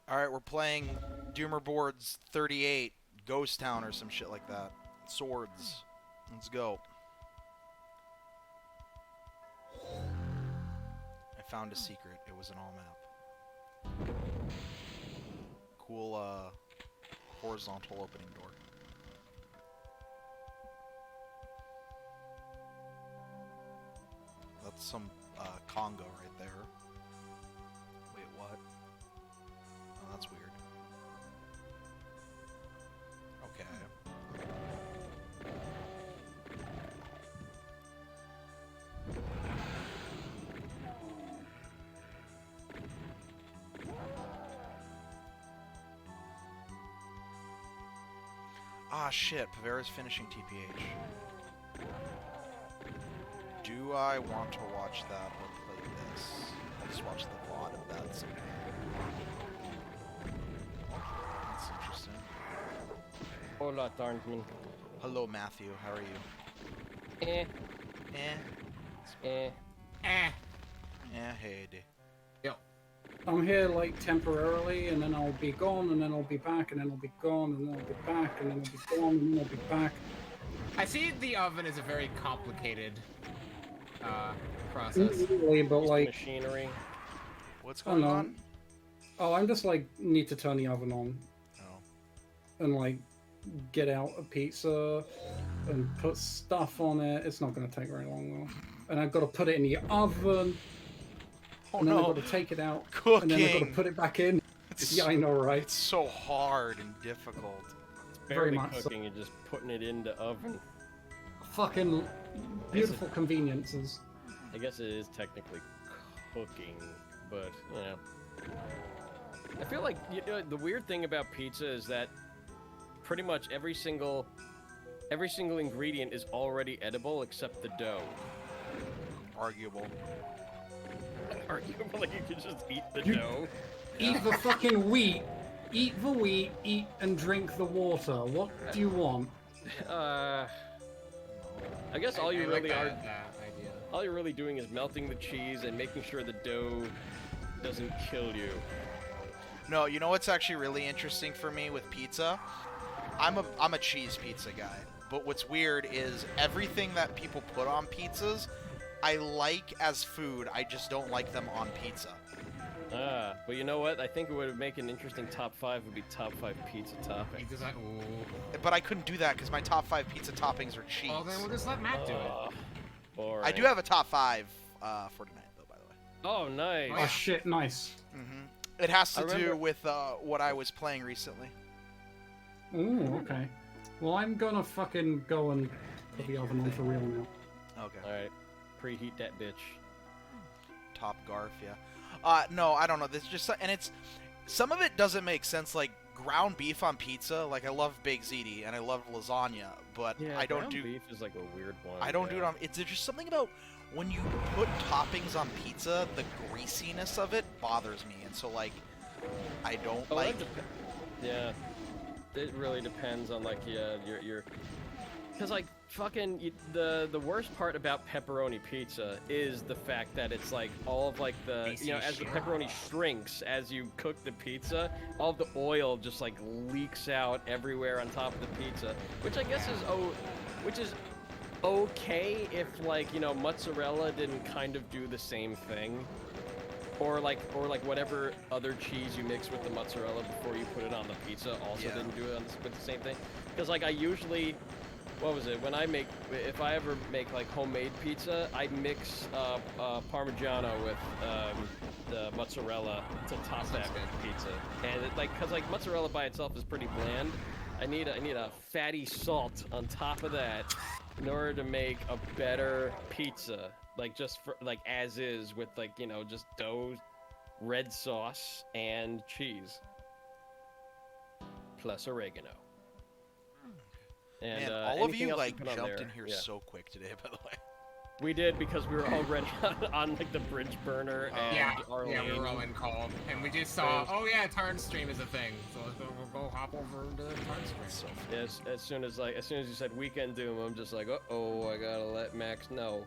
Alright, we're playing Doomer Boards 38, Ghost Town or some shit like that. Swords. Let's go. I found a secret. It was an all map. Cool, horizontal opening door. That's some, Congo right there. Wait, what? Oh, that's weird. Okay. Ah, shit. Pavera's finishing TPH. Do I want to watch that or play this? I'll just watch the VOD of that someday. That's interesting. Hola, Tarnsman. Hello, Matthew. How are you? Eh. Eh. Eh. Yeah, hey, dude. I'm here like temporarily, and then I'll be gone, and then I'll be back, and then I'll be gone, and then I'll be back, and then I'll be gone, and then I'll be back. I see the oven is a very complicated process. Really, but like, Machinery. What's going know. on? oh, I'm just like need to turn the oven on Oh. and like get out a pizza and put stuff on it. It's not going to take very long though. And I've got to put it in the oven. Oh and then no. I've got to take it out. Cooking. And then I've got to put it back in. Yeah, I know, right? It's so hard and difficult. Very Barely much so. cooking and just putting it in the oven. Fucking beautiful conveniences. I guess it is technically cooking, but you know. I feel like the weird thing about pizza is that pretty much every single ingredient is already edible except the dough. Arguable. Arguably, you could just eat the dough. Eat the fucking wheat. Eat the wheat, eat and drink the water. What do you want? I guess all I you like really that are, idea. all you're really doing is melting the cheese and making sure the dough doesn't kill you. No, you know what's actually really interesting for me with pizza? I'm a cheese pizza guy. But what's weird is everything that people put on pizzas, I like as food. I just don't like them on pizza. But you know what? I think it would make an interesting top 5 would be top 5 pizza toppings. Pizza's like, ooh. But I couldn't do that because my top 5 pizza toppings are cheese. Well, then we'll just let Matt do it. Boring. I do have a top 5 for tonight, though, by the way. Oh, nice. Oh, Oh yeah. shit, nice. It has to I remember- do with what I was playing recently. Ooh, okay. Well, I'm gonna fucking go and put the oven on for real now. Okay. Alright. Preheat that bitch. Top Garf, yeah. No, I don't know. This just and it's some of it doesn't make sense. Like ground beef on pizza. Like I love baked ziti and I love lasagna, but Yeah, I don't ground do. beef is like a weird one. I don't do it on. It's there's just something about when you put toppings on pizza, the greasiness of it bothers me, and so like I don't Oh, like. Yeah. It really depends on like your because like fucking the worst part about pepperoni pizza is the fact that it's like all of like the as the pepperoni shrinks as you cook the pizza, all of the oil just like leaks out everywhere on top of the pizza, which I guess is okay if like mozzarella didn't kind of do the same thing. Or like whatever other cheese you mix with the mozzarella before you put it on the pizza also Yeah. didn't do it with the same thing. Because like I usually, what was it? If I ever make like homemade pizza, I mix Parmigiano with the mozzarella to top that pizza. And it, cause like mozzarella by itself is pretty bland. I need a fatty salt on top of that in order to make a better pizza. Like just for like as is with like just dough, red sauce, and cheese, plus oregano. And Man, all of anything you else like put on jumped there, in here yeah. so quick today. By the way. We did because we were already on like the bridge burner and Yeah, our yeah, we lane. were all in call, and we just saw, oh yeah, Tarn stream is a thing, so we'll go hop over to Tarn stream. So As soon as you said Weekend Doom, I'm just like, oh, I gotta let Max know.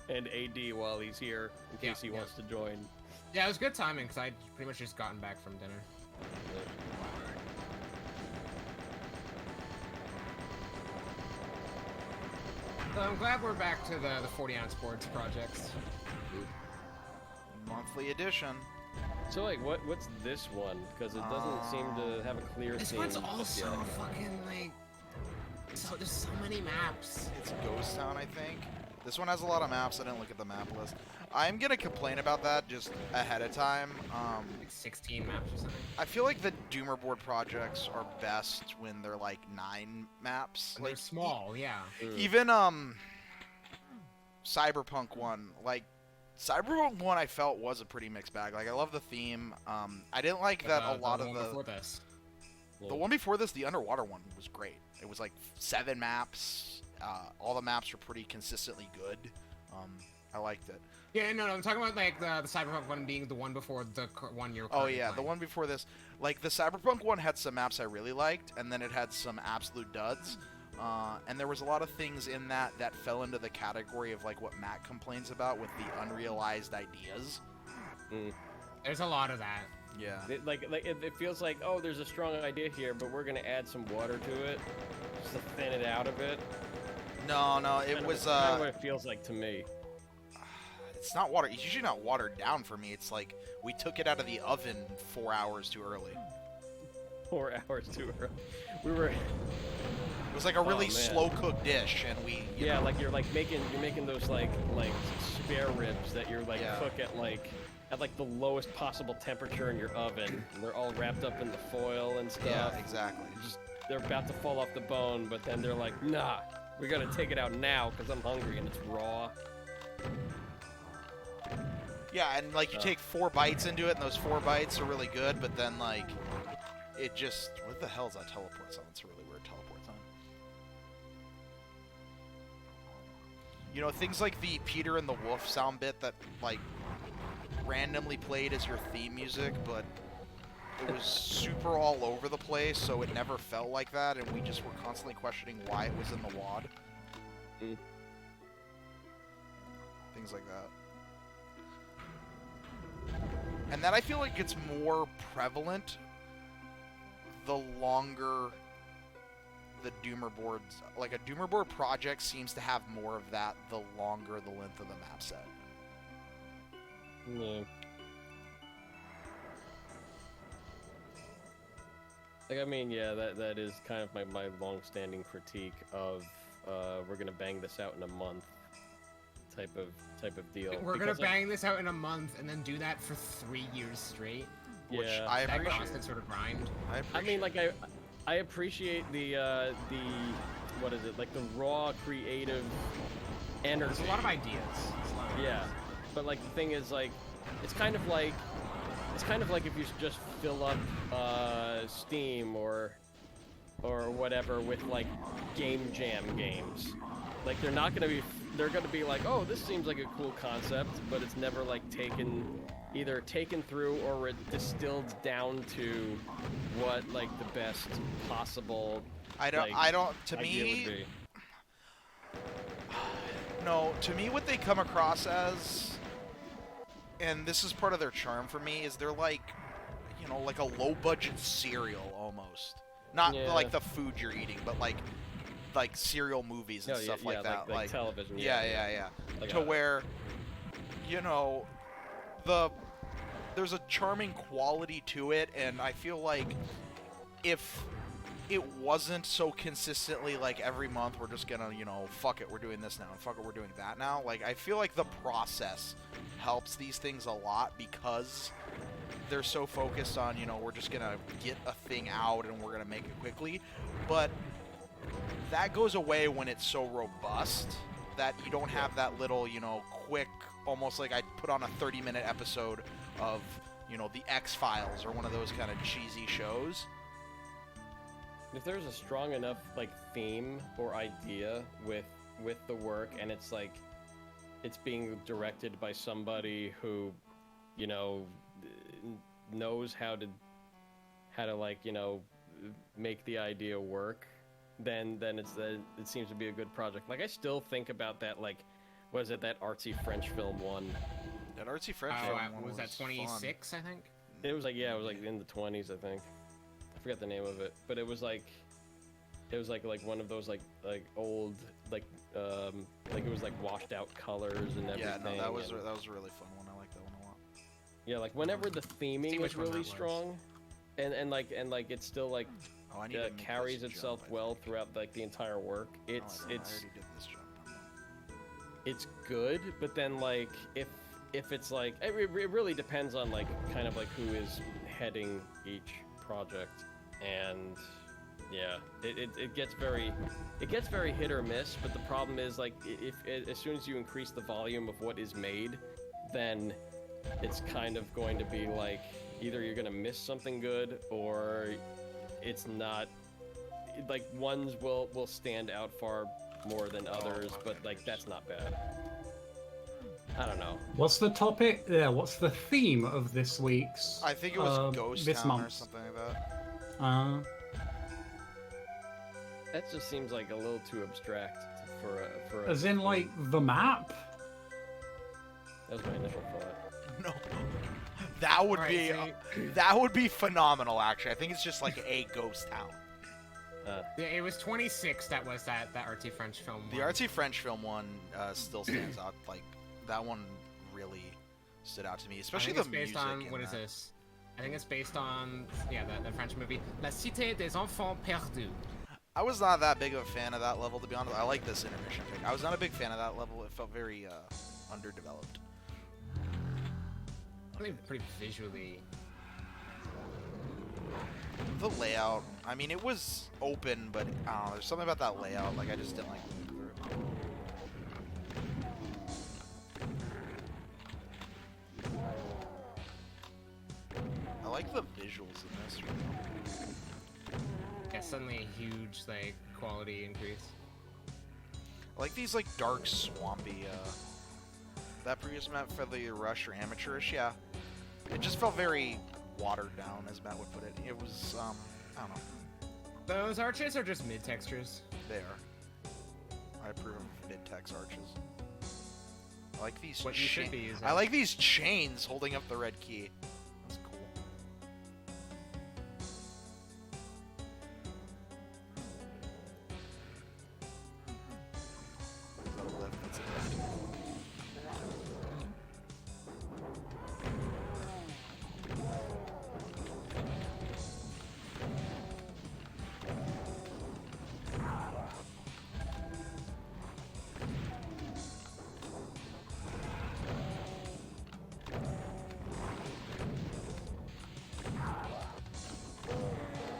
And AD while he's here in case he wants to join. Yeah, it was good timing because I'd pretty much just gotten back from dinner. So I'm glad we're back to the 40-ounce boards projects. Monthly edition. So like, what's this one? Because it doesn't seem to have a clear This theme. one's just also yet. fucking like. So there's so many maps. It's Ghost Town, I think. This one has a lot of maps. I didn't look at the map list. I'm gonna complain about that just ahead of time. Like 16 maps or something. I feel like the Doomer board projects are best when they're like 9 maps. And Like they're small, yeah. even Cyberpunk 1, like Cyberpunk 1 I felt was a pretty mixed bag. Like I love the theme. I didn't like that a lot of one the before this. the one before this, the underwater one was great. It was like 7 maps. All the maps were pretty consistently good. I liked it. Yeah, no, I'm talking about like the Cyberpunk one being the one before the one you're. Oh currently yeah, the playing. one before this, like the Cyberpunk one had some maps I really liked, and then it had some absolute duds. And there was a lot of things in that that fell into the category of like what Matt complains about with the unrealized ideas. There's a lot of that. Yeah. It feels like, oh, there's a strong idea here, but we're gonna add some water to it, just to thin it out a bit. No, it Kind was of what it feels like to me. it's not water. It's usually not watered down for me. It's like we took it out of the oven 4 hours too early. 4 hours too early. We were. It was like a really man. slow cooked dish, and we. You know, Like you're making those like spare ribs that you're like Yeah. cook at the lowest possible temperature in your oven, and they're all wrapped up in the foil and stuff. Yeah, exactly. They're about to fall off the bone, but then they're like, nah, we gotta take it out now because I'm hungry and it's raw. Yeah, and like you take 4 bites into it, and those 4 bites are really good, but then like it just what the hell is that teleport sound? It's a really weird teleport sound. You know, things like the Peter and the Wolf sound bit that like randomly played as your theme music, but it was super all over the place, so it never felt like that, and we just were constantly questioning why it was in the WAD. Things like that. And that I feel like gets more prevalent the longer the Doomer boards, like a Doomer board project seems to have more of that the longer the length of the map set. Yeah. Like, I mean, yeah, that is kind of my long-standing critique of we're gonna bang this out in a month type of deal. We're gonna Because, like, bang this out in a month and then do that for 3 years straight. Which Yeah. I That appreciate. constant sort of grind. I mean, like I appreciate the what is it, like the raw creative energy. There's a lot of ideas. Yeah, but like the thing is, like it's kind of like if you just fill up Steam or whatever with like game jam games. Like they're gonna be like, oh, this seems like a cool concept, but it's never like either taken through or distilled down to what like the best possible. I don't. To idea me, would be. no. To me, what they come across as, and this is part of their charm for me, is they're like, you know, like a low-budget cereal almost. Not Yeah. like the food you're eating, but like serial movies and stuff like that. Like television. Yeah. Like To where, you know, there's a charming quality to it, and I feel like if it wasn't so consistently like every month we're just gonna, you know, fuck it, we're doing this now, and fuck it, we're doing that now. Like, I feel like the process helps these things a lot because they're so focused on, you know, we're just gonna get a thing out and we're gonna make it quickly. But that goes away when it's so robust that you don't have that little, you know, quick, almost like I put on a 30-minute episode of, you know, the X-Files or one of those kind of cheesy shows. If there's a strong enough like theme or idea with the work, and it's like it's being directed by somebody who, you know, knows how to like, you know, make the idea work, then it seems to be a good project. Like I still think about that, like, what is it, that artsy French film one? That artsy French Oh, film was that 26? I think. It was like it was like in the 20s, I think. I forgot the name of it, but it was like one of those like old like it was like washed out colors and everything. Yeah, no, that was and, a really fun one. I like that one a lot. yeah, like whenever the theming which is one that really was. strong, and like it still like Oh, I need to make carries this itself jump, I well think. throughout like the entire work. No, I It's don't. I already did this jump. it's good, but then like if it's like it really depends on like kind of like who is heading each project, and yeah, it gets very hit or miss. But the problem is like if as soon as you increase the volume of what is made, then it's kind of going to be like either you're gonna miss something good or it's not. Like ones will stand out far more than others, but like that's not bad. I don't know. What's the topic? Yeah, what's the theme of this week's? I think it was Ghost this Town or month. something like that. That just seems like a little too abstract for a As in, like, the map? That was my initial thought. No, that would Alright, be that would be phenomenal. Actually, I think it's just like a ghost town. Yeah, it was 26. That was that artsy French film. The one. artsy French film one still stands out. Like that one really stood out to me, I especially think the it's based music. on in what is that. this? I think it's based on the French movie La Cité des Enfants Perdus. I was not that big of a fan of that level, to be honest. I like this intermission pick. I was not a big fan of that level. It felt very underdeveloped. I think pretty visually. The layout, I mean, it was open, but I don't know. There's something about that layout. Like I just didn't like moving through it. I like the visuals in this. Yeah, suddenly a huge like quality increase. I like these like dark, swampy. That previous map for the Rush or Amateurish, yeah. It just felt very watered down, as Matt would put it. It was, I don't know. Those arches are just mid textures. They are. I approve of mid-text arches. I like these. What you should be using. I like these chains holding up the red key. That's cool. Is that a lift? That's a lift.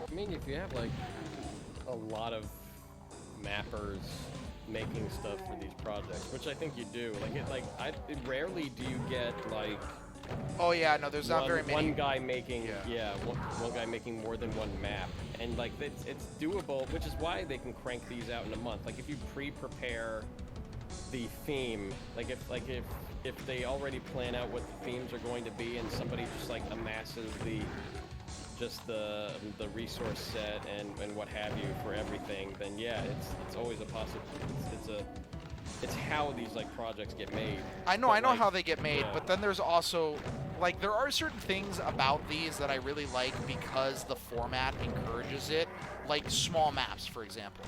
I mean, if you have like a lot of mappers making stuff for these projects, which I think you do, rarely do you get like Oh yeah, no, there's not one, very many. one guy making Yeah. one guy making more than one map, and like it's doable, which is why they can crank these out in a month. Like if you pre-prepare the theme, if they already plan out what the themes are going to be, and somebody just like amasses the resource set and what have you for everything, then yeah, it's always a possibility. It's how these like projects get made. I know But, like, how they get made, yeah. but then there's also, like, there are certain things about these that I really like because the format encourages it. Like small maps, for example.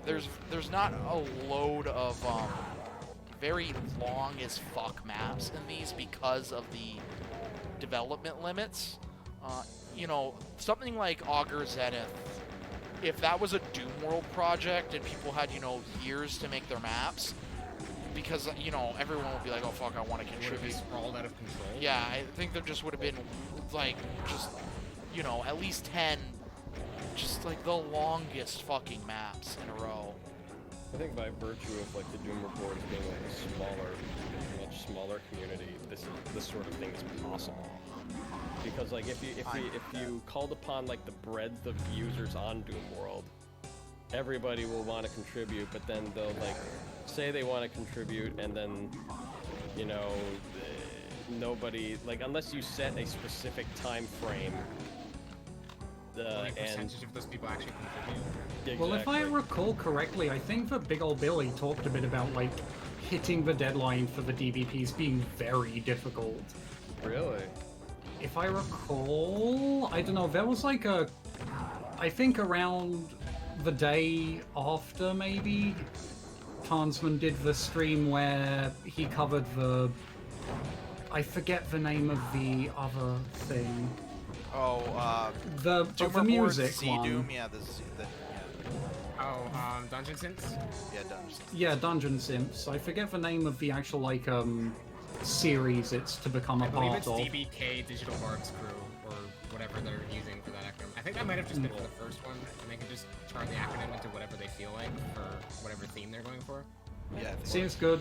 There's not a load of very long as fuck maps in these because of the development limits. You know, something like Augur Zenith. If that was a Doom World project and people had, you know, years to make their maps, because, you know, everyone would be like, oh fuck, I want to Would have contribute. just sprawled out of control. Yeah, I think there just would have been, like, just, you know, at least 10, just, like, the longest fucking maps in a row. I think by virtue of like the Doom reports being like a much smaller community, this sort of thing is possible. Because like if you called upon like the breadth of users on Doom World, everybody will want to contribute, but then they'll like say they want to contribute, and then you know nobody, like, unless you set a specific time frame. Only And percentage of those people actually contribute. exactly. Well, if I recall correctly, I think that Big Ol' Billy talked a bit about, like, hitting the deadline for the DBPs being very difficult. Really? If I recall, I don't know, there was like I think around the day after, maybe, Tarnsman did the stream where he covered I forget the name of the other thing. Oh, The music one. Doom, yeah, yeah. Oh, Dungeon Synths? Yeah, Dungeons. Yeah, Dungeon Simps. I forget the name of the actual, like, series it's to become a I believe part it's of. DBK Digital Barks Crew, or whatever they're using for that acronym. I think that might have just been for the first one, and they can just turn the acronym into whatever they feel like for whatever theme they're going for. Yeah, Seems good.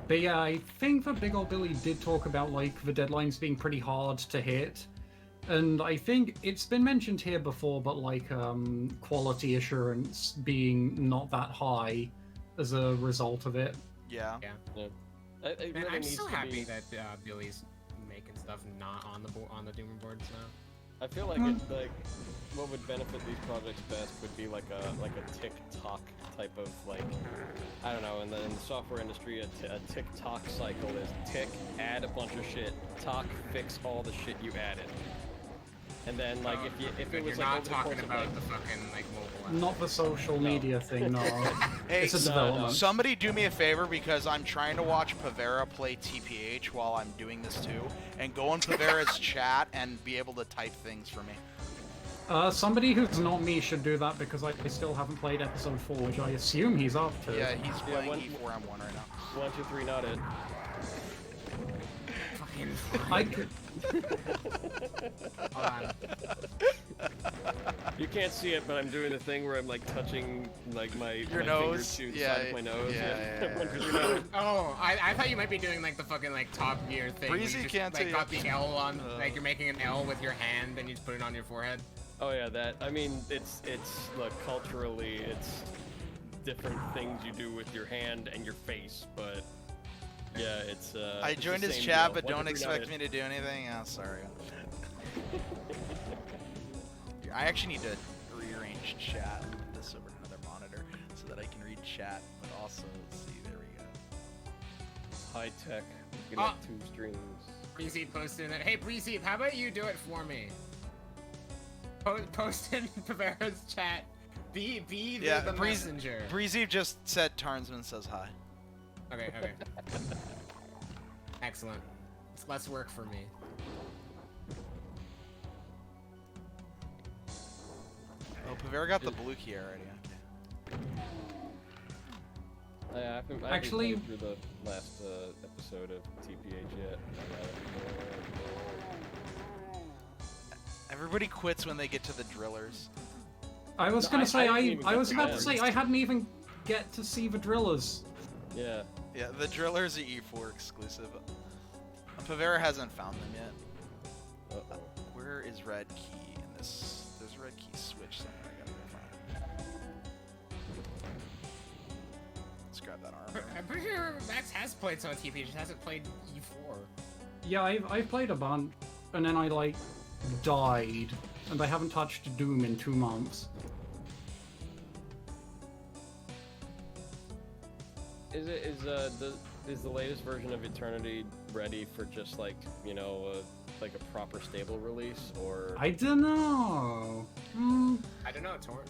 But yeah, I think that Big Ol' Billy did talk about, like, the deadlines being pretty hard to hit. And I think it's been mentioned here before, but, like, quality assurance being not that high as a result of it. Yeah. Yeah. It And really I'm needs so to happy be- that Billy's making stuff not on the Doomer boards now. I feel like what would benefit these projects best would be like a TikTok type of, like, I don't know, in the software industry, a TikTok cycle is tick, add a bunch of shit, talk, fix all the shit you added. And then, like, if it was you're like not over the talking course of, about like, the fucking like mobile app. Not the social media thing, no. Hey, It's a no, development. somebody do me a favor, because I'm trying to watch Pavera play TPH while I'm doing this too, and go on Pavera's chat and be able to type things for me. Somebody who's not me should do that because I still haven't played episode 4, which I assume he's up to. Yeah, he's playing one- E4M1 right now. 1, 2, 3, not it. I could... Hold on. You can't see it, but I'm doing the thing where I'm like touching like my Your my nose? fingers to the Yeah, side of my nose. yeah. 1, 2, 3, not it. Oh, I thought you might be doing like the fucking like Top Gear thing. where Breezy you just, can't like see got it. the L on, like you're making an L with your hand and you just put it on your forehead. Oh yeah, that. I mean, it's look, culturally, it's different things you do with your hand and your face, but yeah, it's. I it's the joined his same chat, deal. but 1, don't 2, 3, not expect it. me to do anything. Oh, sorry. I actually need to rearrange chat and put this over to another monitor so that I can read chat, but also, let's see, there we go. High tech. You can Ah. have 2 streams. Breezy posted in it. Hey Breezy, how about you do it for me? Post in Pavera's chat. Be the messenger. Breezy just said Tarnsman says hi. Okay. Excellent. It's less work for me. Oh, Pavera got the blue key already. Okay. I haven't Actually- played through the last episode of TPH yet. Everybody quits when they get to the drillers. I was No, gonna I say, didn't even I get was to about to that. say, I hadn't even get to see the drillers. Yeah. Yeah, the drillers are E4 exclusive. Pavera hasn't found them yet. Uh-oh. Where is red key in this? There's a red key switch somewhere. I gotta go find it. Let's grab that armor. I'm pretty sure Max has played some TP, just hasn't played E4. Yeah, I played a bunch, and then I, like, died, and I haven't touched Doom in 2 months. Is the latest version of Eternity ready for just like, you know, like a proper stable release, or I don't know. I don't know, Torn.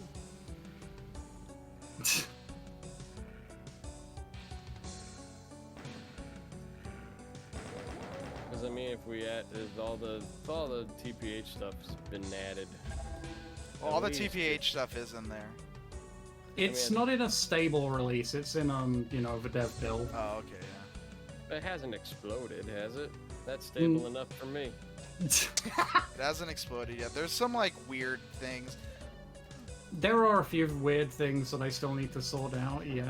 because I mean, if we add if all the TPH stuff's been added. Well, all the at least TPH stuff is in there. It's mean- not in a stable release, it's in, you know, the dev build. Oh, okay, yeah. It hasn't exploded, has it? That's stable enough for me. It hasn't exploded yet. There's some, like, weird things. There are a few weird things that I still need to sort out, yeah.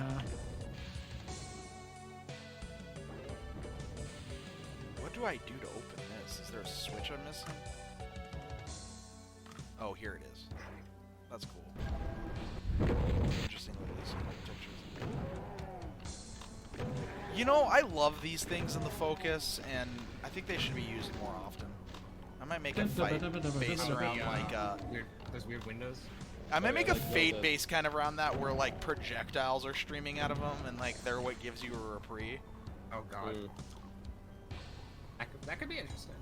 What do I do to open this? Is there a switch I'm missing? Oh, here it is. That's cool. Interesting little pictures. You know, I love these things in the focus, and I think they should be used more often. I might make a fight based around, like, Weird, those weird windows. I might make a like, Fate base kind of around that where like projectiles are streaming out of them and like they're what gives you a reprieve. Oh god. That could be interesting.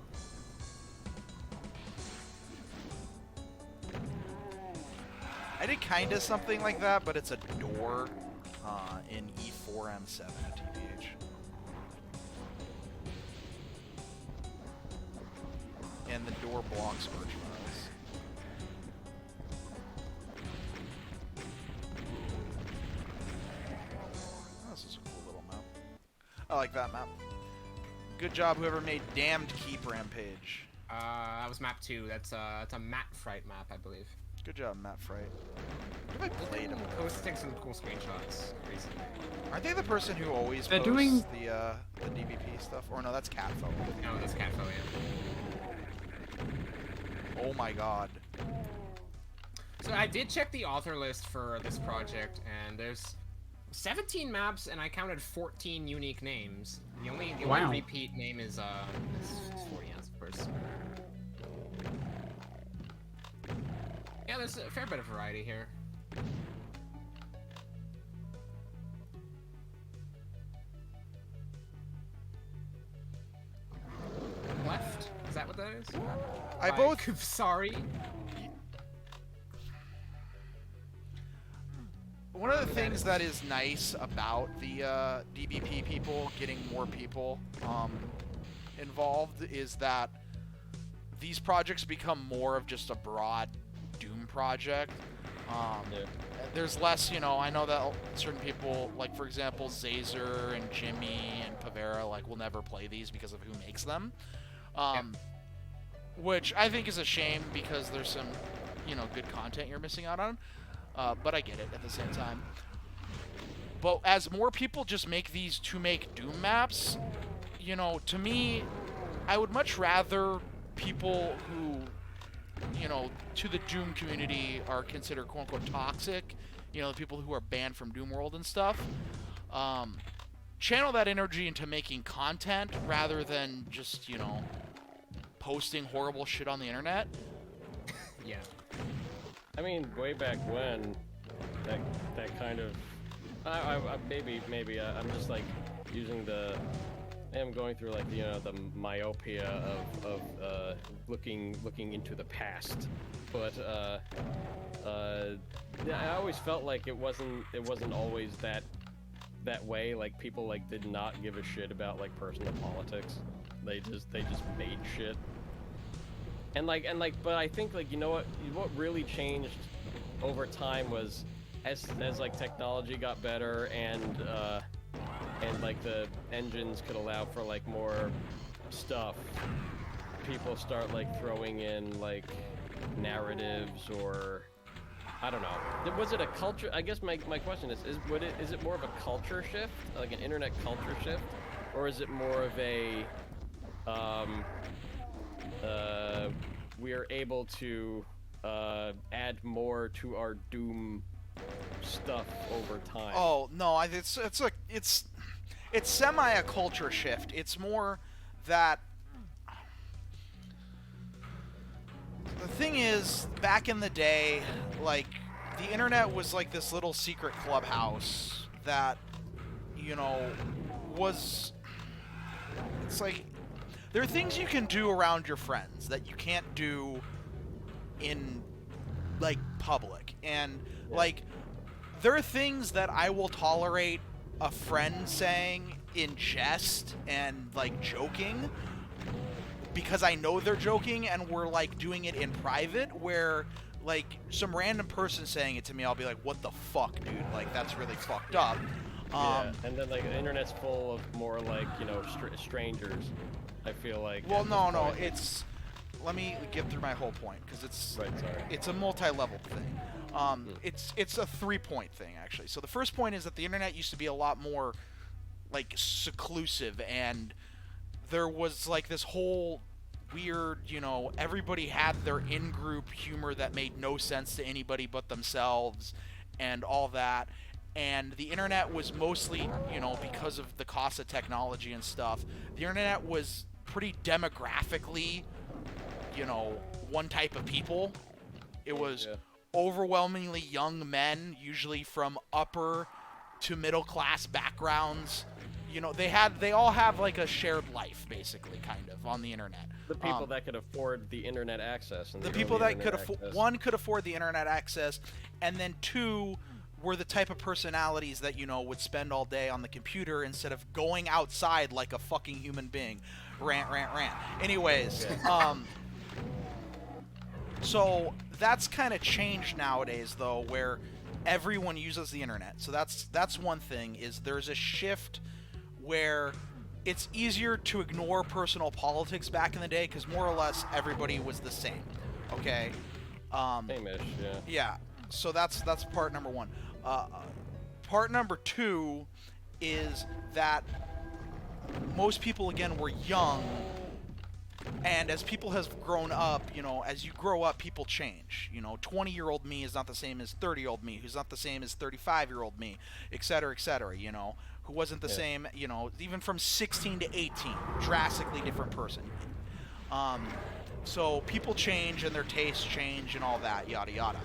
I did kind of something like that, but it's a door in E4M7 at TBH. And the door blocks archviles. Oh, this is a cool little map. I like that map. Good job, whoever made Damned Keep Rampage. That was map 2. That's a Mat Fright map, I believe. Good job, Matt Fright. What have I played him? Posting some cool screenshots recently. Aren't they the person who always They're posts doing- the DBP stuff? Or no, that's Catfo. No, that's Catfo, yeah. Oh my god. So I did check the author list for this project, and there's 17 maps, and I counted 14 unique names. The only Wow. repeat name is 40, yes, of course. Yeah, there's a fair bit of variety here. Left? Is that what that is? Sorry. One of the things that is nice about the DBP people getting more people involved is that these projects become more of just a broad Doom project. There's less, you know, I know that certain people, like for example, Zazer and Jimmy and Pavera, like will never play these because of who makes them. Which I think is a shame because there's some, you know, good content you're missing out on. But I get it at the same time. But as more people just make these to make Doom maps, you know, to me, I would much rather people who, you know, to the Doom community are considered quote-unquote toxic, you know, the people who are banned from Doom World and stuff, channel that energy into making content rather than just, you know, posting horrible shit on the internet. Yeah. I mean, way back when, that kind of, maybe I'm just like using I'm going through like the myopia of looking into the past, but I always felt like it wasn't always that way. Like people like did not give a shit about like personal politics. They just made shit. And but I think like, you know what really changed over time was as like technology got better and like the engines could allow for like more stuff, people start like throwing in like narratives or I don't know. Was it a culture? I guess my question is it more of a culture shift, like an internet culture shift, or is it more of a we are able to add more to our Doom stuff over time? Oh no, it's semi a culture shift. It's more that the thing is, back in the day, like the internet was like this little secret clubhouse that, you know, was. It's like there are things you can do around your friends that you can't do in like public, and like there are things that I will tolerate a friend saying in jest and like joking because I know they're joking and we're like doing it in private, where like some random person saying it to me, I'll be like, what the fuck, dude, like that's really fucked up. Yeah, and then like the internet's full of more like, you know, strangers, I feel like. Well, no, it's, let me get through my whole point because it's right, sorry. It's a multi-level thing. It's a 3-point thing actually. So the first point is that the internet used to be a lot more like seclusive, and there was like this whole weird, you know, everybody had their in-group humor that made no sense to anybody but themselves and all that. And the internet was mostly, you know, because of the cost of technology and stuff, the internet was pretty demographically, you know, one type of people. It was overwhelmingly young men, usually from upper to middle class backgrounds. You know, they all have like a shared life, basically, kind of, on the internet. The people that could afford the internet access. And the people that could afford, one, could afford the internet access, and then two, were the type of personalities that, you know, would spend all day on the computer instead of going outside like a fucking human being. Rant. Anyways, so that's kind of changed nowadays, though, where everyone uses the internet. So that's one thing, is there's a shift where it's easier to ignore personal politics back in the day, because more or less everybody was the same. Okay? Same-ish, yeah. Yeah. So that's part number one. Part number two is that most people, again, were young, and as people have grown up, you know, as you grow up, people change. You know, 20-year-old me is not the same as 30-year-old me, who's not the same as 35-year-old me, etc., you know, who wasn't the same, you know, even from 16 to 18, drastically different person. So people change and their tastes change and all that, yada yada.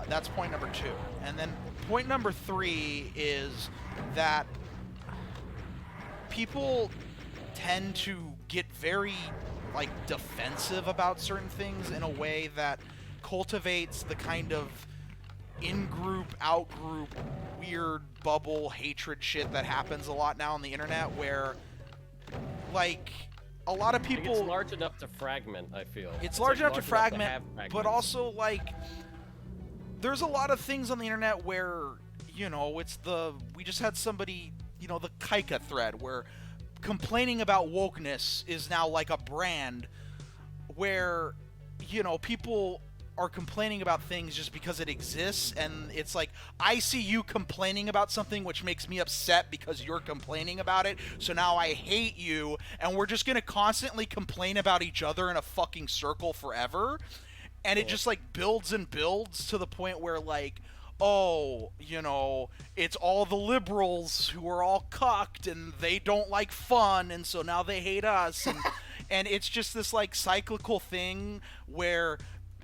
That's point number two. And then point number three is that people tend to get very, like, defensive about certain things in a way that cultivates the kind of in-group, out-group, weird bubble hatred shit that happens a lot now on the internet, where, like, a lot of people... It's large enough to fragment, I feel. It's large enough to fragment, but also, like, there's a lot of things on the internet where, you know, it's the... We just had somebody, you know, the Kaika thread, where complaining about wokeness is now like a brand, where, you know, people are complaining about things just because it exists, and it's like, I see you complaining about something which makes me upset because you're complaining about it, so now I hate you, and we're just gonna constantly complain about each other in a fucking circle forever, and it just, like, builds and builds to the point where, like, oh, you know, it's all the liberals who are all cucked, and they don't like fun, and so now they hate us, and and it's just this, like, cyclical thing where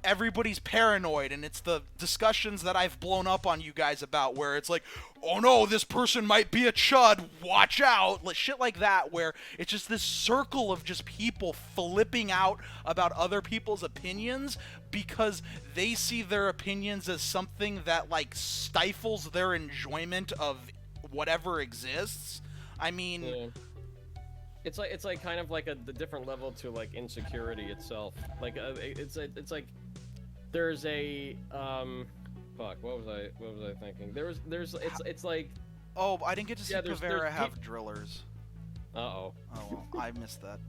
everybody's paranoid, and it's the discussions that I've blown up on you guys about, where it's like, oh no, this person might be a chud, watch out, like, shit like that, where it's just this circle of just people flipping out about other people's opinions because they see their opinions as something that, like, stifles their enjoyment of whatever exists. I mean... Yeah. It's like kind of like the different level to, like, insecurity itself. Like, it's like there's a fuck, what was I thinking? It's like, oh, I didn't get to see Pavera there's have drillers. Oh well, I missed that.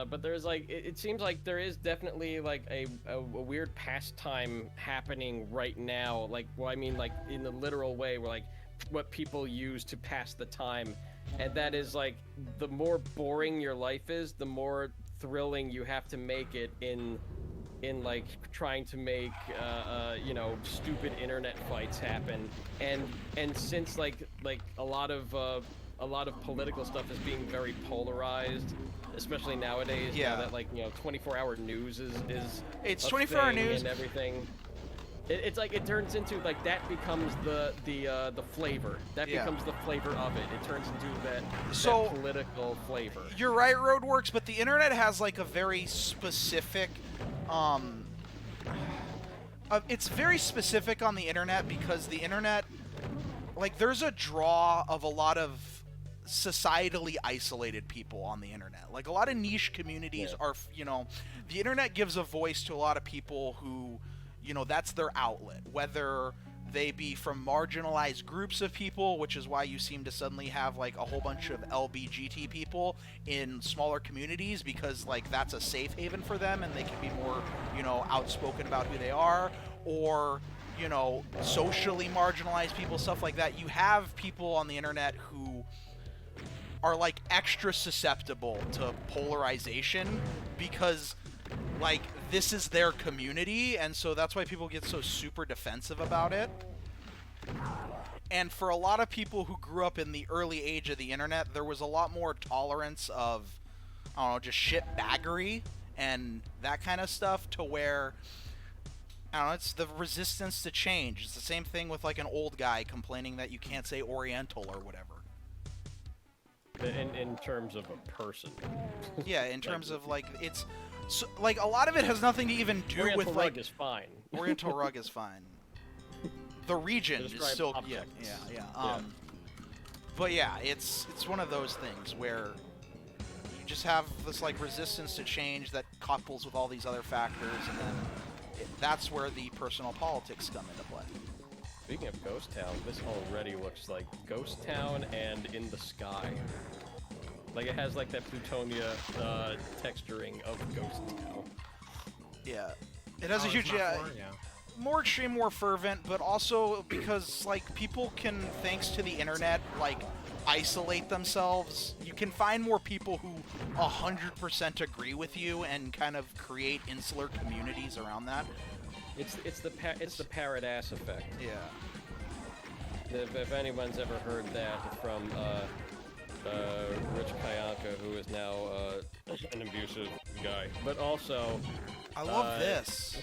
But there's, like, it seems like there is definitely, like, a weird pastime happening right now. Like, well, I mean, like, in the literal way, where, like, what people use to pass the time. And that is, like, the more boring your life is, the more thrilling you have to make it in like, trying to make, you know, stupid internet fights happen. And since, like a lot of political stuff is being very polarized, especially nowadays, yeah, now that, like, you know, 24-hour news is it's a 24-hour thing news and everything. It's like, it turns into, like, that becomes the flavor. That becomes the flavor of it. It turns into that political flavor. You're right, Roadworks, but the internet has, like, a very specific, it's very specific on the internet, because the internet, like, there's a draw of a lot of societally isolated people on the internet. Like, a lot of niche communities are, you know, the internet gives a voice to a lot of people who, you know, that's their outlet, whether they be from marginalized groups of people, which is why you seem to suddenly have, like, a whole bunch of LBGT people in smaller communities, because, like, that's a safe haven for them and they can be more, you know, outspoken about who they are, or, you know, socially marginalized people, stuff like that. You have people on the internet who are, like, extra susceptible to polarization because, like, this is their community, and so that's why people get so super defensive about it. And for a lot of people who grew up in the early age of the internet, there was a lot more tolerance of, I don't know, just shit baggery and that kind of stuff, to where I don't know, it's the resistance to change. It's the same thing with like an old guy complaining that you can't say Oriental or whatever. In terms of a person. Yeah, in terms of like it's so, like a lot of it has nothing to even do Oriental with rug like is fine. Oriental rug is fine. The region is Describe still objects. yeah. But yeah, it's one of those things where you just have this like resistance to change that couples with all these other factors, and then that's where the personal politics come into play. Speaking of Ghost Town, this already looks like Ghost Town and In the Sky. Like it has like that Plutonia texturing of Ghost Town. Yeah, it has a it's huge not for, more extreme, more fervent, but also because like people can, thanks to the internet, like isolate themselves. You can find more people who 100% agree with you and kind of create insular communities around that. It's the parrot ass effect. Yeah. If anyone's ever heard that from Rich Kayaka, who is now an abusive guy, but also I love this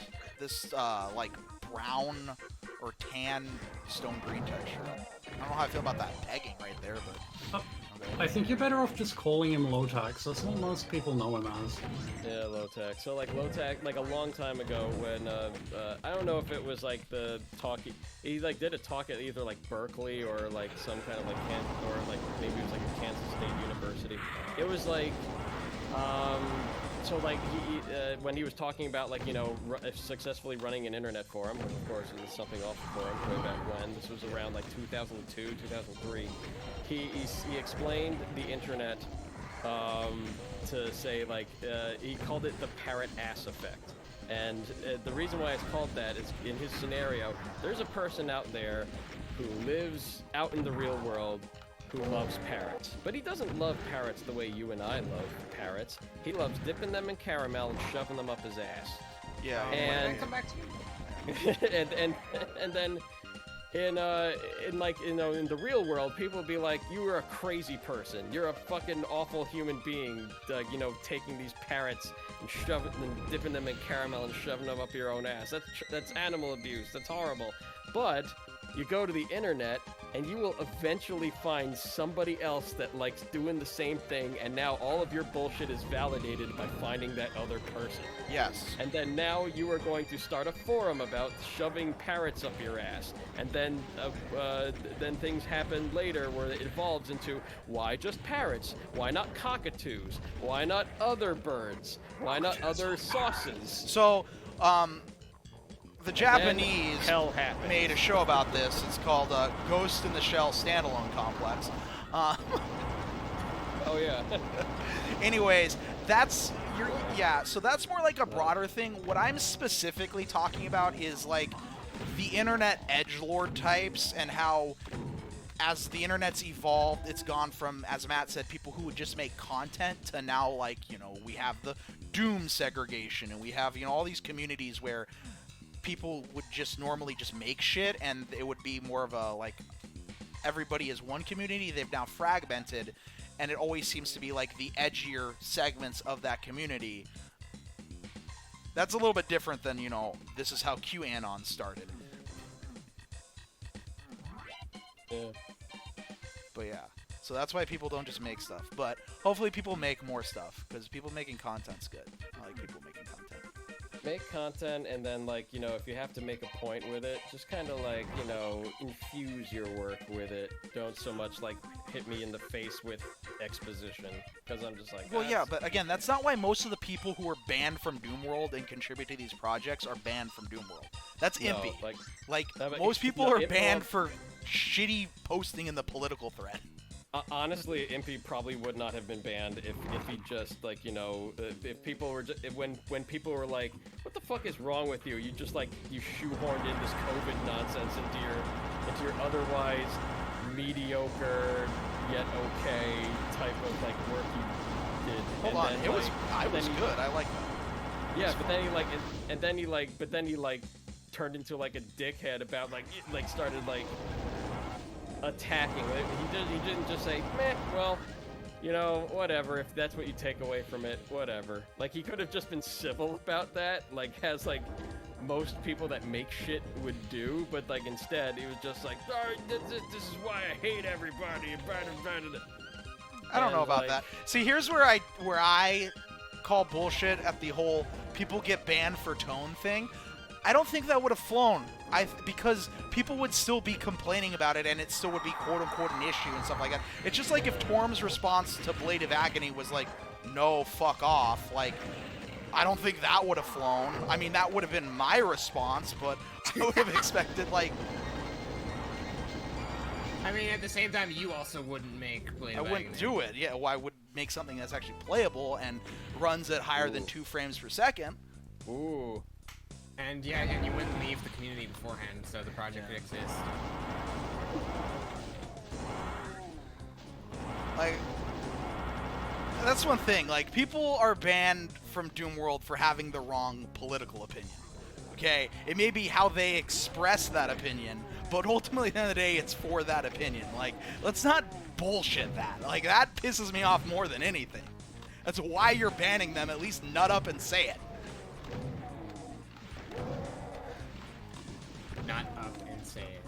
like brown or tan stone green texture. I don't know how I feel about that pegging right there, but I think you're better off just calling him Lotax. That's what most people know him as. yeah, Lotax. So like Lotax, like a long time ago when I don't know if it was like the talk he like did a talk at either like Berkeley or like some kind of like or like maybe it was like Kansas State University. It was like so like he when he was talking about like successfully running an internet forum, which of course is something off the forum way back when. This was around like 2002, 2003. He explained the internet to say like he called it the parrot ass effect, and the reason why it's called that is in his scenario there's a person out there who lives out in the real world who loves parrots, but he doesn't love parrots the way you and I love parrots. He loves dipping them in caramel and shoving them up his ass. yeah. And come back to and then in the real world, people would be like, you are a crazy person. You're a fucking awful human being, taking these parrots and dipping them in caramel and shoving them up your own ass. That's animal abuse. That's horrible. But you go to the internet and you will eventually find somebody else that likes doing the same thing, and now all of your bullshit is validated by finding that other person. Yes. And then now you are going to start a forum about shoving parrots up your ass. And then things happen later where it evolves into, why just parrots? Why not cockatoos? Why not other birds? Why not other sauces? So, the Japanese hell happens. made a show about this. It's called Ghost in the Shell Standalone Complex. Oh yeah. Anyways, so that's more like a broader thing. What I'm specifically talking about is like the internet edgelord types, and how as the internet's evolved, it's gone from, as Matt said, people who would just make content to now like, we have the Doom segregation, and we have, all these communities where people would just normally just make shit, and it would be more of a like everybody is one community. They've now fragmented, and it always seems to be like the edgier segments of that community. That's a little bit different than, this is how QAnon started. Yeah. But yeah, so that's why people don't just make stuff. But hopefully people make more stuff, because people making content's good. I like people making content. Make content, and then if you have to make a point with it, just kind of infuse your work with it. Don't so much hit me in the face with exposition, because I'm just like, well, yeah, but again, that's not why most of the people who are banned from Doomworld and contribute to these projects are banned from Doomworld. That's impy. Most people are banned for shitty posting in the political thread. Honestly, Impy probably would not have been banned if he just if people were when people were like, what the fuck is wrong with you? You just you shoehorned in this COVID nonsense into your otherwise mediocre yet okay type of work you did. Hold on, then, I was good. I like that. Yeah, but then he turned into a dickhead about started attacking. He didn't just say, meh, well, whatever, if that's what you take away from it, whatever. He could have just been civil about that, has most people that make shit would do, but like instead he was just like, "Oh, this is why I hate everybody." I don't know And, about like, that. See, here's where I call bullshit at the whole people get banned for tone thing. I don't think that would have flown. Because people would still be complaining about it, and it still would be quote unquote an issue and stuff like that. It's just like if Torm's response to Blade of Agony was like, "No, fuck off." Like, I don't think that would have flown. I mean, that would have been my response, but I would have expected like. I mean, at the same time, you also wouldn't make Blade I of wouldn't Agony. do it. Yeah, well, I would make something that's actually playable and runs at higher than 2 frames per second. Ooh. And yeah, and you wouldn't leave the community beforehand, so the project could exist. Like, that's one thing. Like, people are banned from Doom World for having the wrong political opinion. Okay? It may be how they express that opinion, but ultimately, at the end of the day, it's for that opinion. Like, let's not bullshit that. Like, that pisses me off more than anything. That's why you're banning them. At least nut up and say it. Not up and say it.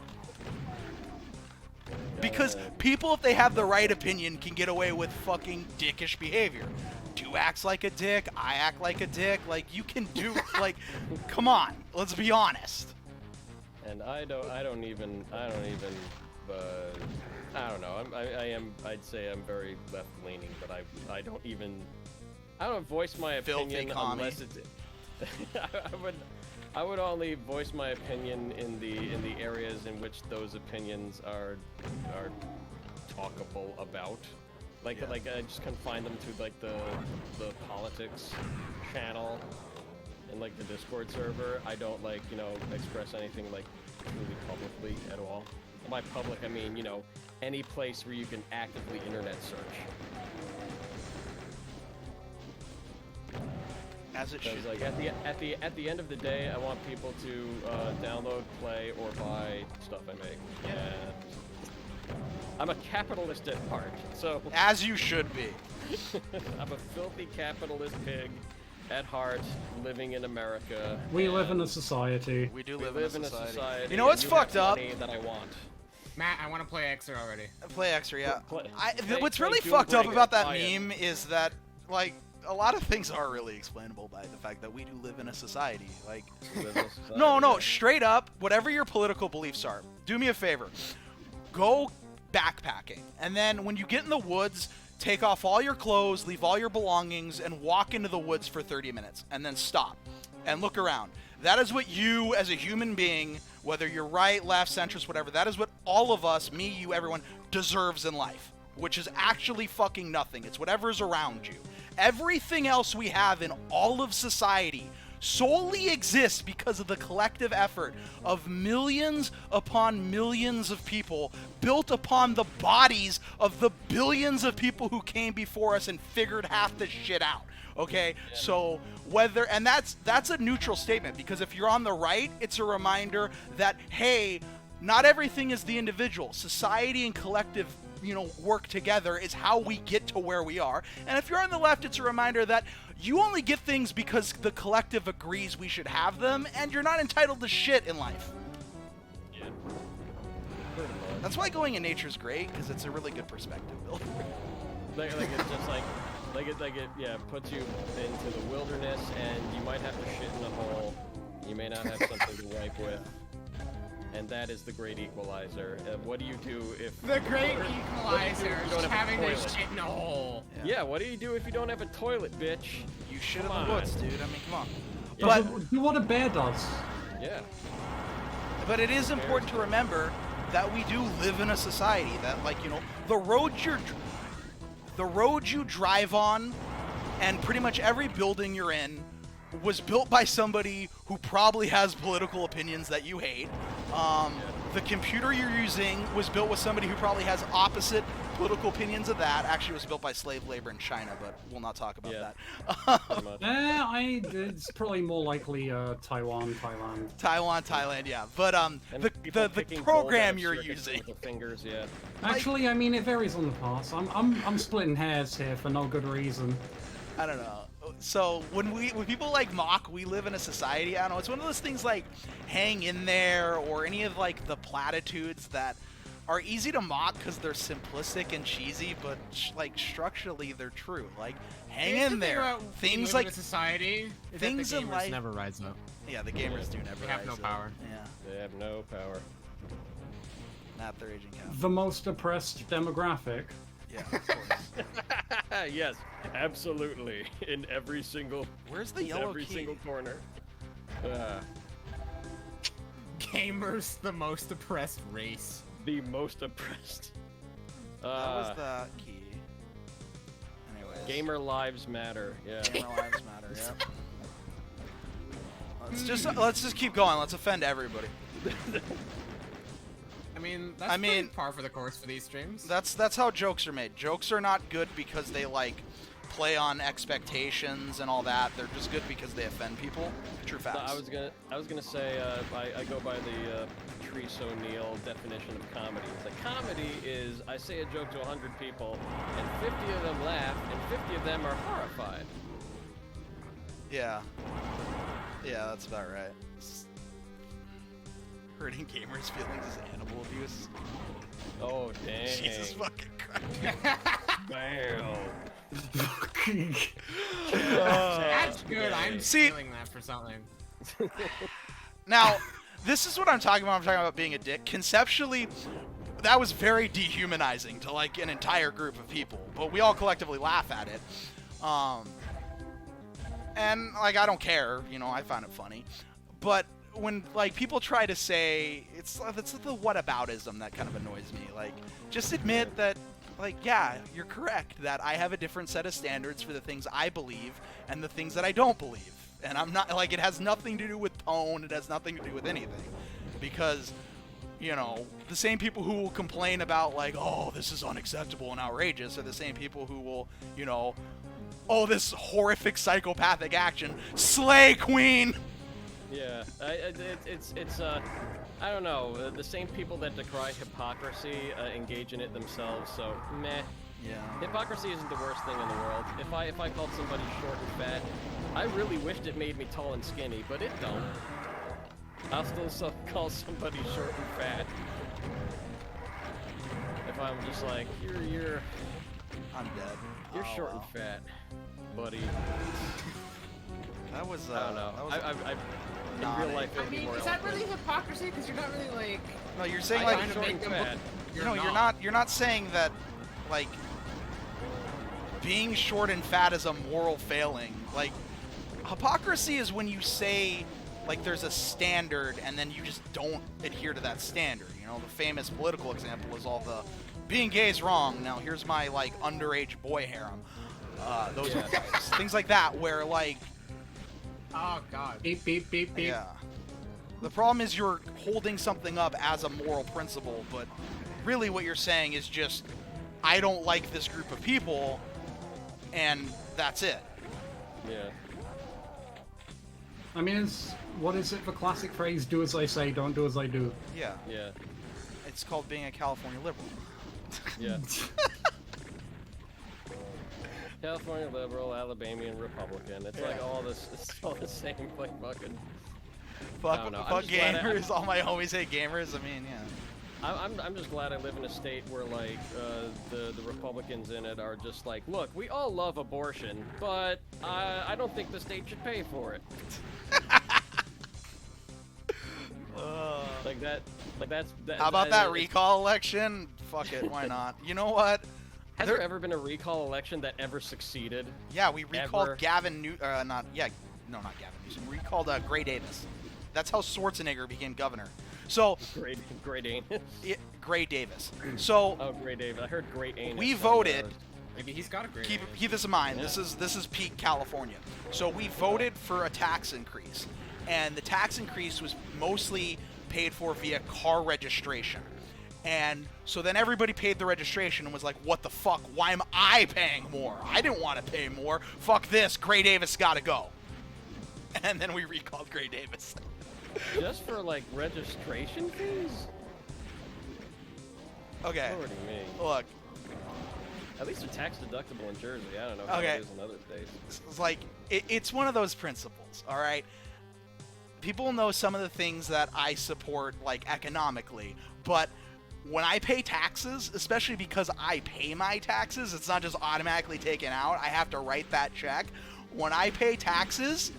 Because people, if they have the right opinion, can get away with fucking dickish behavior. Du acts like a dick, I act like a dick. Like, you can do, like, come on, let's be honest. And I don't even, I don't know. I'd say I'm very left-leaning, but I don't voice my Filthy opinion commie. unless it's. I would only voice my opinion in the areas in which those opinions are talkable about. Like I just confine them to like the politics channel and like the Discord server. I don't express anything like truly publicly at all. By public, I mean any place where you can actively internet search. As it should. Because like at the end of the day, I want people to download, play, or buy stuff I make. And I'm a capitalist at heart, so As you should be. I'm a filthy capitalist pig at heart, living in America. We live in a society. We do We live, live in a society. You know and what's you fucked have up? money that I want. Matt, I want to play Extra already. Play extra, yeah. Play What's Doom really fucked up Bring about it, that buy it. meme is that, like, a lot of things are really explainable by the fact that we do live in a society. Like, We live in a society. no, straight up, whatever your political beliefs are, do me a favor. Go backpacking. And then when you get in the woods, take off all your clothes, leave all your belongings, and walk into the woods for 30 minutes. And then stop. And look around. That is what you, as a human being, whether you're right, left, centrist, whatever, that is what all of us, me, you, everyone, deserves in life. Which is actually fucking nothing. It's whatever's around you. Everything else we have in all of society solely exists because of the collective effort of millions upon millions of people built upon the bodies of the billions of people who came before us and figured half this shit out. Okay? So whether, and that's a neutral statement, because if you're on the right, it's a reminder that, hey, not everything is the individual. Society and collective work together is how we get to where we are. And if you're on the left, it's a reminder that you only get things because the collective agrees we should have them, and you're not entitled to shit in life. Yeah. Pretty much. That's why going in nature is great, because it's a really good perspective, Bill. Like it's just like it puts you into the wilderness, and you might have to shit in a hole. You may not have something to wipe with. And that is the great equalizer. What do you do if... The great what do you do equalizer if you is don't have a having their toilet? shit in a hole. Yeah, what do you do if you don't have a toilet, bitch? You shit in Come the on. woods, dude. I mean, come on. Yeah. But Do what a bear does. Yeah. But it is important to remember that we do live in a society that, like, the roads you drive on, and pretty much every building you're in, was built by somebody who probably has political opinions that you hate. The computer you're using was built with somebody who probably has opposite political opinions of that. Actually, it was built by slave labor in China, but we'll not talk about Yeah. that. Pretty much. It's probably more likely Taiwan, Thailand. Taiwan, Thailand, yeah. But And people the picking program gold out you're of circuits using. with the fingers, yeah. Actually, I mean, it varies on the parts. I'm splitting hairs here for no good reason. I don't know. So when people like mock, we live in a society. I don't know. It's one of those things like hang in there, or any of like the platitudes that are easy to mock because they're simplistic and cheesy, but like structurally they're true. Like hang in there. Things like society. things in life never rise up. Yeah, the gamers do never. They have no rise up. power. Yeah, They have no power. not their aging count. The most oppressed demographic. Yeah, of course. Yes, absolutely. In every single, Where's the yellow every key? single corner. Gamers, the most oppressed race. The most oppressed. That was the key. Anyways. Gamer lives matter. Yeah. Gamer lives matter. Yeah. Let's just keep going. Let's offend everybody. I mean, that's pretty par for the course for these streams. That's how jokes are made. Jokes are not good because they like play on expectations and all that. They're just good because they offend people. True facts. I was gonna say I go by the Treese O'Neill definition of comedy. It's like comedy is I say a joke to 100 people and 50 of them laugh and 50 of them are horrified. Yeah. Yeah, that's about right. Hurting gamers' feelings is animal abuse. Oh dang! Jesus fucking Christ. Bam! That's good. I'm See- stealing that for something. Now, this is what I'm talking about. I'm talking about being a dick. Conceptually, that was very dehumanizing to like an entire group of people, but we all collectively laugh at it. And like I don't care, you know, I find it funny. But when like people try to say it's the whataboutism that kind of annoys me. Like, just admit that, like, yeah, you're correct that I have a different set of standards for the things I believe and the things that I don't believe. And I'm not like, it has nothing to do with tone. It has nothing to do with anything, because you know, the same people who will complain about like, oh, this is unacceptable and outrageous, are the same people who will, you know, oh, this horrific psychopathic action, slay queen. Yeah, it's I don't know. The same people that decry hypocrisy engage in it themselves. So meh. Yeah. Hypocrisy isn't the worst thing in the world. If I called somebody short and fat, I really wished it made me tall and skinny, but it don't. I'll still call somebody short and fat. If I'm just like, you're I'm dead. You're Oh, short wow. and fat, buddy. That was I don't know. That was in real life, I mean, is that really hypocrisy? Because you're not really like. no, you're saying I like find to short make and them fat. look- you're not saying that like being short and fat is a moral failing. Like, hypocrisy is when you say like there's a standard and then you just don't adhere to that standard. You know, the famous political example is all the being gay is wrong. Now here's my like underage boy harem. Those Yeah. things like that where like Oh God. Beep, beep, beep, beep. yeah. The problem is you're holding something up as a moral principle, but really what you're saying is just, I don't like this group of people, and that's it. Yeah. I mean, what is it, the classic phrase, do as I say, don't do as I do? Yeah. Yeah. It's called being a California liberal. Yeah. California liberal, Alabamian Republican. It's like all this. It's all the same. Like fucking. I don't know. I'm Fuck just glad gamers. All my homies hate gamers. I mean, yeah. I'm just glad I live in a state where like the Republicans in it are just like, look, we all love abortion, but I don't think the state should pay for it. Like that. Like that's. How about that it's- recall election? Fuck it, why not? You know what? Has there ever been a recall election that ever succeeded? Yeah, we recalled Ever. Gavin New. Not Gavin Newsom. We recalled Gray Davis. That's how Schwarzenegger became governor. So Great anus. Gray Davis. So Oh, great David. I heard great anus. we on voted. Maybe he's got a great. Keep this in mind. Yeah. This is peak California. So we voted for a tax increase, and the tax increase was mostly paid for via car registration. And so then everybody paid the registration and was like, what the fuck? Why am I paying more? I didn't want to pay more. Fuck this. Gray Davis got to go. And then we recalled Gray Davis. Just for like registration fees? Okay. Lordy me. Look. At least they're tax deductible in Jersey. I don't know how Okay. it is in other states. It's like it's one of those principles. All right. People know some of the things that I support, like economically, but when I pay taxes, especially because I pay my taxes, it's not just automatically taken out. I have to write that check. When I pay taxes,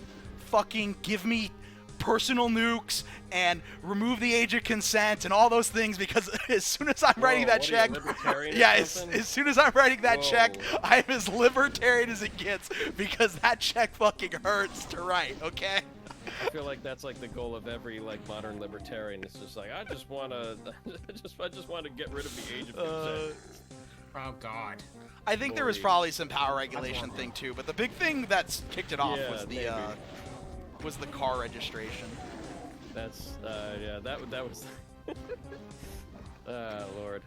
fucking give me personal nukes and remove the age of consent and all those things, because as soon as I'm writing that what are you, check, libertarian or yeah, something? as soon as I'm writing that check, Whoa. I'm as libertarian as it gets, because that check fucking hurts to write, okay? I feel like that's like the goal of every like modern libertarian. It's just like I just want to, I just want to get rid of the age of consent. Oh God. I think there was Lordy. probably some power regulation thing too, but the big thing that's kicked it off Yeah, was the car registration. That's yeah, that was. Lord.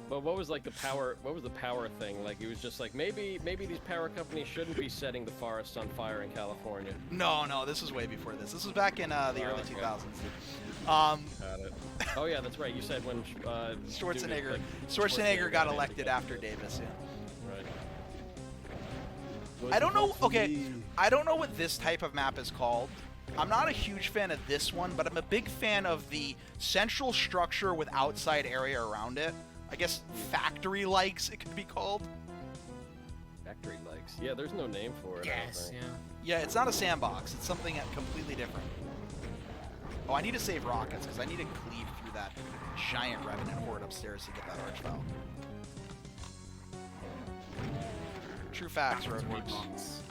But what was like the power? What was the power thing? Like it was just like maybe these power companies shouldn't be setting the forests on fire in California. No, this was way before this. This was back in the early okay. 2000s. Got it. Oh yeah, that's right. You said when Schwarzenegger Schwarzenegger got elected after Davis. Yeah. Right. I don't know. Okay, I don't know what this type of map is called. I'm not a huge fan of this one, but I'm a big fan of the central structure with outside area around it. I guess factory likes it could be called. Factory likes. Yeah, there's no name for it. Yes. Yeah. Yeah, it's not a sandbox. It's something completely different. Oh, I need to save rockets because I need to cleave through that giant Revenant horde upstairs to get that archvile. True facts, road peeps. Box.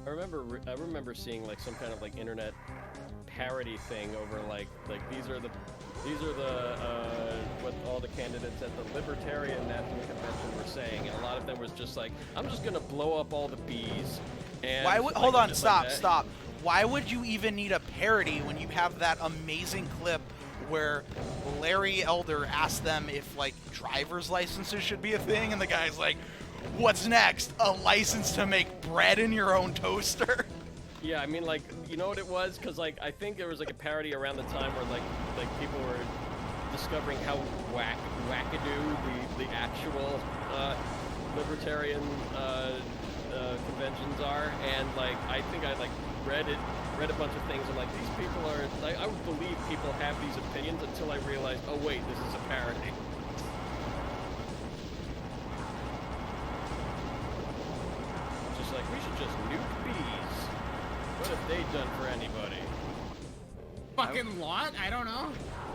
I remember seeing like some kind of like internet parody thing over like these are the what all the candidates at the Libertarian National Convention were saying, and a lot of them was just like, I'm just gonna blow up all the bees. And Why would like, hold on? just like Stop. that. Why would you even need a parody when you have that amazing clip where Larry Elder asked them if like driver's licenses should be a thing, and the guy's like, "What's next? A license to make bread in your own toaster?" Yeah, I mean, like, you know what it was? Because, like, I think there was, like, a parody around the time where, like people were discovering how wackadoo the actual libertarian conventions are. And, like, I think I, like, read a bunch of things, and, like, these people are, like, I would believe people have these opinions until I realized, oh, wait, this is a parody. Just like, we should just nuke bees. What have they done for anybody? Fucking lot? I don't know.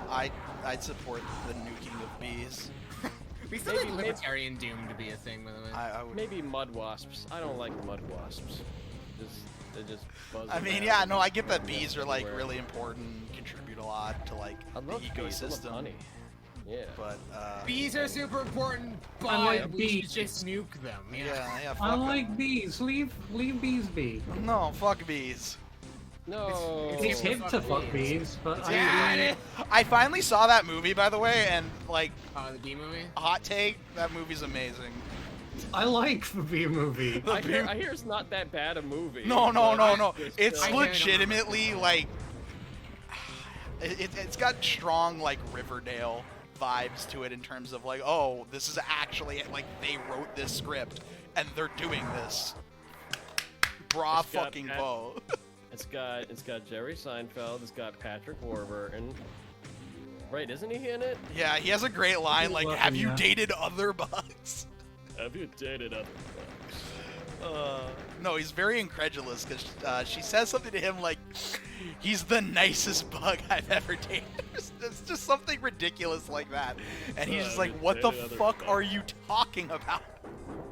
I'd support the nuking of bees. We still Maybe- need Libertarian Doom to be a thing, by the way. I would. Maybe mud wasps. I don't like mud wasps. They just buzz I mean, around yeah, no, I and get that bees are like everywhere. really important, contribute a lot to like I the love bees. I love ecosystem. honey. Yeah. But Bees are super important, but I like we should bees. just nuke them. yeah, fuck I 'em. like bees. Leave bees be. No, fuck bees. No. It's hip to fuck bees, but I I finally saw that movie, by the way, and like, The bee movie? hot take, that movie's amazing. like the bee movie. The I hear bee- it's not that bad a movie. No, but it's I hear it. legitimately like, it's got strong like Riverdale vibes to it in terms of like, oh, this is actually like they wrote this script and they're doing this. Bra It's got fucking Pat- bow. It's got Jerry Seinfeld. It's got Patrick Warburton. Right? Isn't he in it? Yeah, he has a great line like, Love "Have him, you yeah. dated other bugs?" Have you dated other bugs? No, he's very incredulous because she says something to him like, "He's the nicest bug I've ever dated." It's just something ridiculous like that, and he's just Have like, you "What the dated other fuck bugs?" are you talking about?"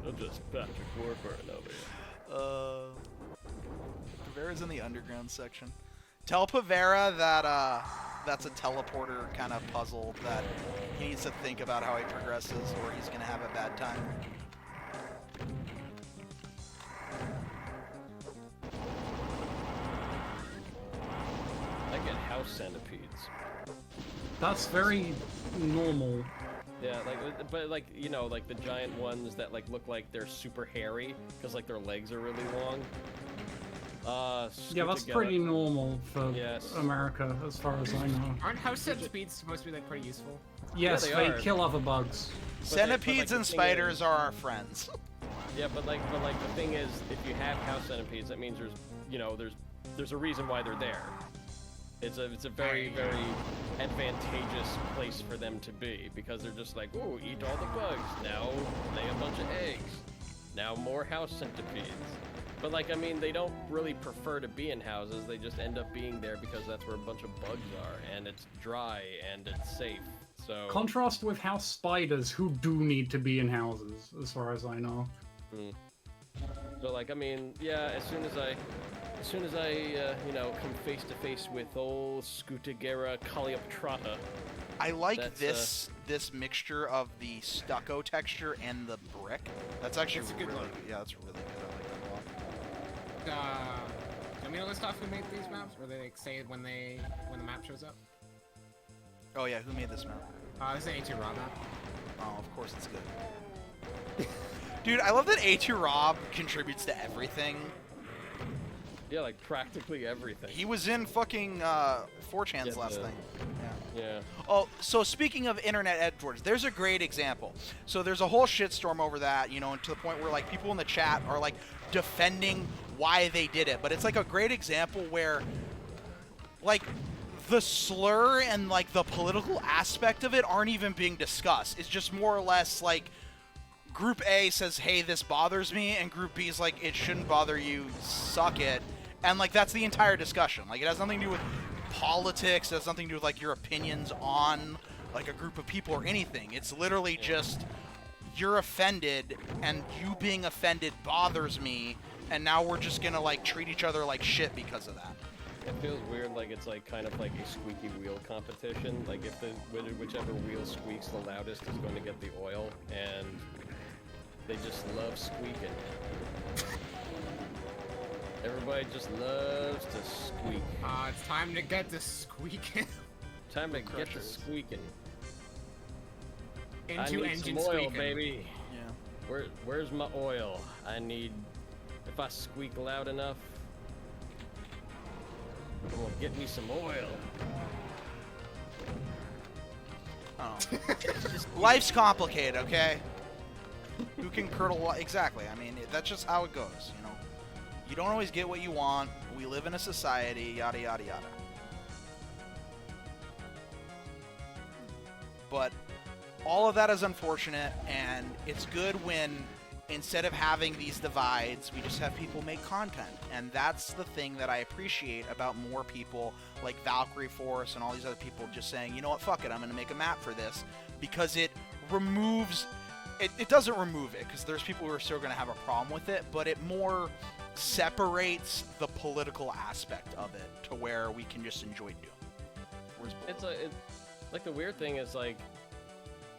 I'm just Patrick Warburton over here. Pavera's in the underground section. Tell Pavera that that's a teleporter kind of puzzle that he needs to think about how he progresses, or he's gonna have a bad time. I get house centipedes. That's very normal. Yeah, but you know, like the giant ones that like look like they're super hairy because like their legs are really long. Yeah, that's pretty normal for Yes. America, as far as I know. Aren't house centipedes supposed to be like pretty useful? Yes, they they are. kill other bugs. Centipedes the and thing spiders is- are our friends. Yeah, but like the thing is, if you have house centipedes, that means there's a reason why they're there. It's a very advantageous place for them to be because they're just like, ooh, eat all the bugs. Now lay a bunch of eggs. Now more house centipedes. But like, I mean, they don't really prefer to be in houses. They just end up being there because that's where a bunch of bugs are, and it's dry and it's safe. So Contrast with house spiders, who do need to be in houses, as far as I know. So like, I mean, yeah, as soon as I come face to face with old Scutagera Coleoptrata. I like That's, this mixture of the stucco texture and the brick. That's actually That's a good really look. Yeah, that's really good. I like that a lot. Do you want me to list off who made these maps, or they like, say when the map shows up? Oh yeah, who made this map? This is an A2 raw map. Oh, of course it's good. Dude, I love that A2 Rob contributes to everything. Yeah, like practically everything. He was in fucking 4chan's last thing. Yeah. Oh, so speaking of internet Edwards, there's a great example. So there's a whole shitstorm over that, and to the point where like people in the chat are like defending why they did it. But it's like a great example where like the slur and like the political aspect of it aren't even being discussed. It's just more or less like Group A says, hey, this bothers me, and Group B is like, it shouldn't bother you, suck it. And like that's the entire discussion. Like it has nothing to do with politics, it has nothing to do with like your opinions on like a group of people or anything. It's literally just you're offended and you being offended bothers me, and now we're just gonna like treat each other like shit because of that. It feels weird, like it's like kind of like a squeaky wheel competition. Like if whichever wheel squeaks the loudest is going to get the oil, and they just love squeaking. Everybody just loves to squeak. It's time to get the squeaking. Time to get to squeaking. I Into need engine some oil, squeaking. baby. Yeah. Where's my oil? I need. If I squeak loud enough, it will get me some oil. Oh. Life's complicated, okay? Who can curdle exactly? I mean, that's just how it goes, You don't always get what you want. We live in a society, yada yada yada. But all of that is unfortunate, and it's good when instead of having these divides, we just have people make content. And that's the thing that I appreciate about more people like Valkyrie Force and all these other people just saying, you know what, fuck it, I'm going to make a map for this, because it removes... It doesn't remove it, because there's people who are still going to have a problem with it, but it more separates the political aspect of it to where we can just enjoy Doom. Like the weird thing is like,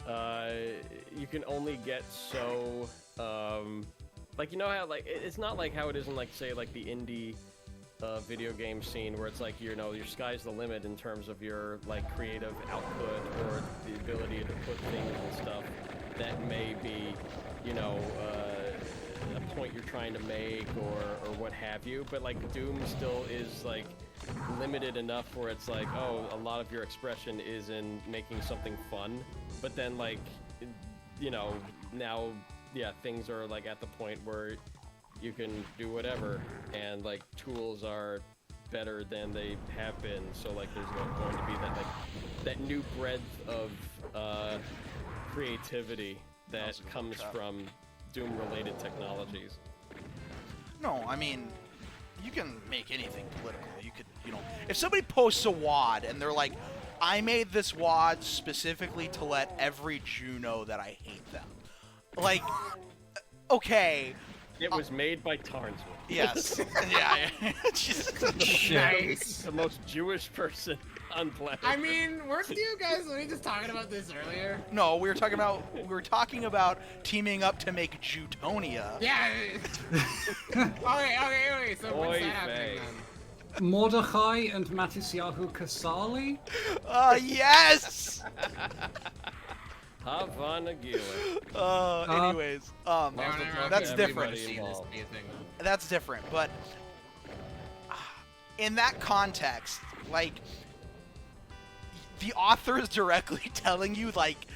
you can only get so, like, you know how, like, it's not like how it is in, like, say, like, the indie video game scene where it's like, your sky's the limit in terms of your, like, creative output or the ability to put things and stuff that may be, a point you're trying to make or what have you. But, like, Doom still is, like, limited enough where it's like, oh, a lot of your expression is in making something fun, but then, like, now, yeah, things are, like, at the point where you can do whatever, and, like, tools are better than they have been, so, like, there's going to be that, like, that new breadth of creativity that comes from Doom-related technologies. No, I mean, you can make anything political. You could, if somebody posts a WAD and they're like, I made this WAD specifically to let every Jew know that I hate them. Like, okay. It was made by Tarnsman. Yes. Yeah. Nice. The most Jewish person on planet. I mean, weren't you guys just talking about this earlier? No, we were talking about teaming up to make Jewtonia. Yeah. Okay. So what's that happening then? Mordechai and Matisyahu Kasali? Yes! Hava Nagila. Anyways, that's different. Everybody involved. That's different, but in that context, like, the author is directly telling you, like,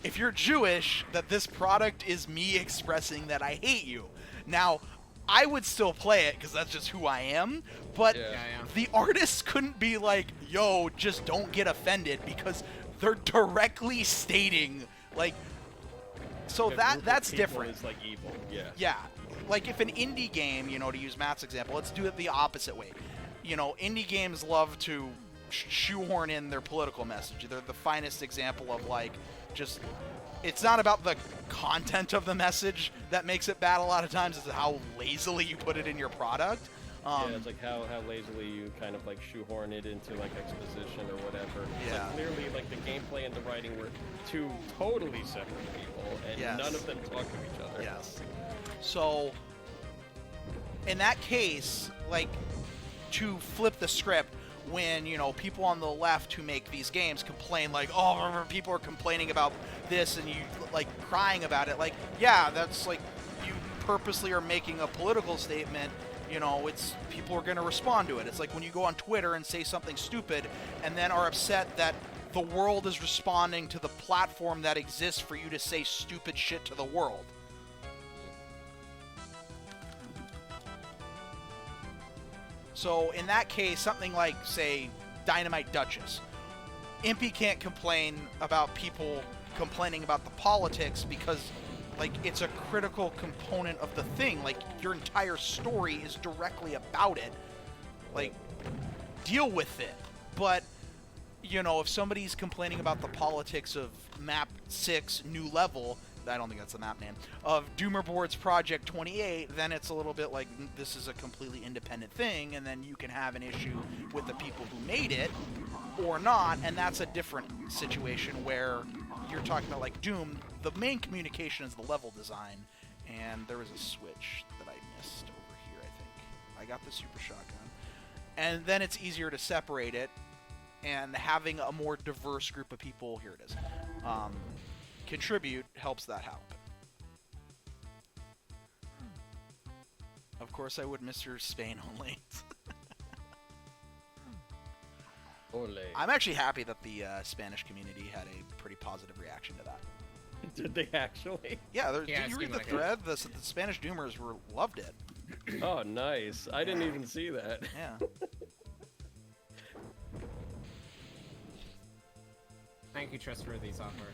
if you're Jewish, that this product is me expressing that I hate you. Now, I would still play it because that's just who I am, but the artists couldn't be like, yo, just don't get offended, because they're directly stating, like, so that's different. Is like evil. Yeah. Yeah. Like, if an indie game, you know, to use Matt's example, let's do it the opposite way. You know, indie games love to shoehorn in their political message. They're the finest example of, like, just, it's not about the content of the message that makes it bad a lot of times, it's how lazily you put it in your product. Yeah, it's like how lazily you kind of like shoehorn it into like exposition or whatever. Yeah. Like clearly, like the gameplay and the writing were two totally separate people, and none of them talk to each other. Yes. So, in that case, like, to flip the script, when, you know, people on the left who make these games complain, like, oh, people are complaining about this, and you, like, crying about it, like, yeah, that's, like, you purposely are making a political statement. You know, it's, people are going to respond to it. It's like when you go on Twitter and say something stupid and then are upset that the world is responding to the platform that exists for you to say stupid shit to the world. So in that case, something like, say, Dynamite Duchess. Impy can't complain about people complaining about the politics because, like, it's a critical component of the thing. Like, your entire story is directly about it. Like, deal with it. But, you know, if somebody's complaining about the politics of Map 6 New Level, I don't think that's the map name, of Doomerboard's Project 28, then it's a little bit like, this is a completely independent thing, and then you can have an issue with the people who made it, or not, and that's a different situation where you're talking about, like, Doom, the main communication is the level design, and there was a switch that I missed over here, I think. I got the super shotgun. And then it's easier to separate it, and having a more diverse group of people, here it is, contribute helps that happen. Of course, I would Mr. Spain only. Ole. I'm actually happy that the Spanish community had a pretty positive reaction to that. Did they actually? Yeah, did you it read the seemed thread? The Spanish Doomers loved it. Oh, nice. I didn't even see that. Yeah. Thank you, trustworthy software.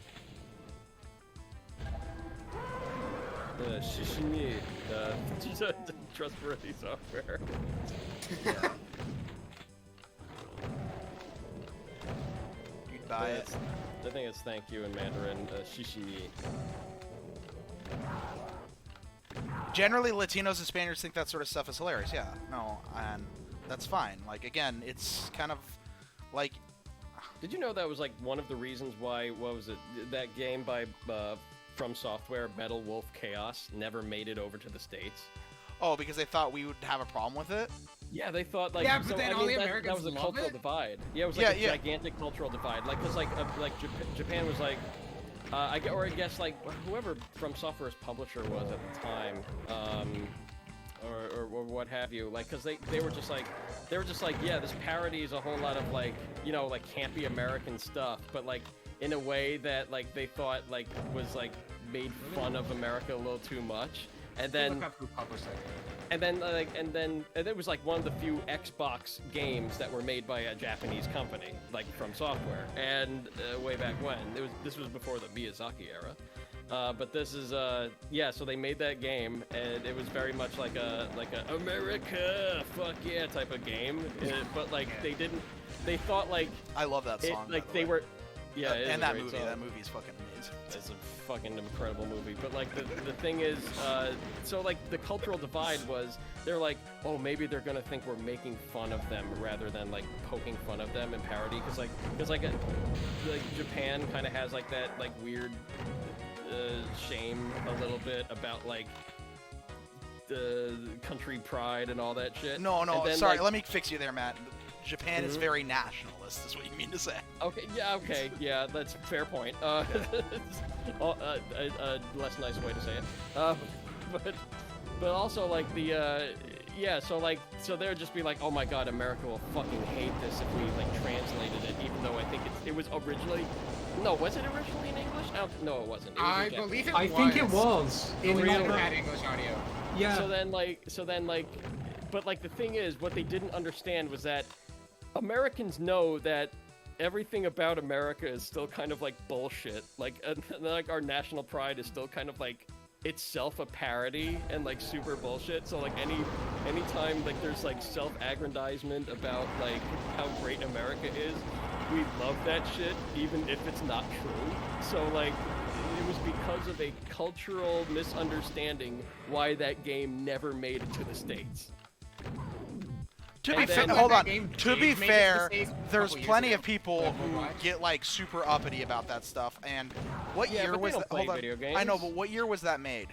Shishini, trustworthy software. You'd buy it. I think it's thank you in Mandarin. Shishini. Generally, Latinos and Spaniards think that sort of stuff is hilarious. Yeah, no, and that's fine. Like, again, it's kind of like... Did you know that was like one of the reasons why, what was it, that game by From Software, Metal Wolf Chaos, never made it over to the States? Oh, because they thought we would have a problem with it? Yeah, they thought, like... Yeah, but then all the that Americans was a love cultural it? divide. Yeah, it was like a gigantic cultural divide. Like, because, like Japan was like... I guess, like, whoever From Software's publisher was at the time, or what have you, like, because they were just like, yeah, this parody is a whole lot of, like, you know, like, campy American stuff, but, like, in a way that, like, they thought, like, was, like, made fun of America a little too much, and then... Look up who published it. And then, and it was like one of the few Xbox games that were made by a Japanese company, like From Software, and way back when. This was before the Miyazaki era, but this is yeah. So they made that game, and it was very much like a America, fuck yeah type of game. But like they thought like I love that song. Like they were. Yeah, and that movie. Song. That movie's fucking amazing. It's a fucking incredible movie. But like the thing is, so like the cultural divide was they're like, oh, maybe they're gonna think we're making fun of them rather than like poking fun of them in parody, because like Japan kind of has like that like weird shame a little bit about like the country pride and all that shit. No, then, sorry, like, let me fix you there, Matt. Japan is very nationalist, is what you mean to say. Okay, yeah, that's a fair point. A less nice way to say it. But also, like, the, Yeah, so they'll just be like, oh my god, America will fucking hate this if we like translated it, even though I think it was originally. No, was it originally in English? No, it wasn't. It was I in Japanese. believe it I was. think it was. In In real like- had English audio. yeah. So then but like the thing is, what they didn't understand was that Americans know that everything about America is still kind of like bullshit. Like our national pride is still kind of like itself a parody and like super bullshit. So like anytime like there's like self-aggrandizement about like how great America is, we love that shit even if it's not true. So like it was because of a cultural misunderstanding why that game never made it to the States. To And be fair, then- hold That on. game To did be make it to the fair, States a there's couple years plenty of ago. people Like who Overwatch. get like super uppity about that stuff. And what Yeah, year but they was don't that? play Hold on. video I know, games. but what year was that made?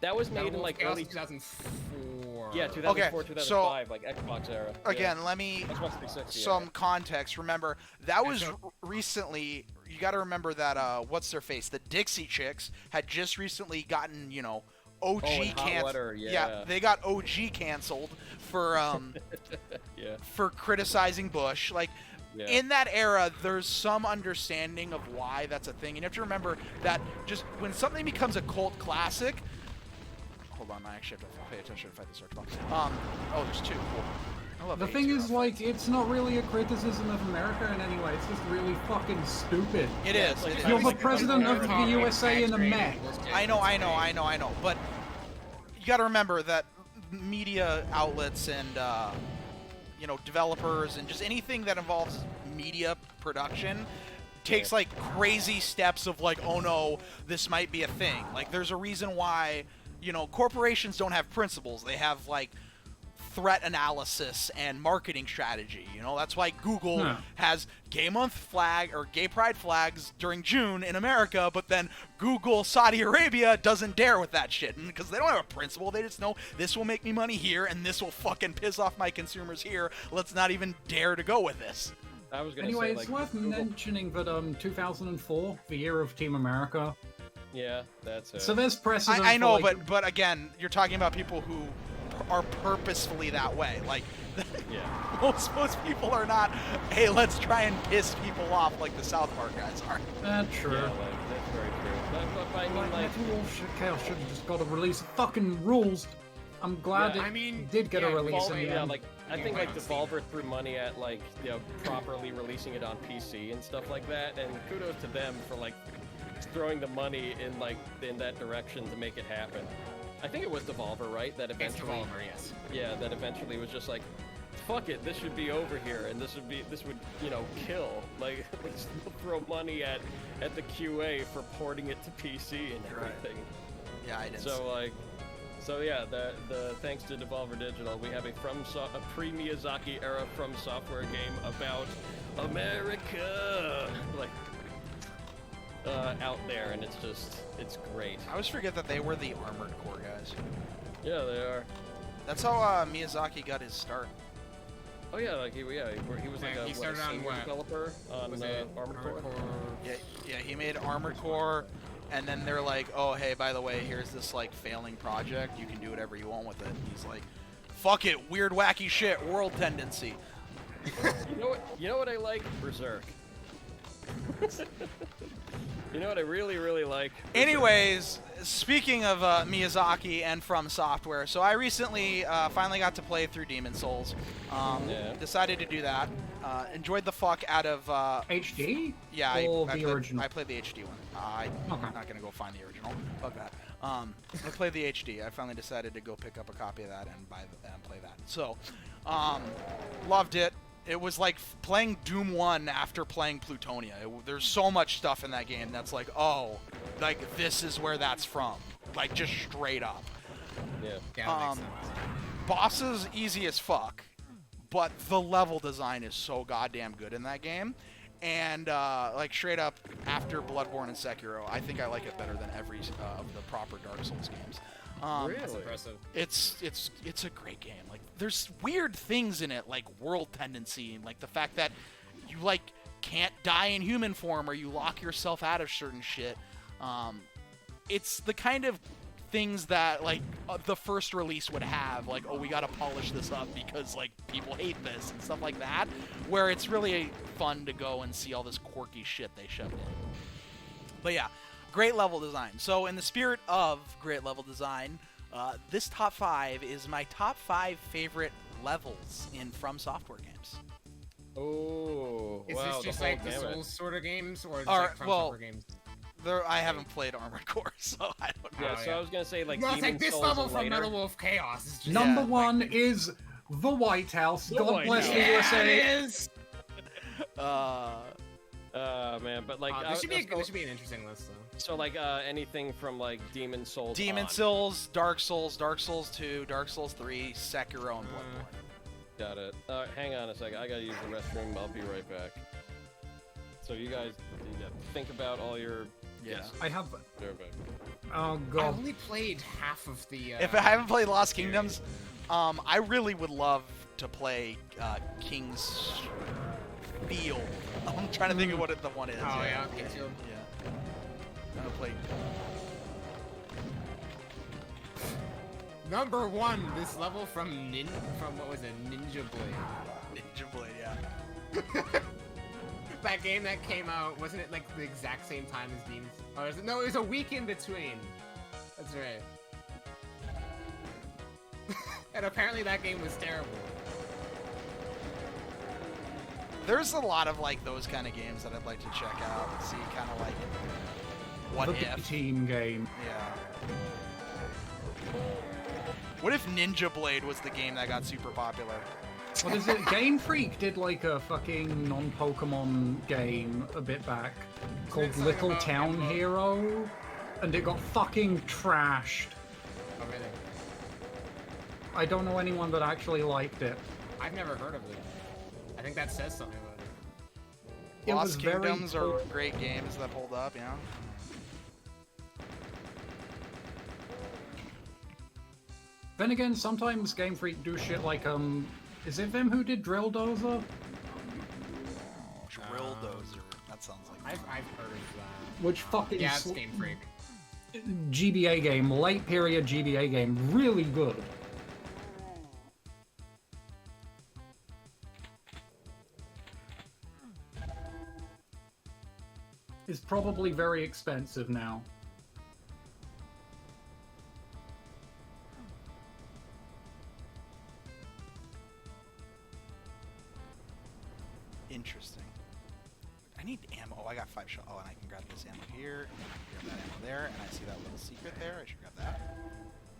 That was That made in was like Chaos early 2004. yeah 2004 Okay, 2005 like Xbox era. Again, let me Xbox 360 some era. context. Remember, that was so- recently. You got to remember that what's their face? The Dixie Chicks had just recently gotten, OG and Hot canceled. Water, yeah. They got OG canceled for Yeah. for criticizing Bush. Like, Yeah. in that era, there's some understanding of why that's a thing. And you have to remember that just when something becomes a cult classic. Hold on, I actually have to pay attention to fight the search bar. Oh, there's two. Cool. I love The AIDS thing here. is, like, it's not really a criticism of America in any way. It's just really fucking stupid. It is. like- It is. You're the Like, president of the America USA in a exaggerated mech. bullshit. I know. But you got to remember that media outlets and developers and just anything that involves media production takes like crazy steps of like, oh no, this might be a thing. Like, there's a reason why corporations don't have principles. They have like threat analysis and marketing strategy. That's why Google Huh. has gay month flag or gay pride flags during June in America, but then Google Saudi Arabia doesn't dare with that shit because they don't have a principle. They just know this will make me money here and this will fucking piss off my consumers here. Let's not even dare to go with this. I was gonna Anyway, say it's like worth Google- mentioning that 2004, the year of Team America. Yeah, that's it. So there's precedent. I know, for, like, but again, you're talking about people who are purposefully that way. Like, yeah. most people are not. Hey, let's try and piss people off like the South Park guys are. true. Yeah, like that's very true. But I mean Like, like Metal Chaos should have just got to release fucking rules. I'm glad Yeah, it I mean, did get yeah, a release in the yeah, end. like I You think might like not see Devolver threw money at like properly releasing it on PC and stuff like that, and kudos to them for like throwing the money in that direction to make it happen. I think it was Devolver, right? That It's eventually, Devolver, yes. yeah, that eventually was just like, fuck it, this should be over here, and this would kill. Like, let's throw money at the QA for porting it to PC and everything. Yeah, I didn't. So yeah, the thanks to Devolver Digital, we have a pre-Miyazaki era From Software game about America, out there, and it's great. I always forget that they were the Armored Core guys. Yeah, they are. That's how Miyazaki got his start. Oh yeah, like he was like Yeah, a he started on senior what? developer on Was it Armored Core. Yeah, he made Armored Core, and then they're like, oh, hey, by the way, here's this like failing project. You can do whatever you want with it. And he's like, fuck it, weird, wacky shit, world tendency. You know what I like? Berserk. You know what I really, really like? Berserk. Anyways, speaking of Miyazaki and From Software, so I recently finally got to play through Demon Souls. Yeah. Decided to do that. Enjoyed the fuck out of. HD? Yeah, Or I the played, original? I played the HD one. I'm Okay. not gonna go find the original. Fuck that. I played the HD. I finally decided to go pick up a copy of that and play that. So, loved it. It was like playing Doom 1 after playing Plutonia. There's so much stuff in that game that's like, oh, like this is where that's from. Like just straight up. Yeah. Yeah, that makes sense. Bosses easy as fuck, but the level design is so goddamn good in that game. And like straight up after Bloodborne and Sekiro, I think I like it better than every of the proper Dark Souls games. Really? That's impressive. It's a great game. Like there's weird things in it, like world tendency, and like the fact that you like can't die in human form or you lock yourself out of certain shit. It's the kind of things that like the first release would have, like, oh, we gotta polish this up because like people hate this and stuff like that, where it's really fun to go and see all this quirky shit they shoved in. But yeah, great level design. So in the spirit of great level design, this top 5 is my top 5 favorite levels in From Software games. Oh, Is wow, this just whole like the gamut. Souls sort of games, or is Or, like From well, Software games? I haven't played Armored Core, so I don't know. Yeah, so I was gonna say like No, it's Demon like this Souls level and from later. Metal Wolf Chaos is just Number Yeah. one is the White House. The God White bless House. the Yeah, USA. it is. Man, but like This should be so, this should be an interesting list though. so like anything from like Demon Souls. Demon on. Souls, Dark Souls, Dark Souls 2, Dark Souls 3, Sekiro, and Bloodborne. Got it. Hang on a second. I gotta use the restroom. I'll be right back. So you guys think about all your. Yeah. I have. They're back. Oh I god. only played half of the. If I haven't played Lost Kingdoms, I really would love to play King's Field. I'm trying to think of what the one is. Oh yeah, King's Field. Yeah. I'm gonna play. Number 1, this level from what was it, Ninja Blade. Ninja Blade, yeah. That game that came out, wasn't it like the exact same time as Demons? Oh, no, it was a week in between. That's right. And apparently that game was terrible. There's a lot of like those kind of games that I'd like to check out and see kind of like what The if. team game. Yeah. What if Ninja Blade was the game that got super popular? What is it? Game Freak did like a fucking non-Pokemon game a bit back called something Little about Town Emerald? Hero, and it got fucking trashed. Oh really? I don't know anyone that actually liked it. I've never heard of it. I think that says something about it. It Lost was very Kingdoms are cool. great games that hold up, you know? Then again, sometimes Game Freak do shit like is it them who did Drill Dozer? Drill Dozer. That sounds like I've heard of that. Which fucking Yeah, it's Game Freak. GBA game, late period GBA game, really good. It's probably very expensive now. interesting. I need ammo. Oh, I got 5 shot. Oh, and I can grab this ammo here, and I can grab that ammo there, and I see that little secret there. I should grab that.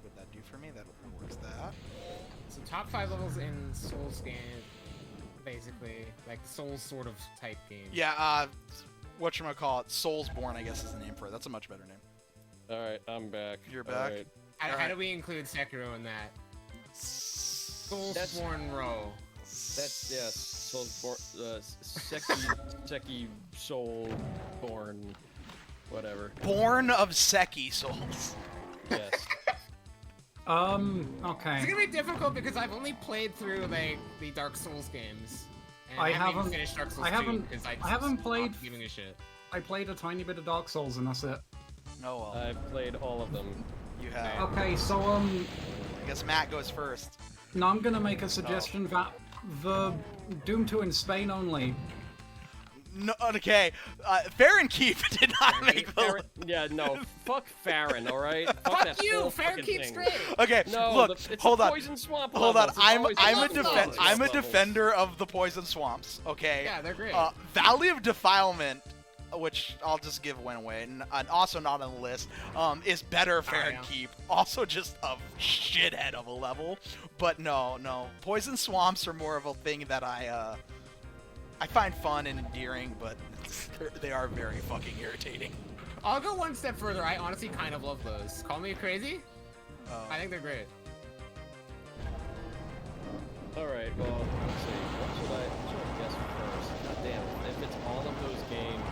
What would that do for me? That rewards that. So top 5 levels in Souls game, basically like Souls sort of type game. Yeah, whatchamacallit, Soulsborne, I guess is the name for it. That's a much better name. Alright, I'm back. You're back? Alright. How Alright. do we include Sekiro in that? Soulsborne Row. That's, yeah, Soulsborne, Seki Soulborn, whatever. Born of Seki Souls. Yes. Okay. It's gonna be difficult because I've only played through like the Dark Souls games. And I I haven't even haven't- finished Dark Souls I 2 haven't- because I haven't played- stopped giving a shit. I played a tiny bit of Dark Souls and that's it. Oh well, I've played all of them. you have. Okay, so I guess Matt goes first. now I'm gonna make a suggestion that the Doom 2 in Spain only. No, okay. Farron Keep did not make the. Farron, yeah, no, fuck Farron, alright? Fuck that you! whole Fair fucking keeps thing. great! Okay, No, look, it's hold the on. Poison Swamp Hold on, levels. It's always I'm the a Poison Swamp levels. defender of the Poison Swamps. Okay. Yeah, they're great. Valley of Defilement, which I'll just give one away, and also not on the list, is better Fair yeah. and Keep. Also just a shithead of a level, but no. Poison Swamps are more of a thing that I find fun and endearing, but they are very fucking irritating. I'll go one step further. I honestly kind of love those. Call me crazy? I think they're great. Alright, well, let's see. What should I guess first? God damn, if it's all of those games.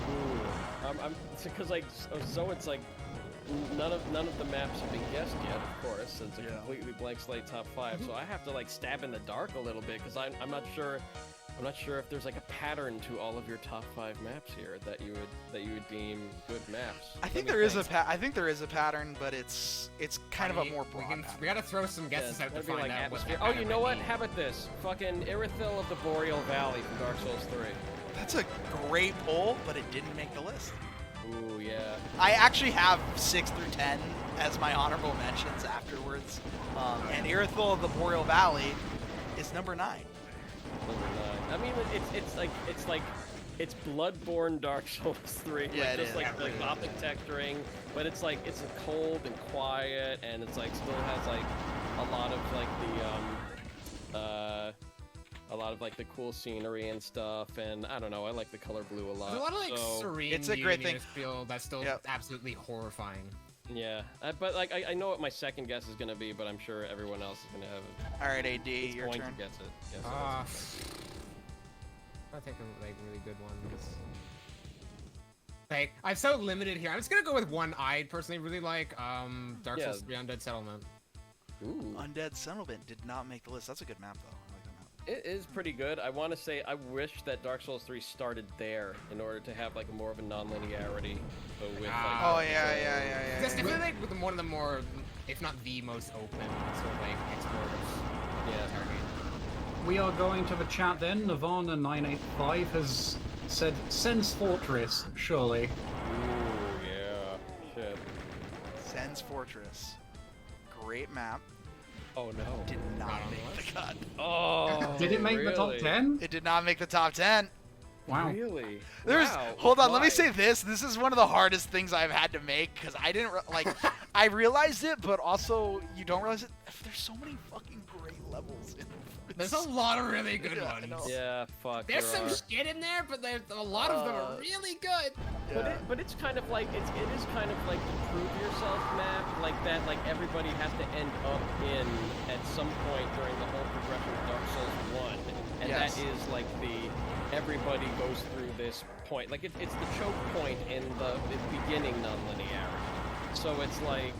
Ooh. Because like, so it's like, none of the maps have been guessed yet, of course. It's a completely blank slate top 5, so I have to like stab in the dark a little bit, because I'm not sure I'm not sure if there's like a pattern to all of your top 5 maps here that you would deem good maps. I think there is a pattern, but it's kind of a more broad pattern. We gotta throw some guesses out to find out what. Oh, you know what? How about this? Fucking Irithyll of the Boreal Valley from Dark Souls 3. That's a great poll, but it didn't make the list. Ooh, yeah. I actually have 6 through 10 as my honorable mentions afterwards, and Irithyll of the Boreal Valley is number 9. I mean, it's Bloodborne Dark Souls 3. Yeah, like, it just is. like the gothic texturing, but it's like it's cold and quiet, and it's like still has like a lot of like the cool scenery and stuff. And I don't know, I like the color blue a lot. There's a lot of like serene. It's a great thing. Feel that's still absolutely horrifying. Yeah, but like I know what my second guess is gonna be, but I'm sure everyone else is gonna have. All right, AD, your going turn. to guess it. Yes, I'll take a like really good one. Like I'm so limited here. I'm just gonna go with one I personally really like. Dark Souls 3 Undead Settlement. Ooh. Undead Settlement did not make the list. That's a good map, though. I like that map. It is pretty good. I want to say I wish that Dark Souls 3 started there in order to have like more of a non-linearity. With, like, That's definitely like with one of the more, if not the most open, sort of like explorative. Yeah. Target. We are going to the chat then. Nirvana985 has said Sense Fortress, surely. Ooh, yeah. Shit. Sen's Fortress. Great map. Oh no. Did not make the cut. Oh. Did it make the top 10? It did not make the top 10. Wow. Really? Hold on, Why? let me say this. This is one of the hardest things I've had to make because I didn't I realized it, but also you don't realize it. There's so many fucking great levels in There's a lot of really good I ones. know. Yeah, fuck. There's some shit in there, but there's a lot of them are really good. Yeah. But it's kind of like it is kind of like the prove yourself map, like that. Like everybody has to end up in at some point during the whole progression of Dark Souls 1, and Yes. that is like everybody goes through this point. Like it's the choke point in the beginning non-linearity. So it's like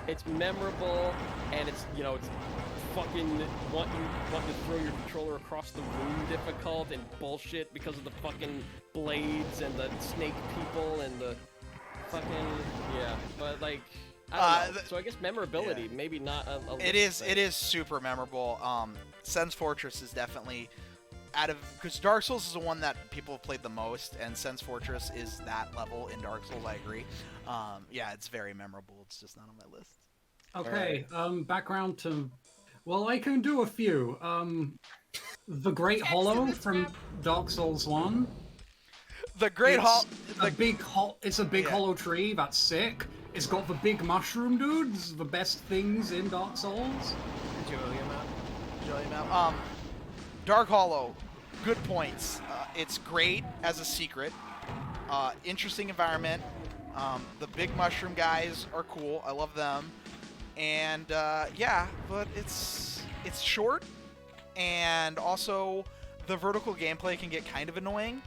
it's memorable, and it's it's fucking want to throw your controller across the room difficult and bullshit because of the fucking blades and the snake people and the fucking but like I don't know. So I guess memorability, maybe not a It is super memorable. Sen's Fortress is definitely because Dark Souls is the one that people have played the most, and Sen's Fortress is that level in Dark Souls. I agree. Yeah, it's very memorable. It's just not on my list. Okay, background to... Well, I can do a few. The Great Hollow from Dark Souls 1. The Great Hollow... It's a big hollow tree, that's sick. It's got the big mushroom dudes, the best things in Dark Souls. Julia map. Dark Hollow, good points. It's great as a secret. Interesting environment. The big mushroom guys are cool. I love them. And yeah, but it's short, and also the vertical gameplay can get kind of annoying.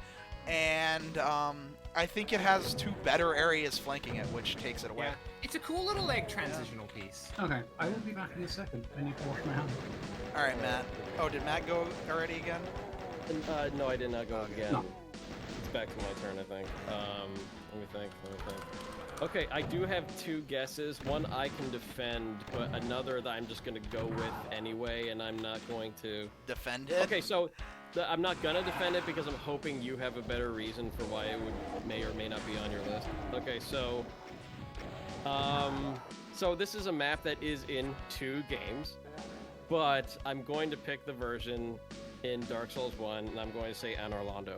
And I think it has 2 better areas flanking it, which takes it away. Yeah. It's a cool little like transitional piece. Okay, I will be back in a second. I need to wash my hands. All right, Matt. Oh, did Matt go already again? No, I did not go again. No. It's back to my turn, I think. Let me think. Okay, I do have 2 guesses. One I can defend, but another that I'm just gonna go with anyway, and I'm not going to Defend it? Okay, so I'm not gonna defend it because I'm hoping you have a better reason for why it may or may not be on your list. Okay, so so this is a map that is in 2 games, but I'm going to pick the version in Dark Souls 1, and I'm going to say Anor Londo.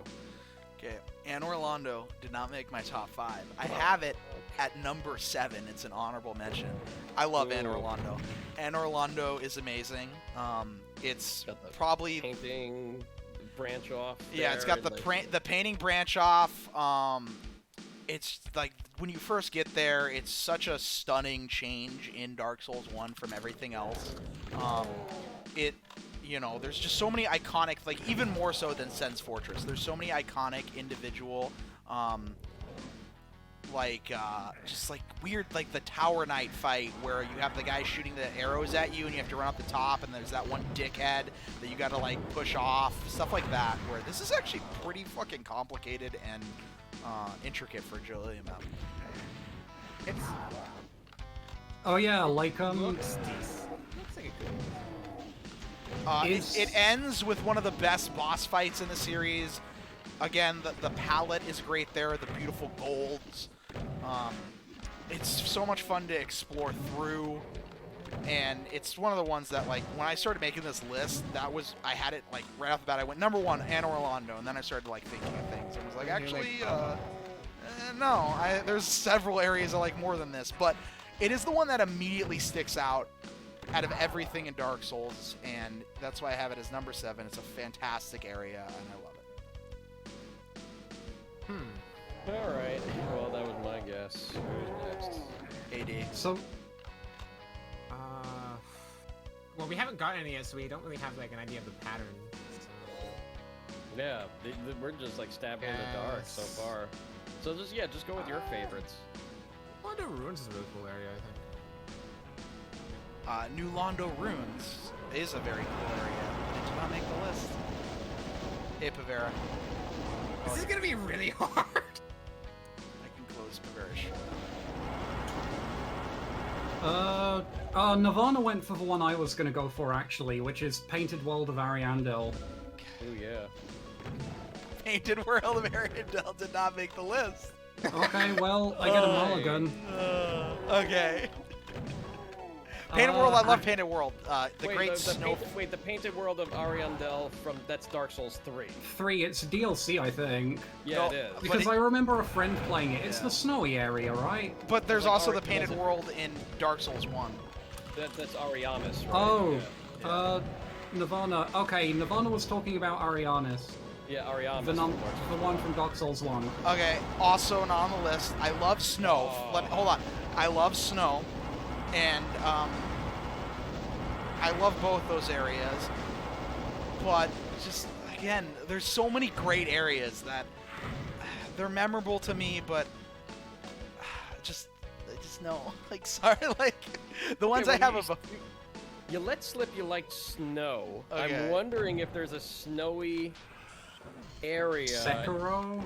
Okay, Anor Londo did not make my top 5. I have it at number 7. It's an honorable mention. I love Anor Londo. Anor Londo is amazing. It's Got the probably painting branch off. yeah. It's got there, the painting branch off. It's like when you first get there, it's such a stunning change in Dark Souls 1 from everything else. There's just so many iconic, like even more so than Sen's Fortress. There's so many iconic individual like just like weird, like the Tower Knight fight where you have the guy shooting the arrows at you and you have to run up the top, and there's that one dickhead that you got to like push off, stuff like that. Where this is actually pretty fucking complicated and intricate for Julia map. It's Oh yeah, like looks decent. Looks like a good one. It ends with one of the best boss fights in the series. Again, the palette is great there, the beautiful golds. It's so much fun to explore through, and it's one of the ones that, like, when I started making this list, I had it, like, right off the bat. I went, number 1, Anne Orlando, and then I started, like, thinking of things. I was like, actually, no, there's several areas I like more than this, but it is the one that immediately sticks out of everything in Dark Souls, and that's why I have it as number 7. It's a fantastic area, and I love it. Alright, well, that was my guess. Who's next? AD. So, Well, we haven't gotten any yet, so we don't really have like an idea of the pattern. So. Yeah, we're just like stabbing in the dark so far. So just go with your favorites. Londo Ruins is a really cool area, I think. New Londo Ruins is a very cool area. It did not make the list. Hey, Pavera. This is gonna be really hard. I can close Pavera's show. Nirvana went for the one I was gonna go for actually, which is Painted World of Ariandel. Oh yeah. Painted World of Ariandel did not make the list. Okay, well, I get a mulligan. Okay. Painted World, I love Painted World. The Painted World of Ariandel that's Dark Souls 3. 3, it's DLC, I think. Yeah, it is. Because I remember a friend playing it. It's the snowy area, right? But there's also the Painted World in Dark Souls 1. That's Ariamis, right? Oh, yeah. Nirvana. Okay, Nirvana was talking about Arianis. Yeah, Ariamis. The one from Dark Souls 1. Okay, also not on the list. I love snow. Hold on. I love snow. And I love both those areas, but just again, there's so many great areas that they're memorable to me, but just no, like, sorry, like the ones I have of. You let slip you liked snow. Okay. I'm wondering if there's a snowy area. Sekiro?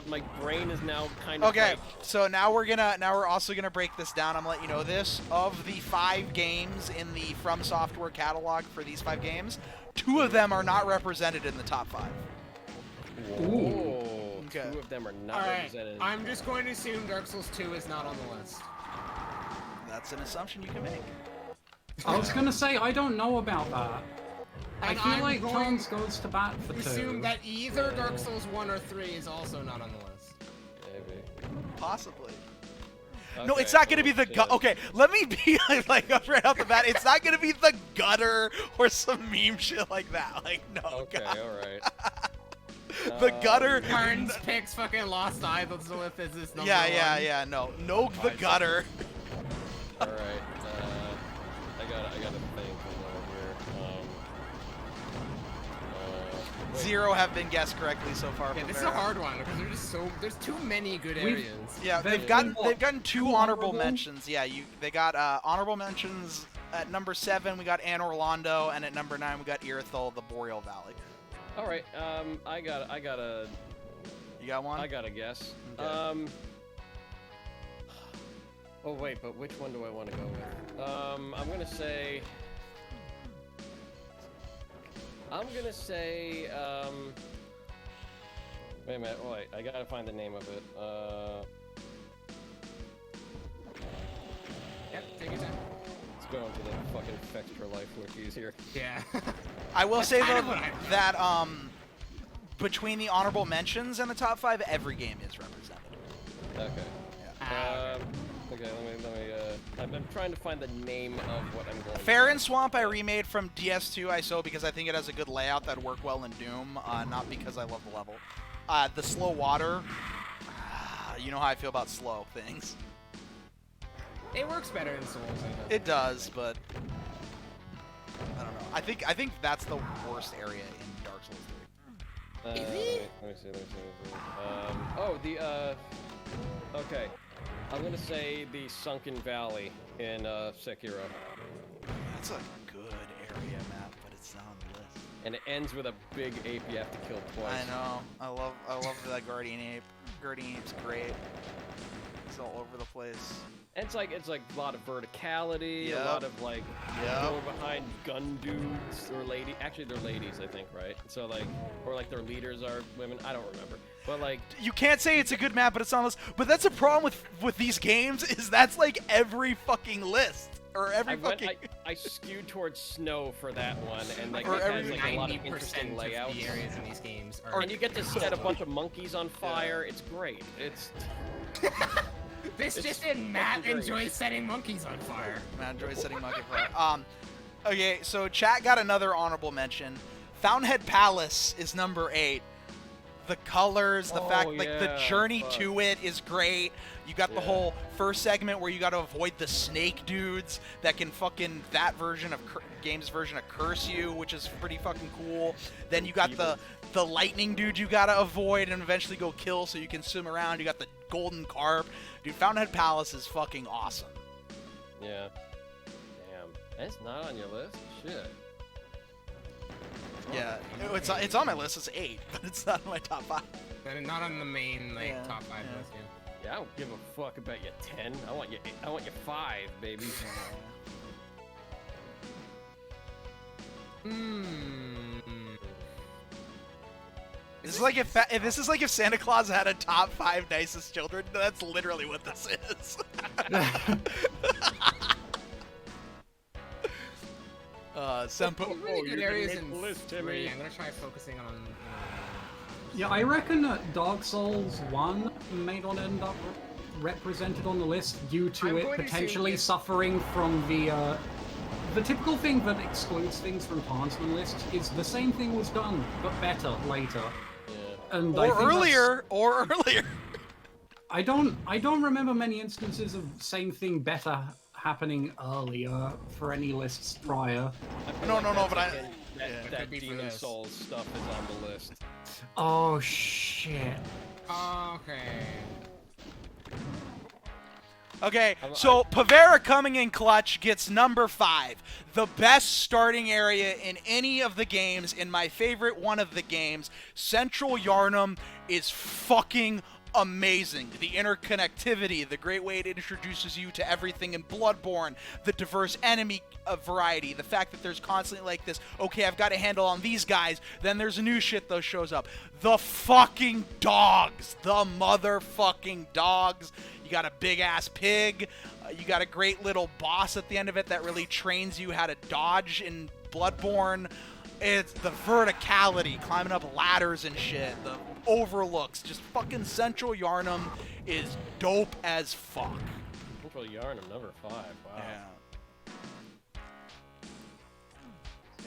My brain is now kind of okay. like... So now we're also gonna break this down. I'm gonna let you know this. Of the 5 games in the From Software catalog for these 5 games, 2 of them are not represented in the top 5. Ooh. Okay. 2 of them are not represented. I'm just going to assume Dark Souls 2 is not on the list. That's an assumption you can make. I was gonna say, I don't know about that. I feel like Tarns goes to bat for 2. Assume that either Dark Souls 1 or 3 is also not on the list. Maybe. Possibly. Okay, No, it's not going to be the Okay, let me be like right off the bat. It's not going to be the gutter or some meme shit like that. Like, no. Okay, alright. The gutter. Tarns picks fucking Lost Idols with as his number Yeah. No, the gutter. Alright. I got a thing over here. Zero have been guessed correctly so far. Yeah, this is a hard one because there's too many good areas. Yeah, they've gotten 2 honorable mentions. Yeah, they got honorable mentions at number 7. We got Anne Orlando, and at number 9 we got Irithyll, the Boreal Valley. All right, I got a. You got one? I got a guess. Okay. Oh wait, but which one do I want to go with? I'm gonna say. Wait a minute, wait, I gotta find the name of it. Yep, take your time. Let's go into the fucking Effects for Life wikis here. Yeah. I will say though that between the honorable mentions and the top 5, every game is represented. Okay. Yeah. Okay, let me, I'm trying to find the name of what I'm going Fair and Swamp I remade from DS2 ISO because I think it has a good layout that'd work well in Doom, not because I love the level. The Slow Water, you know how I feel about slow things. It works better in Souls. It does, but I don't know. I think that's the worst area in Dark Souls 3. Let me see. Oh, Okay, I'm gonna say the Sunken Valley in Sekiro, That's a good area map, but it's not on the list. and it ends with a big ape you have to kill twice. I know. I love that Guardian Ape. Guardian Ape's great. It's all over the place. And it's like a lot of verticality, Yep. a lot of like Yep. go behind gun dudes or lady. Actually, they're ladies, I think, right? So like, or like their leaders are women. I don't remember, but like. You can't say it's a good map, but it's on the list. But that's a problem with these games, is that's like every fucking list. Or every I skewed towards snow for that one, and like Or it has every like a lot of 90% interesting of layouts. the areas in these games are. And you get to set a bunch of monkeys on fire. It's great. It's This It's just in, Matt fucking great. enjoys setting monkeys on fire. Man, enjoy setting monkey fire. Okay, so chat got another honorable mention. Fountainhead Palace is number 8. The colors, the fact, like the yeah, journey fuck. to it is great. You got the Yeah. whole first segment where you got to avoid the snake dudes that can fucking game's version of curse you, which is pretty fucking cool. Then you got the lightning dude you gotta avoid and eventually go kill so you can swim around. You got the golden carp, dude. Fountainhead Palace is fucking awesome. yeah. Damn, that's not on your list. Shit. Yeah, it's on my list. It's 8, but it's not in my top 5. And not on the main like Yeah, top 5 yeah. list. Yeah. Yeah, I don't give a fuck about your 10. I want your 5, baby. This is like if Santa Claus had a top 5 nicest children. That's literally what this is. Senpai. Really good you're gonna areas make in the list, 3. Timmy. I'm gonna try focusing on. Yeah, I reckon Dark Souls 1 may not end up represented on the list due I'm to going it to potentially assume suffering from the typical thing that excludes things from Tarnsman lists is the same thing was done, but better later. Yeah. And I Or think that's- earlier. I don't remember many instances of same thing better happening earlier for any lists prior. I feel No, like no, that's but I- again- that, yeah. that Could be for Demon this. Souls stuff is on the list. Oh shit. Okay. Okay, so Pavera coming in clutch gets number 5. The best starting area in any of the games, in my favorite one of the games, Central Yarnum, is fucking amazing. The interconnectivity, the great way it introduces you to everything in Bloodborne, the diverse enemy variety, the fact that there's constantly like this, okay, I've got a handle on these guys, then there's new shit that shows up. The fucking dogs. The motherfucking dogs. You got a big-ass pig. You got a great little boss at the end of it that really trains you how to dodge in Bloodborne. It's the verticality, climbing up ladders and shit. The overlooks. Just fucking Central Yarnum is dope as fuck. Central Yarnum, number 5. Wow.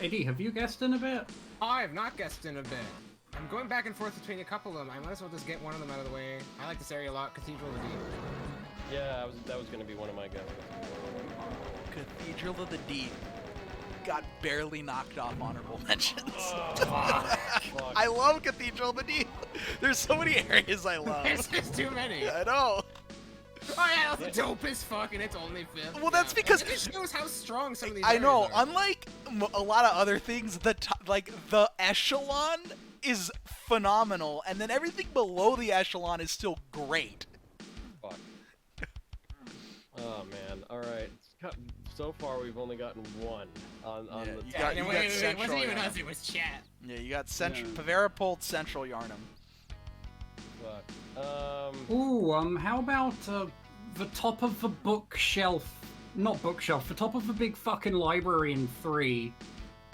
AD, have you guessed in a bit? I have not guessed in a bit. I'm going back and forth between a couple of them. I might as well just get one of them out of the way. I like this area a lot. Cathedral of the Deep. Yeah, that was gonna be one of my guesses. Cathedral of the Deep got barely knocked off honorable mentions. Fuck. I love Cathedral of the Deep. There's so many areas I love. There's just too many. I know. Oh yeah, that's dope as fuck, and it's only 5th. Well, that's because- it shows how strong some of these. I know. areas are. Unlike a lot of other things, the echelon is phenomenal, and then everything below the echelon is still great. Fuck. Oh man. All right. So far, we've only gotten one on Yeah, the. you Yeah, got- no, you wait, got wait, it Central wasn't even Yarnum. us. It was chat. Yeah, you got Central. Yeah. Pavera pulled Central Yarnum. Fuck. Ooh, how about the top of the bookshelf? Not bookshelf, the top of the big fucking library in 3.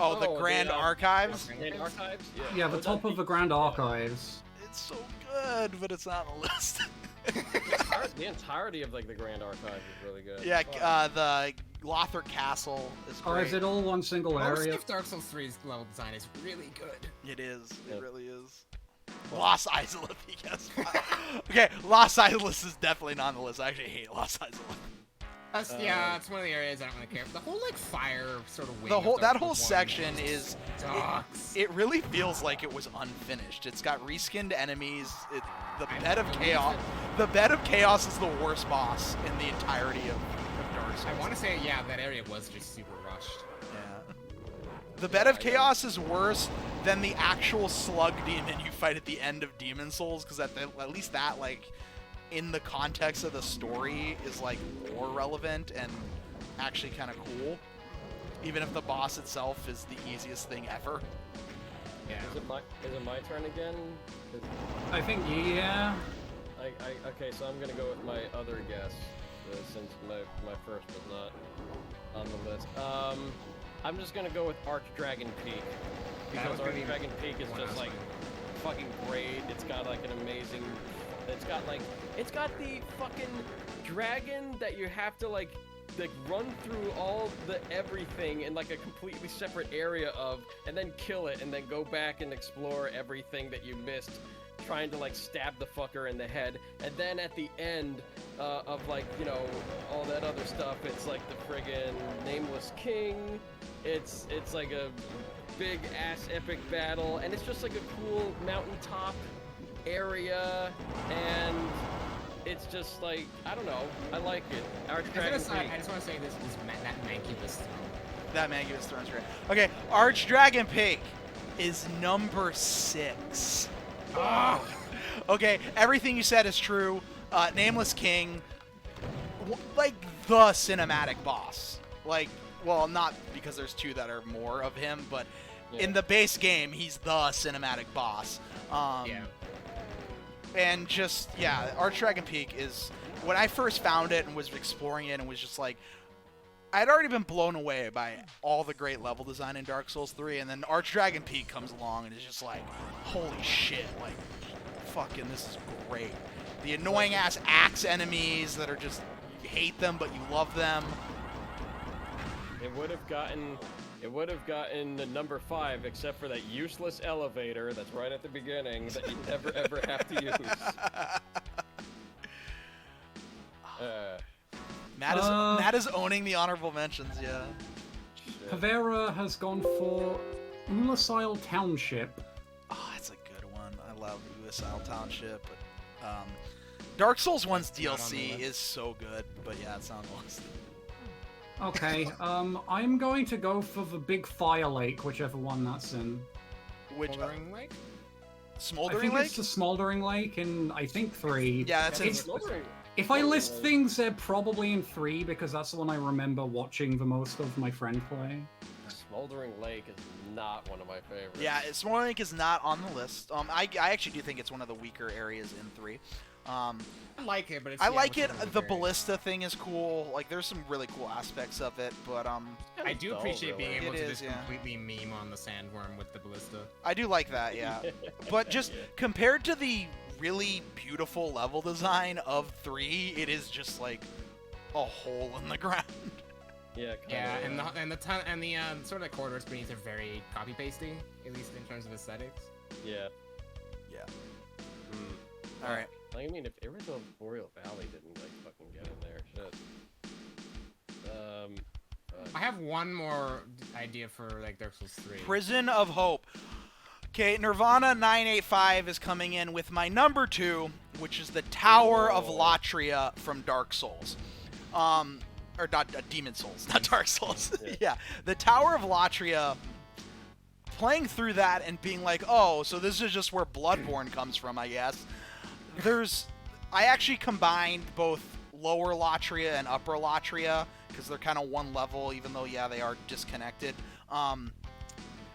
Oh, the Oh, Grand the, Archives. And archives? Yeah. Yeah, the Oh, top of the Grand Archives. It's so good, but it's not on the list. The entirety of like the Grand Archive is really good. Yeah, Fuck. the Lothar Castle is Oh, great. is it all one single Most area? of Dark Souls 3's level design is really good. It is. Yeah. It really is. Los Isolith, yes. Okay, Los Isolith is definitely not on the list. I actually hate Los Isolith. Yeah, it's one of the areas I don't really care. The whole like fire sort of wing. That whole section is sucks. it really feels like it was unfinished. It's got reskinned enemies. The bed of chaos is the worst boss in the entirety of Dark Souls. I want to say that area was just super rushed. Yeah. The bed of chaos is worse than the actual slug demon you fight at the end of Demon Souls, because at least that, like, in the context of the story is like more relevant and actually kind of cool, even if the boss itself is the easiest thing ever. Yeah. Is it my turn again? I think, yeah. Okay, so I'm gonna go with my other guess, since my first was not on the list. I'm just gonna go with Archdragon Peak, because Archdragon Peak is just like fucking great. It's got like an amazing. It's got the fucking dragon that you have to like run through all the everything in like a completely separate area of, and then kill it, and then go back and explore everything that you missed, trying to like stab the fucker in the head. And then at the end of like, you know, all that other stuff, it's like the friggin' Nameless King. It's like a big ass epic battle, and it's just like a cool mountaintop area, and it's just like, I don't know, I like it. I just want to say that Mancubus throne. That Mancubus throne's great. Okay, Archdragon Peak is number 6. Oh. Okay, everything you said is true. Nameless King, like the cinematic boss. Like, well, not because there's 2 that are more of him, but in the base game, he's the cinematic boss. And just, Archdragon Peak is, when I first found it and was exploring it and was just like, I'd already been blown away by all the great level design in Dark Souls 3, and then Archdragon Peak comes along and is just like, holy shit, like, fucking, this is great. The annoying-ass axe enemies that are just, you hate them, but you love them. It would have gotten the number 5, except for that useless elevator that's right at the beginning that you never ever have to use. Matt is owning the honorable mentions, yeah. Havera has gone for Ulasile Township. Oh, that's a good one. I love Ulasile Township. But, Dark Souls 1's DLC is so good, but yeah, it's not on the list. Okay, I'm going to go for the Big Fire Lake, whichever one that's in. Which Smoldering Lake? Smoldering I think Lake? it's the Smoldering Lake in, I think, 3. Yeah, that's It's- If I list things, they're probably in 3, because that's the one I remember watching the most of my friend play. Smoldering Lake is not one of my favorites. Yeah, Smoldering Lake is not on the list. I actually do think it's one of the weaker areas in 3. I like it, but it's, I like it. The ballista thing is cool. Like, there's some really cool aspects of it, but I do appreciate being able to just yeah. completely meme on the sandworm with the ballista. I do like that, yeah. But just compared to the really beautiful level design of 3, it is just like a hole in the ground. Yeah, and the sort of corridors beneath are very copy pasty, at least in terms of aesthetics. Yeah. All right. I mean, if Arizona Boreal Valley didn't like fucking get in there, shit. I have one more idea for like Dark Souls 3. Prison of Hope. Okay, Nirvana 985 is coming in with my number 2, which is the Tower of Latria from Dark Souls. Or not Demon Souls, not Dark Souls. Yeah, the Tower of Latria. Playing through that and being like, oh, so this is just where Bloodborne comes from, I guess. I actually combined both Lower Latria and Upper Latria because they're kind of one level, even though, yeah, they are disconnected.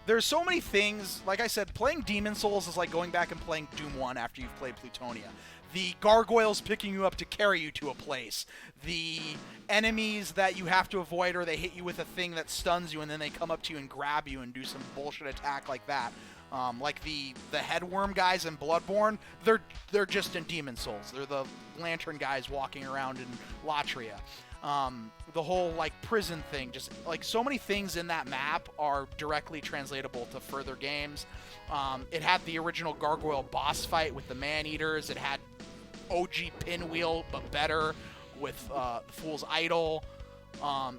There's so many things. Like I said, playing Demon Souls is like going back and playing Doom 1 after you've played Plutonia. The gargoyles picking you up to carry you to a place. The enemies that you have to avoid, or they hit you with a thing that stuns you and then they come up to you and grab you and do some bullshit attack like that. Like the headworm guys in Bloodborne, they're just in Demon Souls. They're the lantern guys walking around in Latria. The whole like prison thing, just like so many things in that map are directly translatable to further games. It had the original gargoyle boss fight with the man-eaters. It had OG Pinwheel, but better. with the Fool's Idol.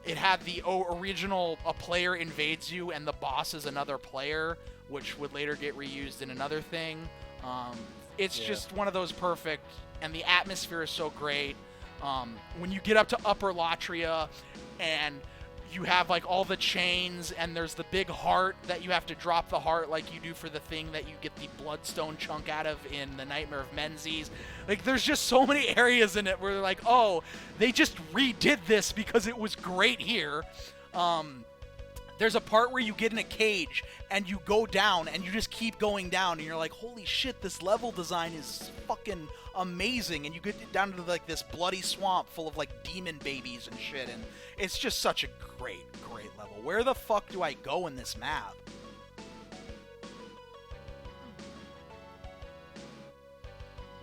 It had the original a player invades you and the boss is another player, which would later get reused in another thing. It's just one of those perfect, and the atmosphere is so great. When you get up to Upper Latria and you have like all the chains and there's the big heart that you have to drop the heart like you do for the thing that you get the bloodstone chunk out of in the Nightmare of Menzies. Like there's just so many areas in it where they're like, oh, they just redid this because it was great here. There's a part where you get in a cage and you go down and you just keep going down and you're like, holy shit, this level design is fucking amazing. And you get down to like this bloody swamp full of like demon babies and shit, and it's just such a great level. Where the fuck do I go in this map?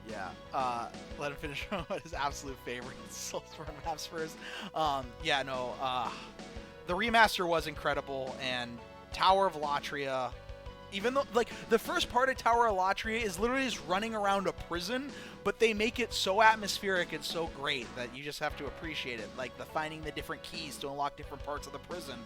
Yeah, let him finish on his absolute favorite Soulsborne maps first. The remaster was incredible, and Tower of Latria, even though, like, the first part of Tower of Latria is literally just running around a prison, but they make it so atmospheric and so great that you just have to appreciate it. Like, finding the different keys to unlock different parts of the prison.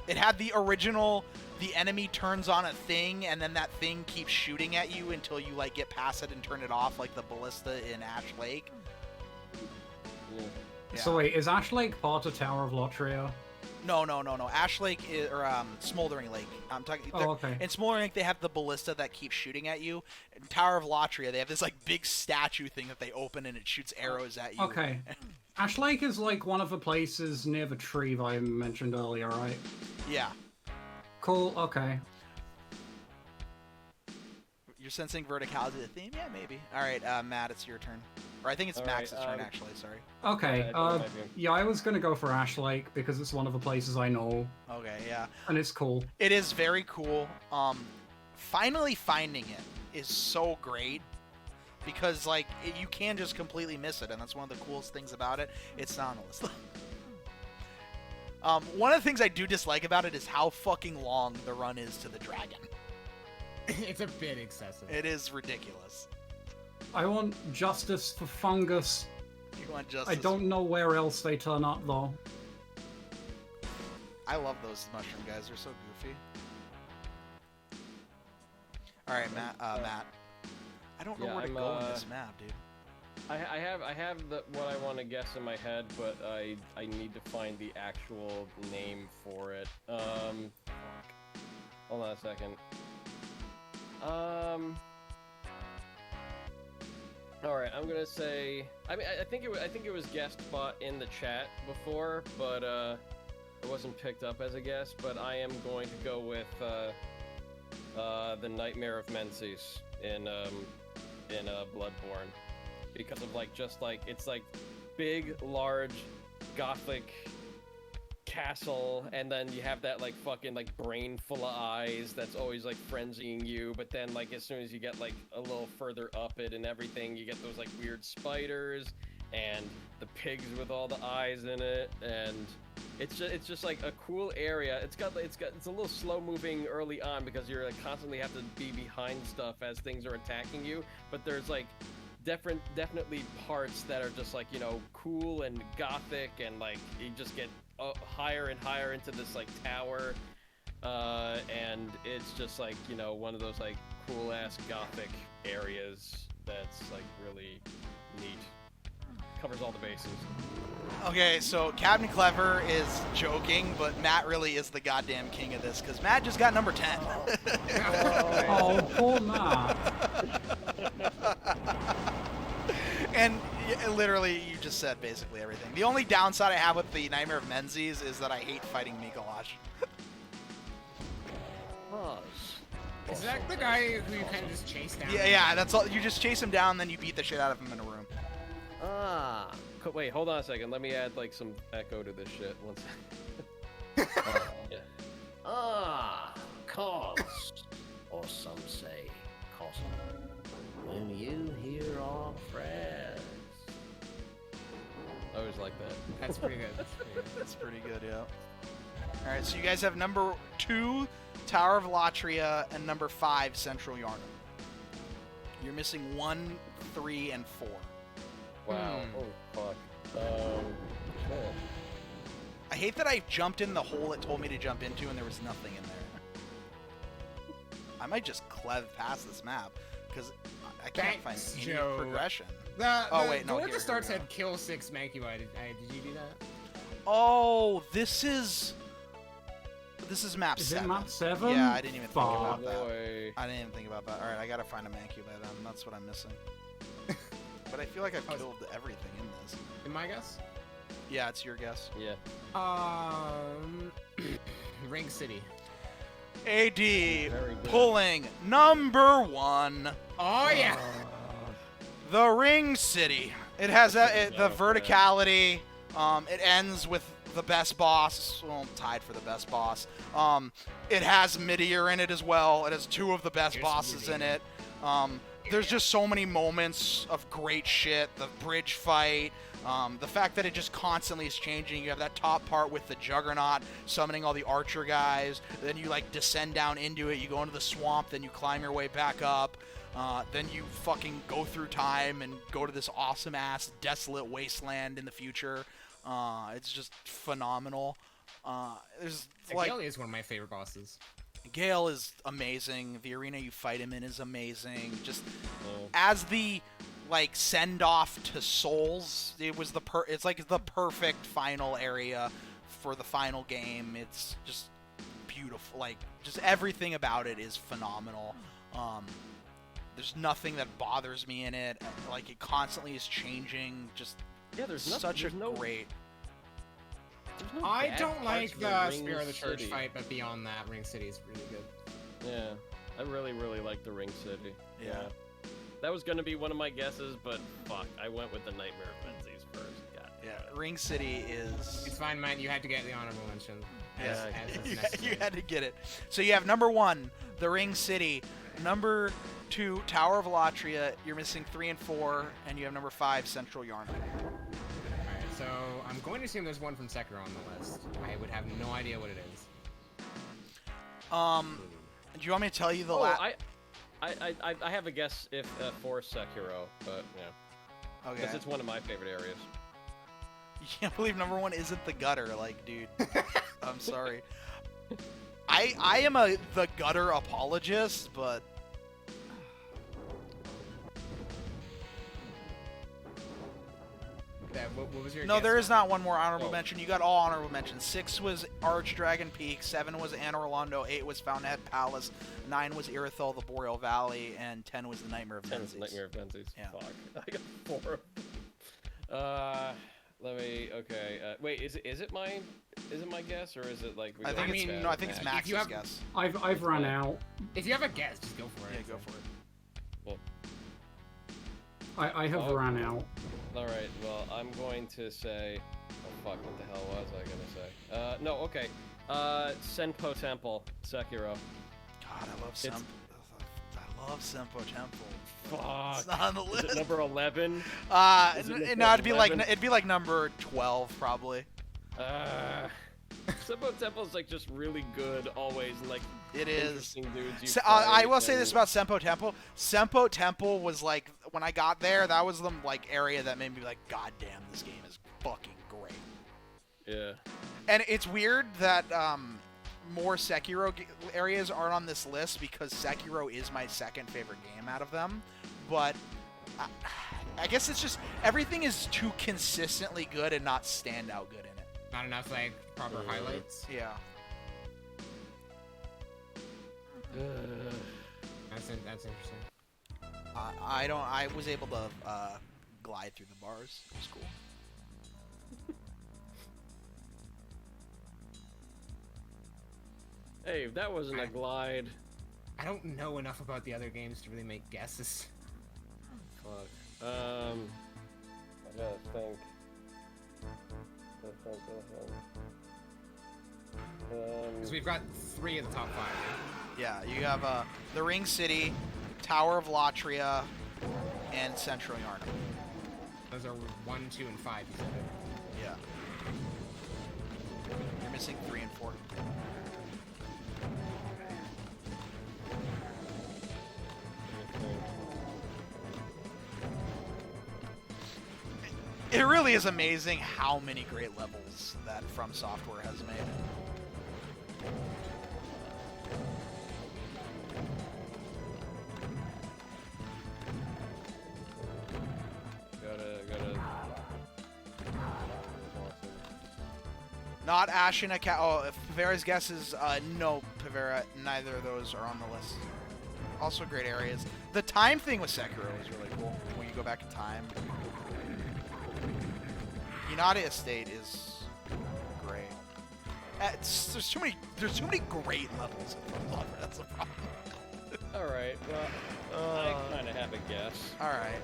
It had the original, the enemy turns on a thing, and then that thing keeps shooting at you until you, like, get past it and turn it off, like the ballista in Ash Lake. Yeah. So wait, is Ash Lake part of Tower of Latria? No. Ash Lake or Smoldering Lake. I'm talking. Oh, okay. In Smoldering Lake, they have the ballista that keeps shooting at you. In Tower of Latria, they have this like big statue thing that they open and it shoots arrows at you. Okay. Ash Lake is like one of the places near the tree that I mentioned earlier, right? Yeah. Cool. Okay. You're sensing verticality of the theme? Yeah, maybe. All right, Matt, it's your turn. Or I think it's Max's turn, actually. Sorry. Okay. Yeah, I was gonna go for Ash Lake because it's one of the places I know. Okay, yeah. And it's cool. It is very cool. Finally finding it is so great because, like, you can just completely miss it, and that's one of the coolest things about it. It's not on the list. One of the things I do dislike about it is how fucking long the run is to the dragon. It's a bit excessive. It is ridiculous. I want justice for fungus. You want justice? I don't know where else they turn up, though. I love those mushroom guys. They're so goofy. All right, Matt. I don't know where to go on this map, dude. I have what I want to guess in my head, but I need to find the actual name for it. Hold on a second. All right, I'm gonna say. I mean, I think it was guessed in the chat before, but it wasn't picked up as a guess. But I am going to go with the Nightmare of Menzies in Bloodborne, because of it's like big, large, gothic castle, and then you have that like fucking like brain full of eyes that's always like frenzying you, but then like as soon as you get like a little further up it and everything, you get those like weird spiders and the pigs with all the eyes in it, and it's just like a cool area. It's a little slow moving early on because you're like constantly have to be behind stuff as things are attacking you, but there's like definitely parts that are just like, you know, cool and gothic, and like you just get higher and higher into this like tower, and it's just like, you know, one of those like cool ass gothic areas that's like really neat. Covers all the bases. Okay, so Captain Clever is joking, but Matt really is the goddamn king of this, because Matt just got number 10. Oh, poor Matt. And literally, you just said basically everything. The only downside I have with the Nightmare of Menzies is that I hate fighting Mikolash. Is that the guy who you kind of just chased down? Yeah, that's all. You just chase him down, then you beat the shit out of him in a room. Wait, hold on a second. Let me add like some echo to this shit. One second. Yeah. Cause, or some say, cause. When you hear our prayers. I always like that. That's pretty good. That's pretty good, yeah. All right, so you guys have number 2, Tower of Latria, and number 5, Central Yarnum. You're missing 1, 3, and 4. Wow. Oh, fuck. Shit. I hate that I jumped in the hole it told me to jump into and there was nothing in there. I might just clev past this map because I can't Thanks, find any Joe. progression. Oh wait, no, The one at here the start we go. said kill 6 Mancubi. Did you do that? Oh, this is map Is 7. it map 7? Yeah, I didn't even think Fuck. about that. Boy. I didn't even think about that. All right, I gotta find a Mancubi then. That's what I'm missing. But I feel like I've killed everything in this. In my guess? Yeah, it's your guess. Yeah. Ring City. AD Very good. pulling number 1, Oh yeah. the Ring City. It has the Okay. verticality. It ends with the best boss. Well, tied for the best boss. It has Midier in it as well. It has 2 of the best Here's bosses in Midier. it. There's just so many moments of great shit. The bridge fight. The fact that it just constantly is changing. You have that top part with the Juggernaut summoning all the archer guys. Then you like descend down into it. You go into the swamp. Then you climb your way back up. Then you fucking go through time and go to this awesome ass desolate wasteland in the future. It's just phenomenal. There's like Gale is one of my favorite bosses. Gale is amazing. The arena you fight him in is amazing. Just Oh. as the like send off to Souls, it was it's like the perfect final area for the final game. It's just beautiful. Like just everything about it is phenomenal. There's nothing that bothers me in it. Like it constantly is changing. Just Yeah, there's nothing. such a there's no, great. there's no I bad don't parts like of the Ring Spear of the Church City. fight, but beyond that, Ring City is really good. Yeah, I really like the Ring City. Yeah. That was gonna be one of my guesses, but fuck, I went with the Nightmare of Menzies first. God. Yeah, Ring City is. It's fine, man. You had to get the honorable mention. As, Yeah, as is you necessary. had to get it. So you have number 1, the Ring City. Number 2, Tower of Elatria. You're missing 3 and 4, and you have number 5, Central Yarnum. Alright, so I'm going to assume there's one from Sekiro on the list. I would have no idea what it is. Do you want me to tell you the Oh, last? I have a guess if for Sekiro, but yeah, Okay. because it's one of my favorite areas. You can't believe number 1 isn't the gutter, like, dude. I'm sorry. I am the gutter apologist, but What was your no, guess? there is not one more honorable Oh. mention. You got all honorable mentions. 6 was Archdragon Peak, 7 was Anor Londo, 8 was Fountainhead Palace, 9 was Irithyll, the Boreal Valley, and 10 was the Nightmare of 10 is Menzies. Nightmare of Menzies. Yeah. Fuck. I got 4. Let me. Okay. Wait. Is it my guess or is it like? I think it's mean, no, I think it's Max? Max's you have- guess. I've run out. If you have a guess, just go for it. Yeah, go for it. I have Oh. run out. All right. Well, I'm going to say. Oh fuck! What the hell was I gonna say? No. Okay. Senpo Temple, Sekiro. God, I love It's- I love Senpo Temple. Fuck. It's not on the Is list. it number 11? Is it No, number it'd be like number 12 probably. Senpo Temple's like just really good, always like It is. interesting dudes. You I fight will say this and- about Senpo Temple. Senpo Temple was like when I got there, that was the like area that made me like, God damn, this game is fucking great. Yeah. And it's weird that more Sekiro areas aren't on this list because Sekiro is my second favorite game out of them. But I guess it's just everything is too consistently good and not standout good in it. Not enough like proper highlights. Yeah. That's interesting. I was able to glide through the bars. It was cool. Hey, that wasn't a glide. I don't know enough about the other games to really make guesses. Fuck. I gotta think. Because we've got 3 of the top 5. Yeah, you have the Ring City, Tower of Latria, and Central Yarnum. Those are 1, 2, and 5. You said. Yeah. You're missing 3 and 4. It really is amazing how many great levels that From Software has made. Gotta. Not Ashen Oh, Pavera's guess is no, Pavera. Neither of those are on the list. Also great areas. The time thing with Sekiro is really cool. When you go back in time. United Estate is great. There's too many great levels in From Software. That's the problem. All right. Well, I kind of have a guess. All right.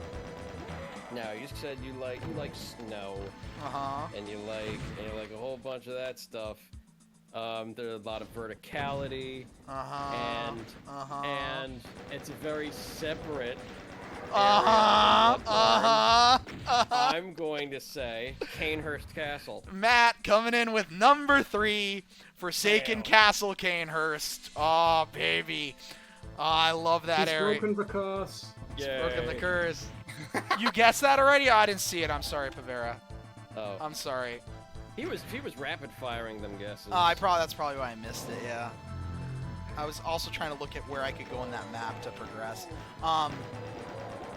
Now you said you like snow. And you like a whole bunch of that stuff. There's a lot of verticality. And it's a very separate area. I'm going to say Canehurst Castle. Matt coming in with number 3, Forsaken Damn. Castle, Canehurst. Oh, baby. Oh, I love that He's area. broken the curse. He's Yay. broken the curse. You guessed that already? Oh, I didn't see it. I'm sorry, Pavera. Oh, I'm sorry. he was rapid firing them guesses. That's probably why I missed it. Yeah. I was also trying to look at where I could go on that map to progress.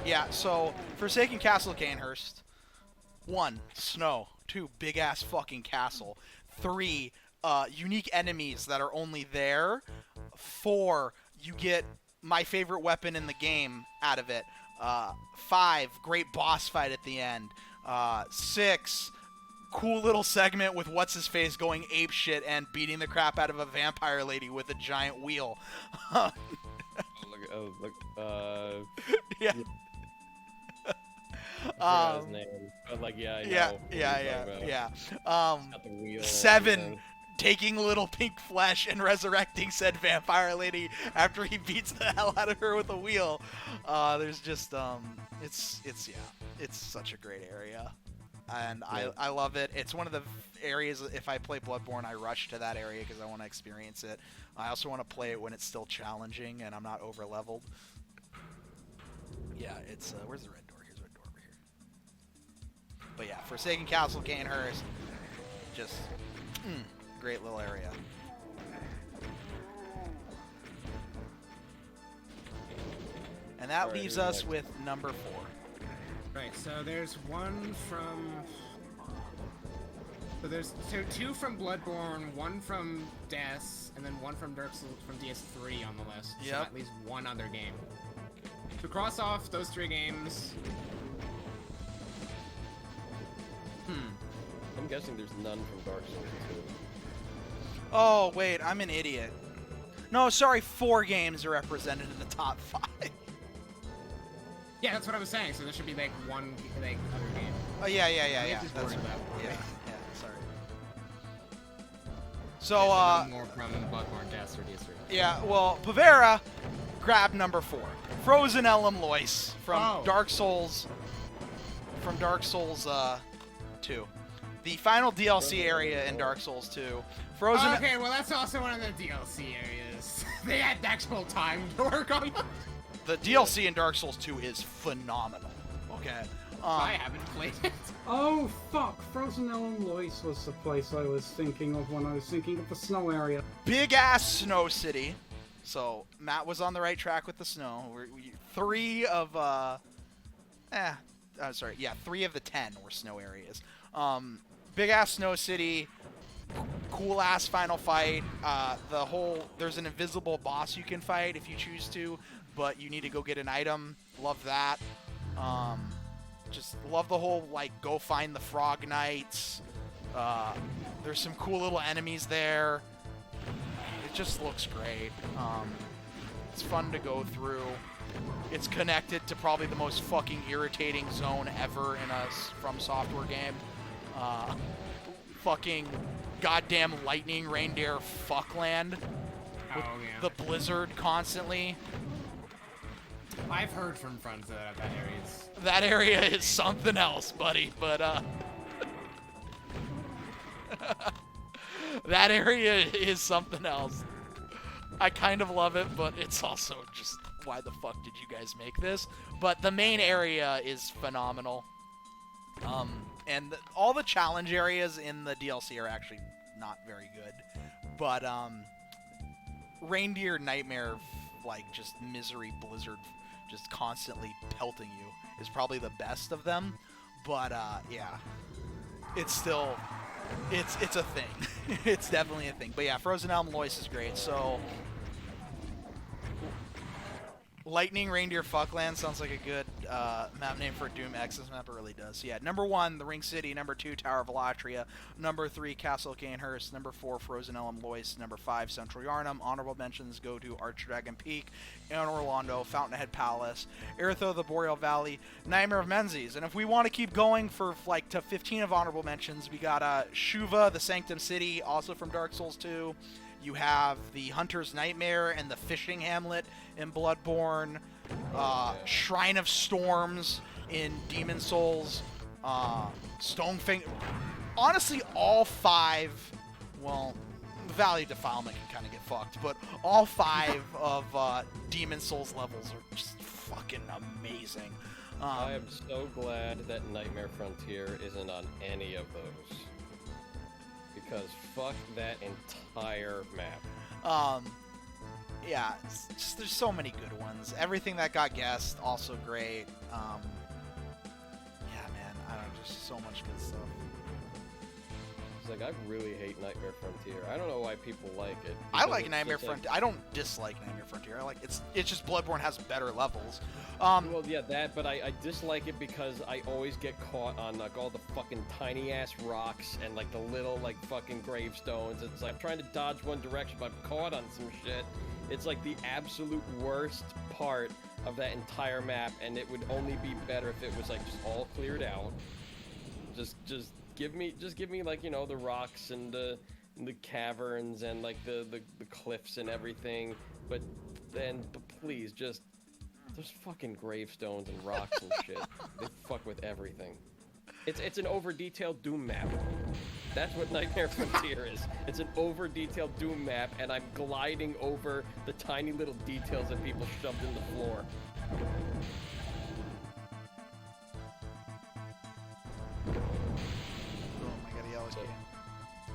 Yeah. So Forsaken Castle, Canehurst. 1, snow. 2, big ass fucking castle. 3, unique enemies that are only there. 4, you get my favorite weapon in the game out of it. 5, great boss fight at the end. 6, cool little segment with what's-his-face going apeshit and beating the crap out of a vampire lady with a giant wheel. Look, Yeah. I forgot his name. But like, yeah, I know. Yeah, what you're talking about. Got the wheel and 7, everything. taking little pink flesh and resurrecting said vampire lady after he beats the hell out of her with a wheel. There's just it's such a great area, and Yeah. I love it. It's one of the areas, if I play Bloodborne, I rush to that area because I want to experience it. I also want to play it when it's still challenging and I'm not over leveled. Yeah, it's where's the red door? Here's the red door over here. But yeah, Forsaken Castle, Canehurst, just great little area. And that Alright, leaves who's us next? with number 4. Right, so there's one from... So there's 2 from Bloodborne, 1 from DS, and then 1 from Dark Souls from DS3 on the list. So Yep. at least one other game. To cross off those 3 games... I'm guessing there's none from Dark Souls 2. Oh, wait, I'm an idiot. No, sorry, 4 games are represented in the top 5. Yeah, that's what I was saying. So there should be like one like other game. Oh, yeah. I That's just worried right. about Yeah, sorry. So, So, no more from Bloodborne, DS, or DS3. yeah, well, Pavera grabbed number 4. Frozen Elm Lois from Dark Souls. From Dark Souls 2. The final DLC area in Dark Souls 2. Frozen. Okay, well that's also one of the DLC areas. They had actual time to work on them. The DLC in Dark Souls 2 is phenomenal. Okay. I haven't played it. Oh, fuck. Frozen Elm Lois was the place I was thinking of when I was thinking of the snow area. Big ass snow city. So Matt was on the right track with the snow. 3 of 3 of the 10 were snow areas. Big ass snow city. Cool ass final fight. There's an invisible boss you can fight if you choose to, but you need to go get an item. Love that. Just love the whole like go find the frog knights. There's some cool little enemies there. It just looks great. It's fun to go through. It's connected to probably the most fucking irritating zone ever in a From Software game. Fucking goddamn lightning reindeer fuckland. Oh, yeah. The blizzard constantly. I've heard from friends that area's... That area is something else, buddy, but that area is something else. I kind of love it, but it's also just, why the fuck did you guys make this? But the main area is phenomenal. and all the challenge areas in the DLC are actually not very good. But Reindeer Nightmare, like just misery blizzard, just constantly pelting you, is probably the best of them. But yeah, it's still it's a thing. It's definitely a thing. But yeah, Frozen Elm Lois is great. So Lightning Reindeer Fuckland sounds like a good map name for a Doom X's map. It really does. So yeah, number 1, the Ring City. Number 2, Tower of Elatria. Number 3, Castle Gainhurst. Number 4, Frozen Elm Lois. Number 5, Central Yarnum. Honorable mentions go to Archdragon Peak, Anne Orlando, Fountainhead Palace, Eritho the Boreal Valley, Nightmare of Menzies. And if we want to keep going for like to 15 of honorable mentions, we got Shuva, the Sanctum City, also from Dark Souls 2. You have the Hunter's Nightmare and the Fishing Hamlet in Bloodborne, Shrine of Storms in Demon Souls, Stonefinger. Honestly, all 5, well, Valley of Defilement can kind of get fucked, but all 5 of Demon Souls levels are just fucking amazing. I am so glad that Nightmare Frontier isn't on any of those. Because fuck that entire map. Yeah, just, there's so many good ones. Everything that got guessed, also great. Yeah, man, I don't know, just so much good stuff. It's like, I really hate Nightmare Frontier. I don't know why people like it. I like Nightmare Frontier. I don't dislike Nightmare Frontier. I like it's just Bloodborne has better levels. Well, yeah, that, but I dislike it because I always get caught on like all the fucking tiny ass rocks and like the little like fucking gravestones. It's like I'm trying to dodge one direction, but I'm caught on some shit. It's like the absolute worst part of that entire map, and it would only be better if it was like just all cleared out. Just give me like, you know, the rocks and the caverns and like the cliffs and everything, but please just there's fucking gravestones and rocks and shit. They fuck with everything. It's an over-detailed Doom map. That's what Nightmare Frontier is. It's an over-detailed Doom map, and I'm gliding over the tiny little details that people shoved in the floor.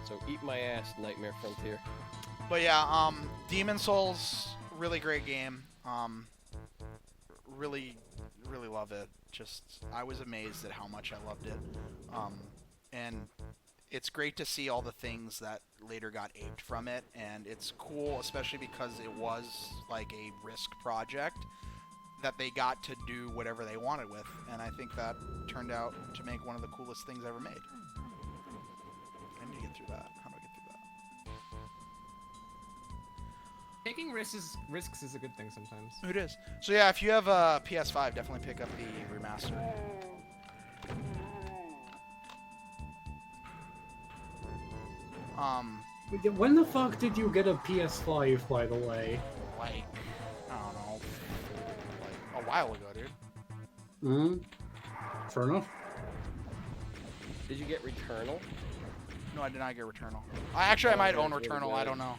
So eat my ass, Nightmare Frontier. But yeah, Demon Souls, really great game. Really love it. Just, I was amazed at how much I loved it. And it's great to see all the things that later got aped from it, and it's cool, especially because it was like a risk project that they got to do whatever they wanted with, and I think that turned out to make one of the coolest things ever made. I need to get through that. How do I get through that? Taking risks is a good thing sometimes. It is. So yeah, if you have a PS5, definitely pick up the remaster. When the fuck did you get a PS5, by the way? Like, I don't know, like a while ago, dude. Hmm. Fair enough. Did you get Returnal? No, I did not get Returnal. I might own Returnal. I don't know.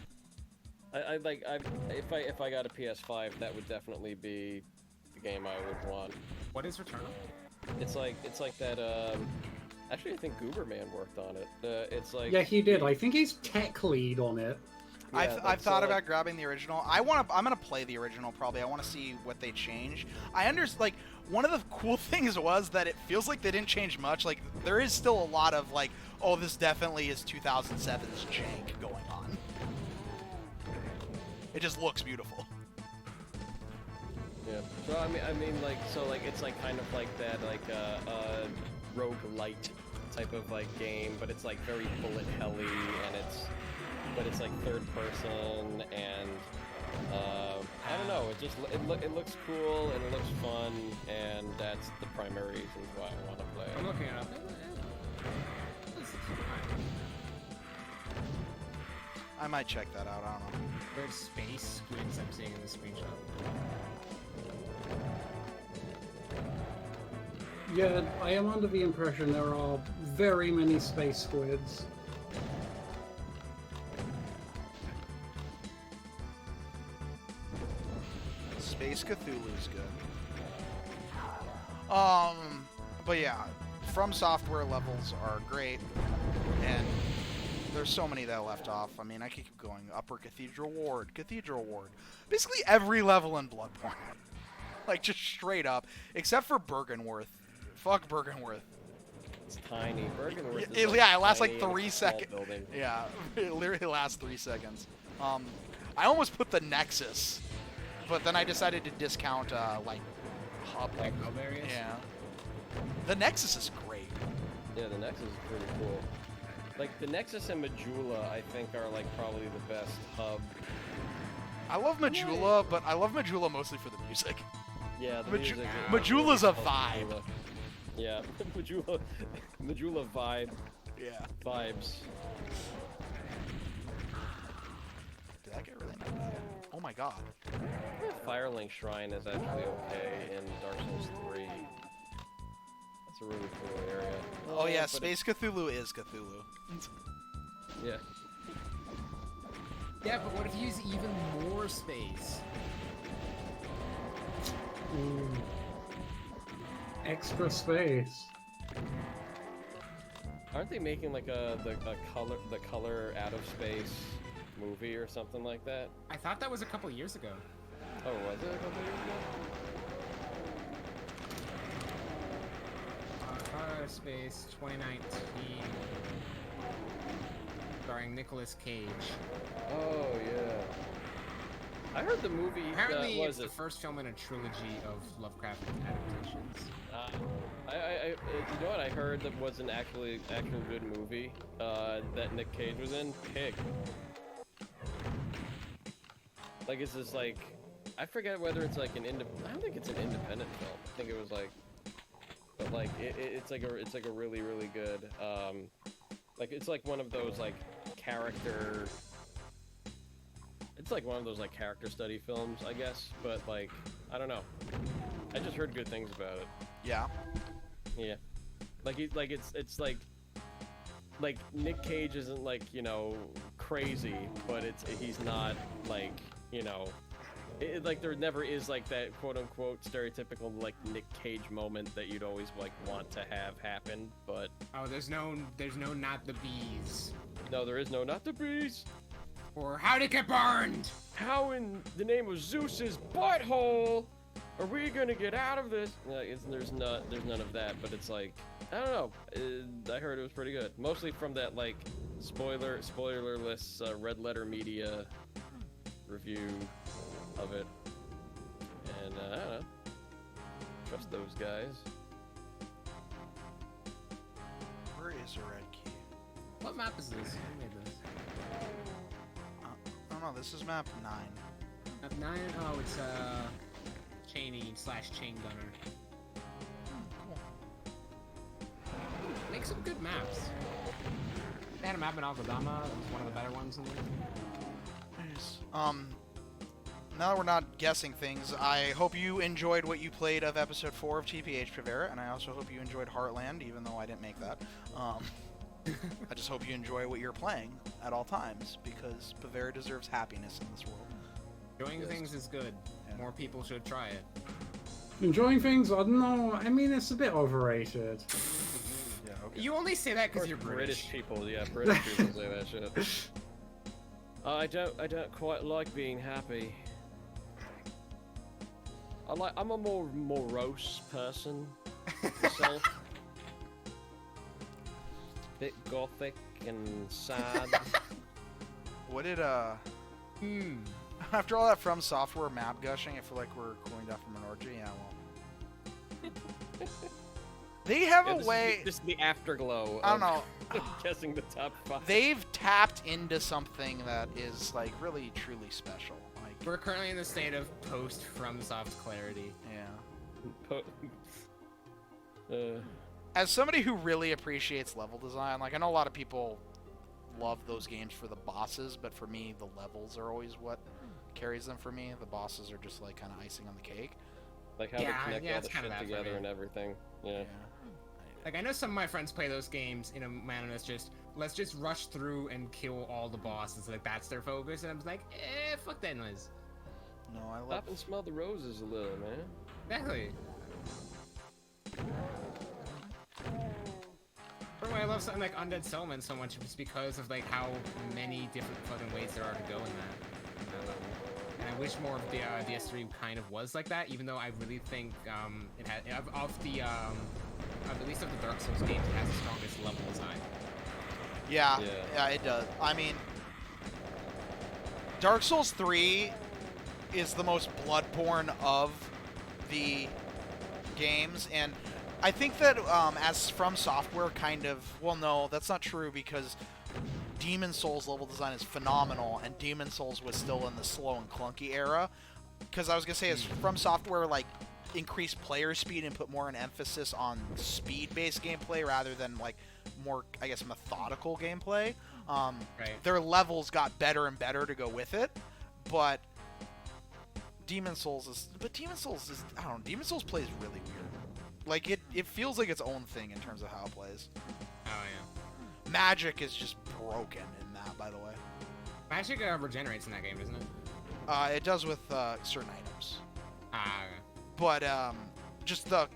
If I got a PS5, that would definitely be the game I would want. What is Returnal? It's like that. Actually, I think Gooberman worked on it. It's like, Yeah, he did. I think he's tech lead on it. Yeah, I've thought about grabbing the original. I'm gonna play the original probably. I want to see what they change. I understand. Like, one of the cool things was that it feels like they didn't change much. Like, there is still a lot of like, oh, this definitely is 2007's jank going on. It just looks beautiful. yeah. So I mean, like, so like it's like kind of like that, like roguelite type of like game, but it's like very bullet helly, and it's like third person, and I don't know, it looks cool and it looks fun, and that's the primary reasons why I want to play it. I'm looking it up. I might check that out. I don't know. There's space squids I'm seeing in the screenshot. Yeah, I am under the impression there are very many space squids. Space Cthulhu's good. But yeah, From Software levels are great, and there's so many that I left off. I mean, I could keep going. Upper Cathedral Ward. Basically every level in Bloodborne. Like, just straight up. Except for Bergenworth. Fuck Bergenworth. It's tiny. Bergenworth is It lasts like tiny 3 and a small seconds. building. Yeah, it literally lasts 3 seconds. I almost put the Nexus, but then I decided to discount, like, hub. Like hub areas? Yeah. The Nexus is great. Yeah, the Nexus is pretty cool. Like, the Nexus and Majula, I think, are, like, probably the best hub. I love Majula, but I love Majula mostly for the music. Yeah, the music is Majula's a really vibe. Majula. Yeah, Majula vibe. Yeah. Vibes. Did that get really mad? Oh my god. Firelink Shrine is actually okay in Dark Souls 3. That's a really cool area. Oh yeah, but Space Cthulhu is Cthulhu. Yeah. Yeah, but what if you use even more space? Extra space. Aren't they making like the color out of space movie or something like that? I thought that was a couple years ago. Oh, was it a couple years ago? Color Space 2019. Starring Nicolas Cage. Oh yeah. I heard the movie. Apparently, was it's the it? first film in a trilogy of Lovecraft adaptations. You know what I heard that was an actual good movie that Nick Cage was in? Pig. Like, it's just like, I forget whether it's like I don't think it's an independent film. I think it was like, but like it's like a really good like it's like one of those like character. It's like one of those like character study films, I guess. But like, I don't know. I just heard good things about it. Yeah. Yeah, like it's like Nick Cage isn't like, you know, crazy, but he's not like, you know, like there never is like that quote unquote stereotypical like Nick Cage moment that you'd always like want to have happen, but Oh, there's no not the bees. no, there is no not the bees. Or how'd it get burned? How in the name of Zeus's butthole are we gonna get out of this? There's none of that, but it's like, I don't know. I heard it was pretty good, mostly from that like spoilerless Red Letter Media review of it, and I don't know. Trust those guys. Where is the red key? What map is this? Who made this? Oh no, this is map 9. Map 9? Oh, it's Chain Gunner. Make some good maps. They had a map in Algodama. That was one of the better ones in there. Nice. Now that we're not guessing things, I hope you enjoyed what you played of episode 4 of TPH Pavera, and I also hope you enjoyed Heartland, even though I didn't make that. I just hope you enjoy what you're playing at all times, because Pavera deserves happiness in this world. Enjoying things is good. Yeah. More people should try it. Enjoying things? I don't know. I mean, it's a bit overrated. Yeah, okay. You only say that because Of you're course, British. people, yeah, British people say that shit. I don't quite like being happy. I'm a more morose person myself. Bit gothic and sad. What did, after all that From Software map gushing, I feel like we're cooling down from an orgy. Yeah, well. They have a way. This is the afterglow. I don't know. Guessing the top 5. They've tapped into something that is, like, really, truly special. Like, We're currently in the state of post FromSoft clarity. yeah. Uh, As somebody who really appreciates level design, like, I know a lot of people love those games for the bosses, but for me, the levels are always what carries them for me. The bosses are just, like, kind of icing on the cake. like how Yeah, to connect yeah, all it's the kinda shit that for together me. and everything. Yeah. Like, I know some of my friends play those games in a manner that's just, let's just rush through and kill all the bosses. Like, that's their focus. And I'm like, fuck that noise. No, I love. Stop and smell the roses a little, man. Exactly. love something like Undead Settlement so much just because of like how many different fucking ways there are to go in that. And I wish more of the DS3 kind of was like that, even though I really think it had at least of the Dark Souls games, it has the strongest level design. Yeah, it does. I mean, Dark Souls 3 is the most Bloodborne of the games, and I think that as From Software kind of... Well, no, that's not true, because Demon Souls level design is phenomenal, and Demon Souls was still in the slow and clunky era. Because I was going to say, as From Software, like, increased player speed and put more an emphasis on speed-based gameplay rather than, like, more, I guess, methodical gameplay. Their levels got better and better to go with it, but Demon Souls is... I don't know, Demon Souls plays really weird. Like, it feels like its own thing in terms of how it plays. Oh, yeah. Magic is just broken in that, by the way. Magic regenerates in that game, doesn't it? It does with certain items. Ah, But, just the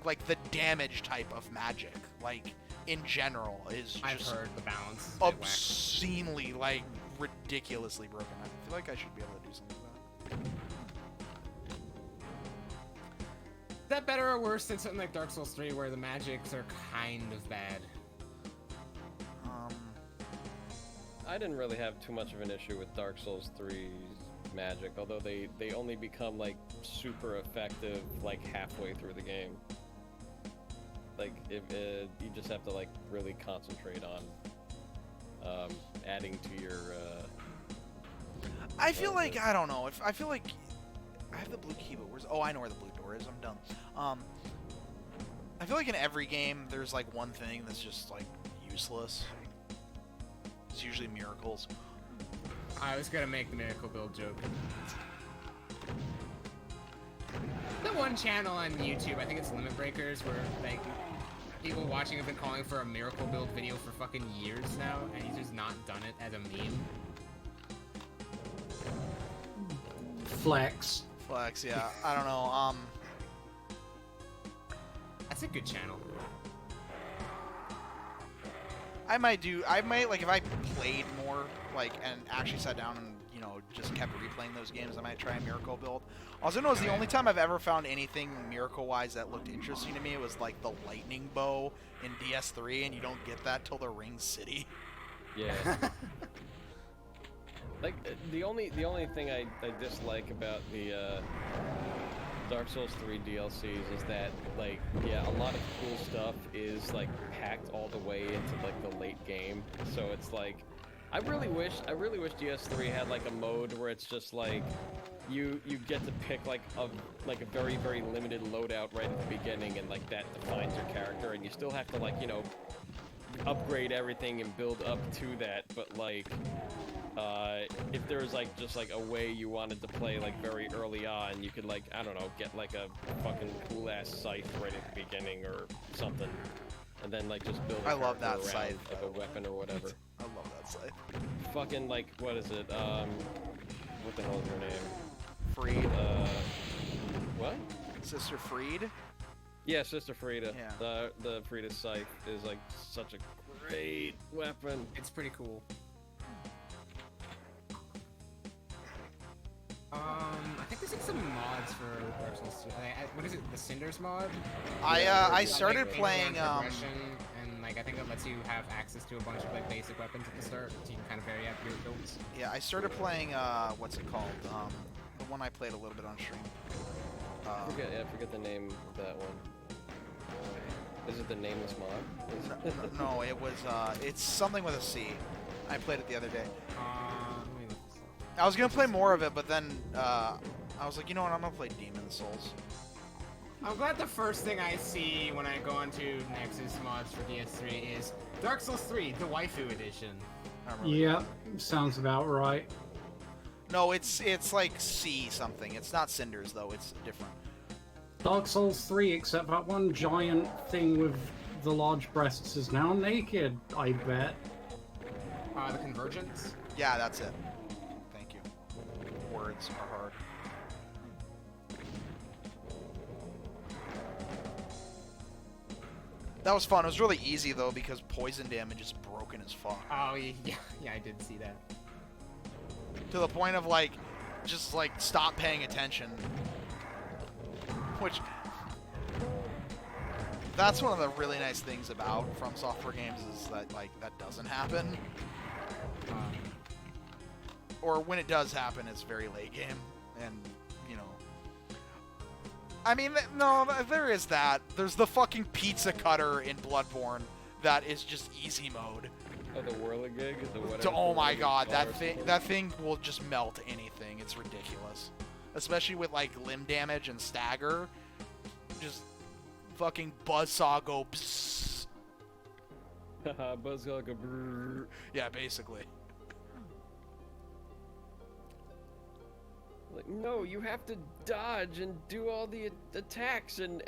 damage type of magic, like, in general, is I've just heard the balance is a bit whack. obscenely, like, ridiculously broken. I feel like I should be able to do something with that. Is that better or worse than something like Dark Souls 3 where the magics are kind of bad? I didn't really have too much of an issue with Dark Souls 3's magic, although they only become like super effective like halfway through the game. Like if you just have to like really concentrate on adding to your. I feel like I don't know. I feel like I have the blue key, but where's... Oh, I know where the blue door is. I'm done. I feel like in every game there's like one thing that's just like useless. It's usually miracles. I was gonna make the miracle build joke. The one channel on YouTube, I think it's Limit Breakers, where like people watching have been calling for a miracle build video for fucking years now, and he's just not done it as a meme. Flex. Flex, yeah. I don't know. That's a good channel. I might, like, if I played more, like, and actually sat down and, you know, just kept replaying those games, I might try a miracle build. Also, know is the only time I've ever found anything miracle-wise that looked interesting to me was, like, the lightning bow in DS3, and you don't get that till the Ring City. Yeah. Like the only thing I dislike about the Dark Souls 3 DLCs is that, like, yeah, a lot of cool stuff is like packed all the way into like the late game. So it's like, I really wish DS3 had like a mode where it's just like you get to pick like a very, very limited loadout right at the beginning, and like that defines your character, and you still have to, like, you know, upgrade everything and build up to that. But like, if there was like just like a way you wanted to play like very early on, you could, like, I don't know, get like a fucking cool ass scythe right at the beginning or something, and then like just build. I love that around, scythe, like a weapon or whatever. I love that scythe. Fucking like, what is it? What the hell is her name? Freed. What? Sister Freed? Yeah, Sister Frida. Yeah. The Frida scythe is like such a great weapon. It's pretty cool. I think there's like some mods for Dark Souls 2. What is it? The Cinders mod? I started like, playing progression, and like I think that lets you have access to a bunch of like basic weapons at the start, so you can kind of vary out your builds. Yeah, I started playing what's it called? The one I played a little bit on stream. I forget the name of that one. Is it the nameless mod? No, it was it's something with a C. I played it the other day. Let me look this up. I was gonna play more of it, but then I was like, you know what? I'm gonna play Demon Souls. I'm glad the first thing I see when I go onto Nexus mods for DS3 is Dark Souls 3, the Waifu Edition. Yep, sounds about right. No, it's like C something. It's not Cinders though. It's different. Dark Souls 3, except that one giant thing with the large breasts is now naked, I bet. The Convergence? Yeah, that's it. Thank you. Words are hard. That was fun. It was really easy though because poison damage is broken as fuck. Oh yeah, I did see that. To the point of like, just like stop paying attention. Which, that's one of the really nice things about From Software games is that like that doesn't happen. Or when it does happen, it's very late game, and you know. I mean, no, there is that. There's the fucking pizza cutter in Bloodborne that is just easy mode. Oh, the whirligig? The whatever. Oh my god, that thing will just melt anything. It's ridiculous. Especially with like limb damage and stagger. Just fucking buzzsaw go psss. Buzzsaw go brrr. Yeah, basically. Like, no, you have to dodge and do all the attacks and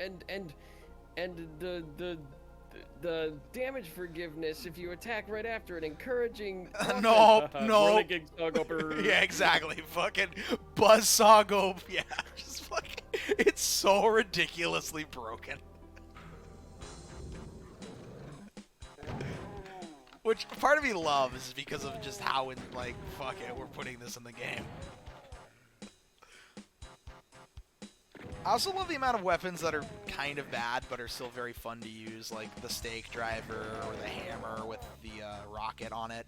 the damage forgiveness if you attack right after it, encouraging. No. Whirligig saw go brrr. Yeah, exactly. Fucking buzzsaw go. Yeah, just fucking. It's so ridiculously broken. Which part of me loves because of just how like fuck it, we're putting this in the game. I also love the amount of weapons that are kind of bad, but are still very fun to use, like the stake driver or the hammer with the rocket on it.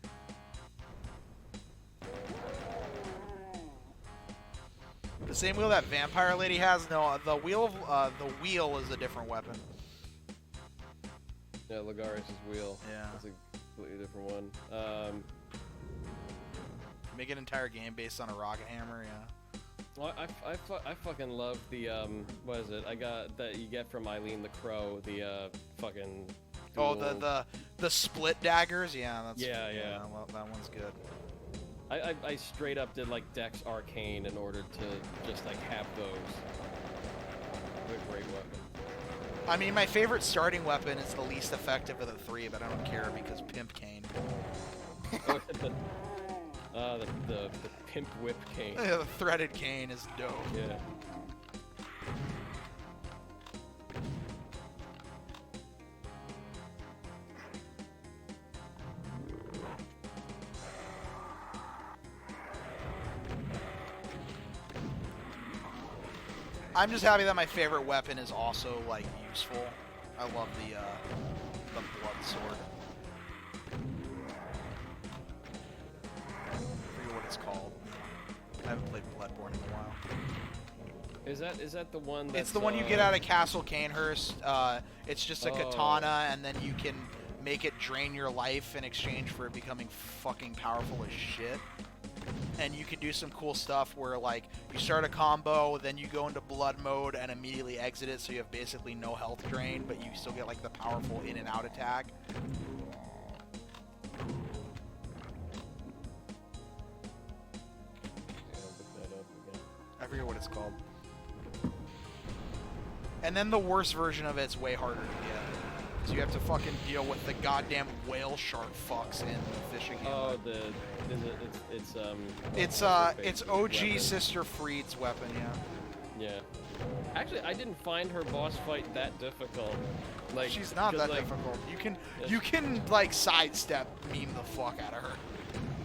The same wheel that Vampire Lady has? No, the wheel is a different weapon. Yeah, Lagaris' wheel. Yeah. It's a completely different one. Make an entire game based on a rocket hammer, yeah. Well, I fucking love the what is it? I got that you get from Eileen the Crow, the fucking. Oh, dual- the split daggers, yeah, that's Yeah. well, that one's good. I straight up did like Dex Arcane in order to just like have those. What a great weapon. I mean, my favorite starting weapon is the least effective of the three, but I don't care because Pimp Cane. The Pimp Whip Cane. Yeah, the threaded cane is dope. Yeah. I'm just happy that my favorite weapon is also like useful. I love the blood sword. I forget what it's called. I haven't played Bloodborne in a while. Is that the one that's, It's the one you get out of Castle Canehurst. It's just a katana, and then you can make it drain your life in exchange for it becoming fucking powerful as shit. And you can do some cool stuff where, like, you start a combo, then you go into blood mode and immediately exit it, so you have basically no health drain, but you still get, like, the powerful in and out attack. I forget what it's called. And then the worst version of it's way harder to get. So you have to fucking deal with the goddamn whale shark fucks in Fishing Oh, Hamlet. it's It's OG weapon. Sister Freed's weapon, yeah. Yeah. Actually, I didn't find her boss fight that difficult. Like, She's not 'cause, that like, difficult. Yeah. You can like sidestep meme the fuck out of her.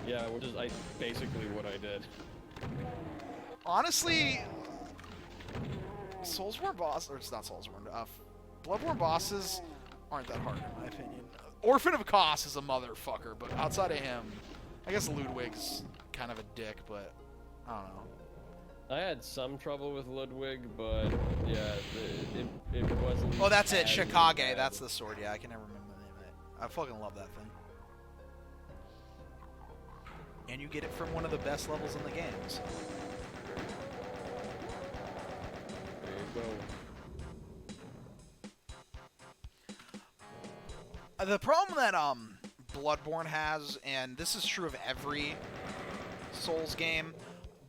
Yeah, which is basically what I did. Honestly, Soulsborne boss, or it's not Soulsborne, Bloodborne bosses aren't that hard in my opinion. Orphan of Kos is a motherfucker, but outside of him, I guess Ludwig's kind of a dick, but I don't know. I had some trouble with Ludwig, but yeah, it wasn't. Oh, that's it, as Shikage. bad. That's the sword. Yeah, I can never remember the name of it. I fucking love that thing. And you get it from one of the best levels in the games. There you go. The problem that Bloodborne has, and this is true of every Souls game,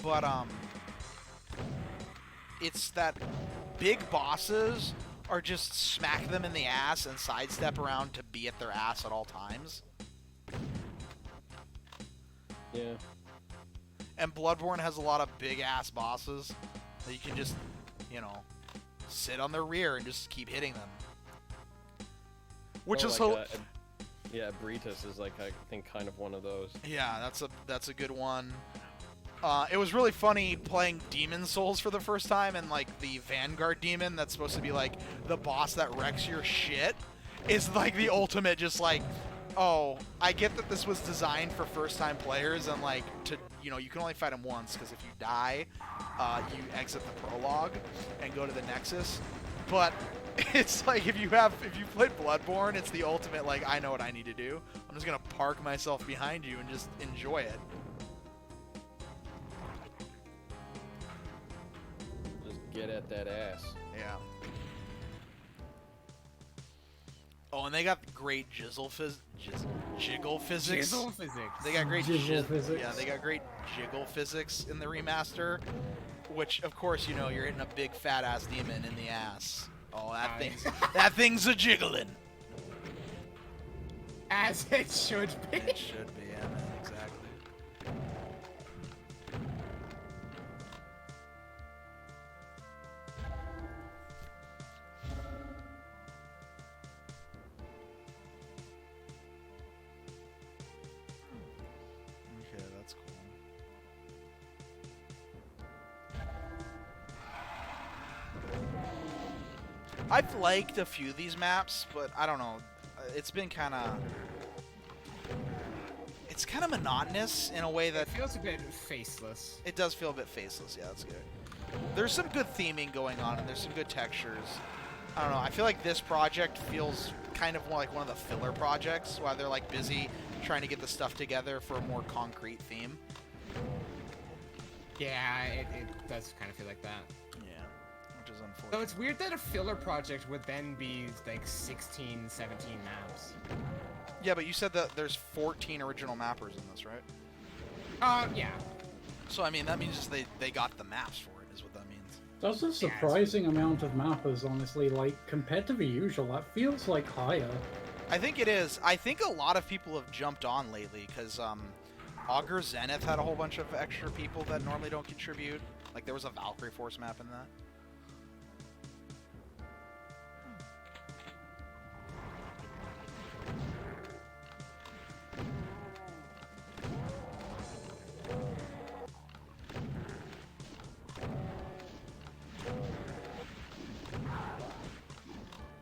but it's that big bosses are just smack them in the ass and sidestep around to be at their ass at all times. Yeah. And Bloodborne has a lot of big ass bosses that you can just, you know, sit on their rear and just keep hitting them. which Or is like yeah, Britus is like I think kind of one of those. yeah, that's a good one. It was really funny playing Demon Souls for the first time, and like the Vanguard Demon that's supposed to be like the boss that wrecks your shit is like the ultimate just like, oh, I get that this was designed for first-time players and like to, you know, you can only fight him once because if you die, you exit the prologue and go to the Nexus. But it's like if you played Bloodborne, it's the ultimate like, I know what I need to do. I'm just gonna park myself behind you and just enjoy it. Just get at that ass. Yeah. Oh, and they got great jiggle physics. Jizzle physics. They got great Jiggle physics. Yeah, they got great jiggle physics in the remaster, which of course, you know, you're hitting a big fat ass demon in the ass. Oh, that thing's a jiggling. As it should be. It should be, yeah, man, exactly. Okay, that's cool. I've liked a few of these maps, but I don't know. It's been kind of... It's kind of monotonous in a way that... It feels a bit faceless. It does feel a bit faceless, yeah, that's good. There's some good theming going on, and there's some good textures. I don't know, I feel like this project feels kind of more like one of the filler projects, while they're like busy trying to get the stuff together for a more concrete theme. Yeah, it does kind of feel like that. Yeah, which is unfortunate. So it's weird that a filler project would then be like 16, 17 maps. Yeah, but you said that there's 14 original mappers in this, right? Yeah. So, I mean, that means just they got the maps for it, is what that means. That's a surprising amount of mappers, honestly. Like, compared to the usual, that feels like higher. I think it is. I think a lot of people have jumped on lately, because Augur Zenith had a whole bunch of extra people that normally don't contribute. Like, there was a Valkyrie Force map in that.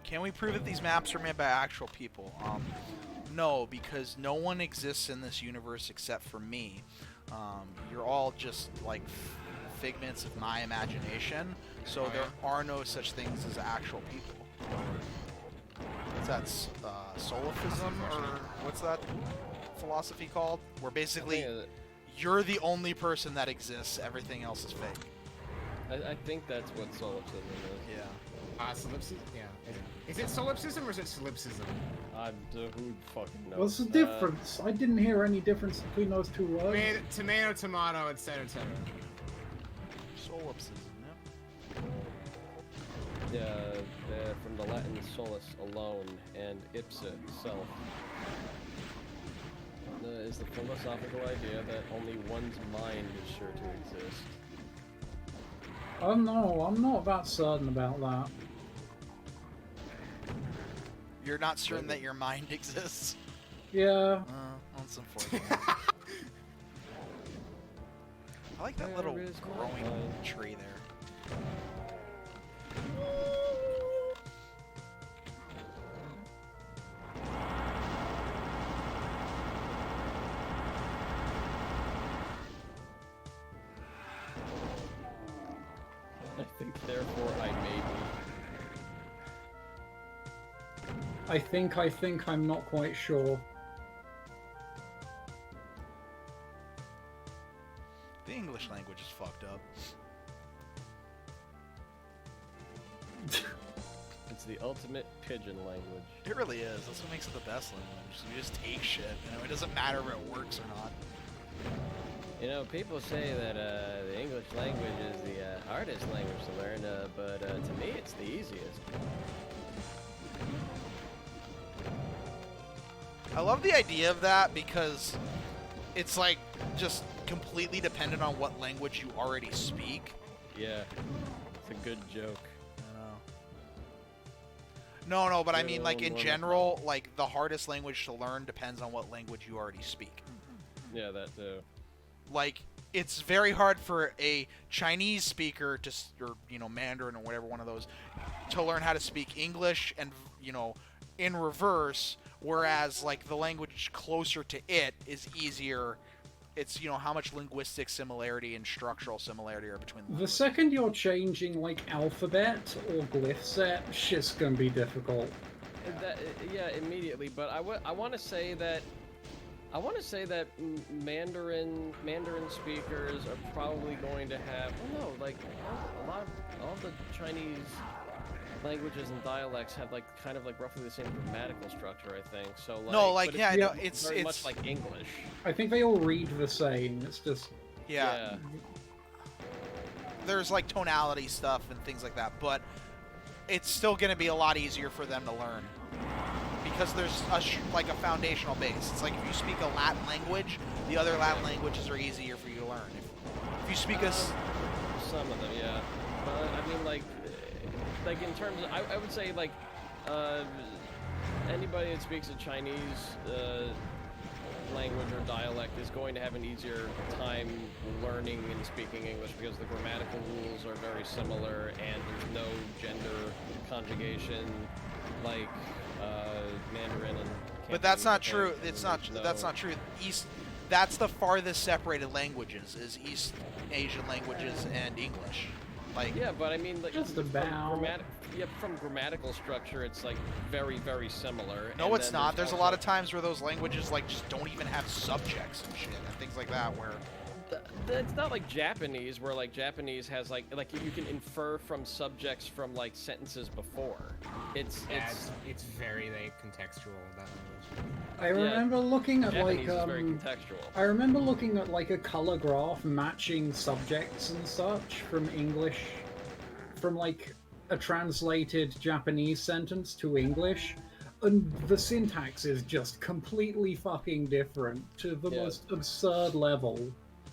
Can we prove that these maps are made by actual people? No, because no one exists in this universe except for me. You're all just like figments of my imagination, so there are no such things as actual people. What's that, solipsism, or what's that philosophy called? Where basically you're the only person that exists, everything else is fake. I think that's what solipsism is. Yeah. Solipsism? Yeah. Is it solipsism or is it solipsism? Who fucking knows? What's the difference? I didn't hear any difference between those two words. Tomato, tomato, etc., etc. Solipsism, yeah. Yeah, they're from the Latin solus, alone, and ipsa, self. Is the philosophical idea that only one's mind is sure to exist. Oh no, I'm not that certain about that. You're not certain that your mind exists? Yeah. That's unfortunate. I like that little There is no growing mind. tree there. I think, therefore, I may be. I think I'm not quite sure. The English language is fucked up. It's the ultimate pigeon language. It really is. That's what makes it the best language. You just take shit. You know, it doesn't matter if it works or not. You know, people say that the English language is the hardest language to learn, but to me it's the easiest. I love the idea of that because it's like just completely dependent on what language you already speak. Yeah, it's a good joke. I know. No, but I Let mean, like, alone in learn general, like, the hardest language to learn depends on what language you already speak. Yeah, that too. Like, it's very hard for a Chinese speaker to, or, you know, Mandarin or whatever one of those, to learn how to speak English and, you know, in reverse, whereas, like, the language closer to it is easier. It's, you know, how much linguistic similarity and structural similarity are between the The languages. second you're changing like alphabet or glyph set, shit's gonna be difficult. That, yeah, immediately. But I want to say that Mandarin speakers are probably going to have. Well, no, like all the Chinese languages and dialects have like kind of like roughly the same grammatical structure, I think. So like, No, like, but yeah, no, very it's much like English. I think they all read the same. It's just yeah. There's like tonality stuff and things like that, but it's still going to be a lot easier for them to learn because there's like a foundational base. It's like if you speak a Latin language, the other Latin languages are easier for you to learn. If you speak Some of them, yeah. But I mean, like in terms of, I would say like anybody that speaks a Chinese language or dialect is going to have an easier time learning and speaking English because the grammatical rules are very similar and there's no gender conjugation like Mandarin and but that's Cantonese, not I true. think, It's and not. there's That's no- not true. That's the farthest separated languages is East Asian languages and English. Like, Yeah, but I mean, like, Just from about. from grammatical structure, it's like very, very similar. no, and it's then not. There's a also- lot of times where those languages like just don't even have subjects and shit and things like that. Where It's not like Japanese, where like Japanese has like you can infer from subjects from like sentences before. Yeah, it's very like contextual, that language. I remember looking at Japanese like is very contextual. I remember looking at like a color graph matching subjects and such from English, from like a translated Japanese sentence to English, and the syntax is just completely fucking different to the Yeah. most absurd level.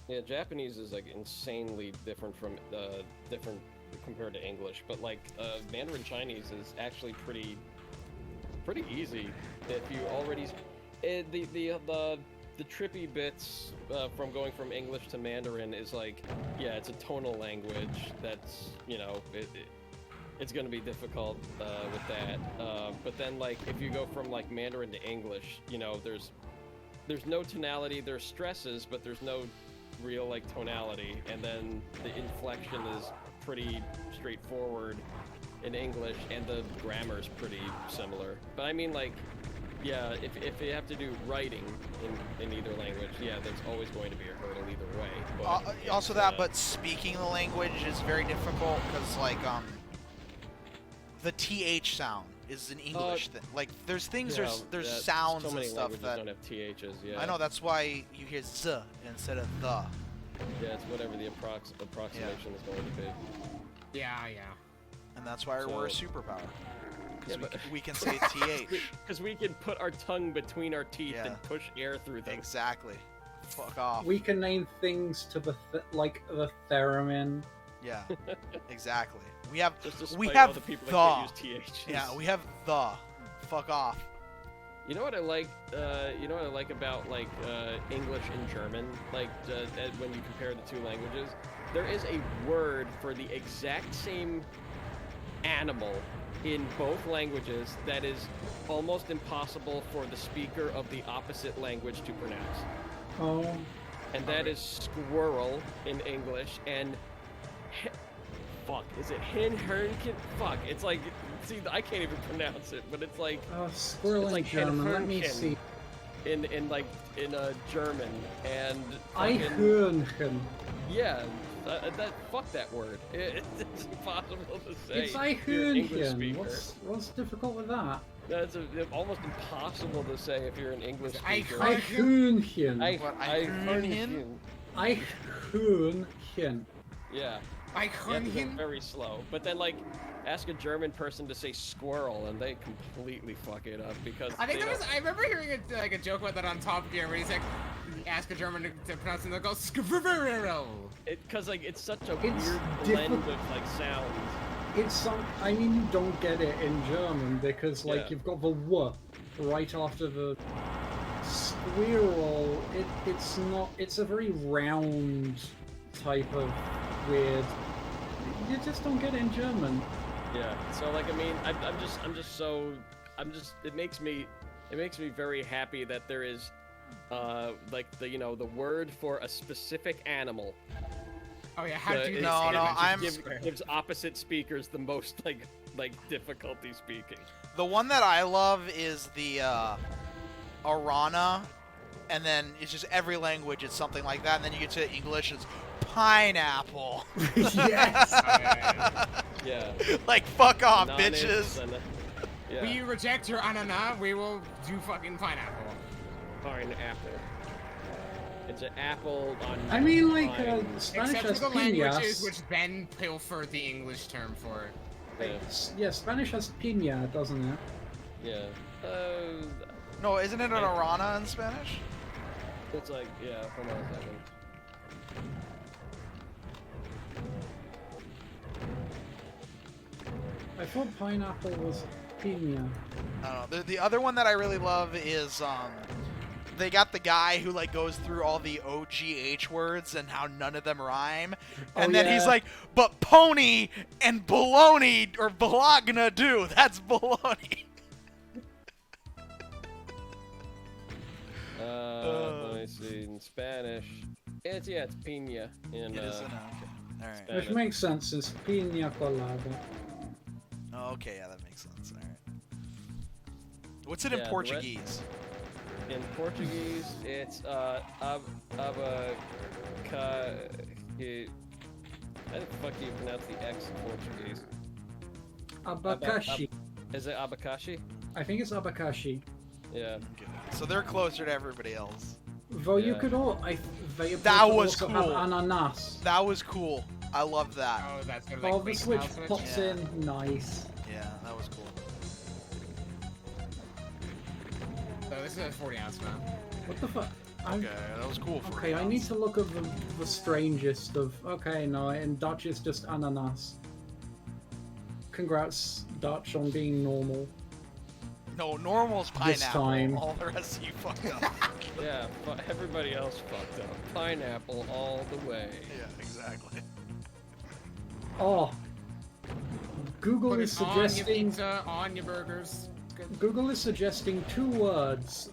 Yeah, Japanese is like insanely different from different compared to English, but like Mandarin Chinese is actually pretty easy if you already the trippy bits from going from English to Mandarin is like, yeah, it's a tonal language that's, you know, it's going to be difficult with that. But then like if you go from like Mandarin to English, you know, there's no tonality, there's stresses, but there's no real like tonality, and then the inflection is pretty straightforward in English, and the grammar is pretty similar. But I mean, like, yeah, if you have to do writing in either language, yeah, that's always going to be a hurdle either way. But also that, but speaking the language is very difficult because like the th sound is an English thing. Like there's things, there's sounds so and many stuff languages that don't have ths. Yeah, I know. That's why you hear z instead of the. Yeah, it's whatever the approximation is going to be. Yeah. And that's why we're a superpower. Yeah, Because but- we can say th. Because we can put our tongue between our teeth Yeah. and push air through them. Exactly. Fuck off. We can name things to the like the theremin. Yeah. Exactly. We have. Just to We spite have all the people the. that can't use THs. Yeah. We have the. Fuck off. You know what I like? You know what I like about like English and German? Like when you compare the two languages, there is a word for the exact same animal in both languages that is almost impossible for the speaker of the opposite language to pronounce. Oh, And that is squirrel in English, and fuck, is it Hernken? Fuck, it's like, see, I can't even pronounce it, but it's like squirrel It's in like German. Let me Hörnchen. see. in German, and fucking, Eichhörnchen. yeah, fuck that word. It's impossible to say. It's if you're an English Eichhörnchen. speaker. What's difficult with that? That's almost impossible to say if you're an English speaker. Eichhörnchen. What, Eichhörnchen? Eichhörnchen. Yeah. I You have to go couldn't. very slow. But then, like, ask a German person to say squirrel, and they completely fuck it up because I think they there was. don't- I remember hearing a joke about that on Top Gear, where he's like, ask a German to pronounce it, and they'll go squirrel. because like it's such a It's weird blend of like sounds. It's some. I mean, you don't get it in German because, like, Yeah. you've got the "w" right after the squirrel. It's not. It's a very round type of weird. You just don't get it in German. Yeah. So like, I mean, it makes me very happy that there is, like the word for a specific animal. Oh yeah, how do you No, say no, that? I'm- gives opposite speakers the most like difficulty speaking. The one that I love is the Arana, and then it's just every language is something like that, and then you get to English, it's pineapple. Yes. Yeah. Like, fuck off, Bananas bitches. and, yeah. We reject your anana, we will do fucking pineapple. Pineapple. It's an apple on. I mean, like, pine. Spanish Except has for the languages piñas. which Ben pilfered the English term for. Yeah. Yeah, Spanish has piña, doesn't it? Yeah. No, isn't it an Arana in Spanish? It's like, yeah, hold on a second. I thought pineapple was piña. I don't know. The other one that I really love is they got the guy who like goes through all the OGH words and how none of them rhyme, and then he's yeah. like, "But pony and baloney or bologna do. That's baloney." Let me see. In Spanish, it's piña. In, It is an okay. All right. Spanish. Which makes sense, it's piña colada. Oh, okay, yeah, that makes sense. All right. What's it Yeah, in the Portuguese? In Portuguese, it's How the fuck do you pronounce the X in Portuguese? Abacaxi. Is it abacaxi? I think it's abacaxi. Yeah. Okay. So they're closer to everybody else. Though you Yeah. could all, they That was also cool. have ananas. That was cool. I love that. Oh, that's sort of like Oh, the quick switch style switch? pops Yeah. in, nice. Yeah, that was cool. So this is a 40-ounce now. What the fuck? Okay, that was cool. For Okay, I need to look at the strangest of. Okay, no, in Dutch it's just ananas. Congrats, Dutch, on being normal. No, normal's pineapple. This time. All the rest of you fucked up. Yeah, everybody else fucked up. Pineapple all the way. Yeah, exactly. Oh, Google Put is it on your suggesting. pizza, on your burgers. Good. Google is suggesting 2 words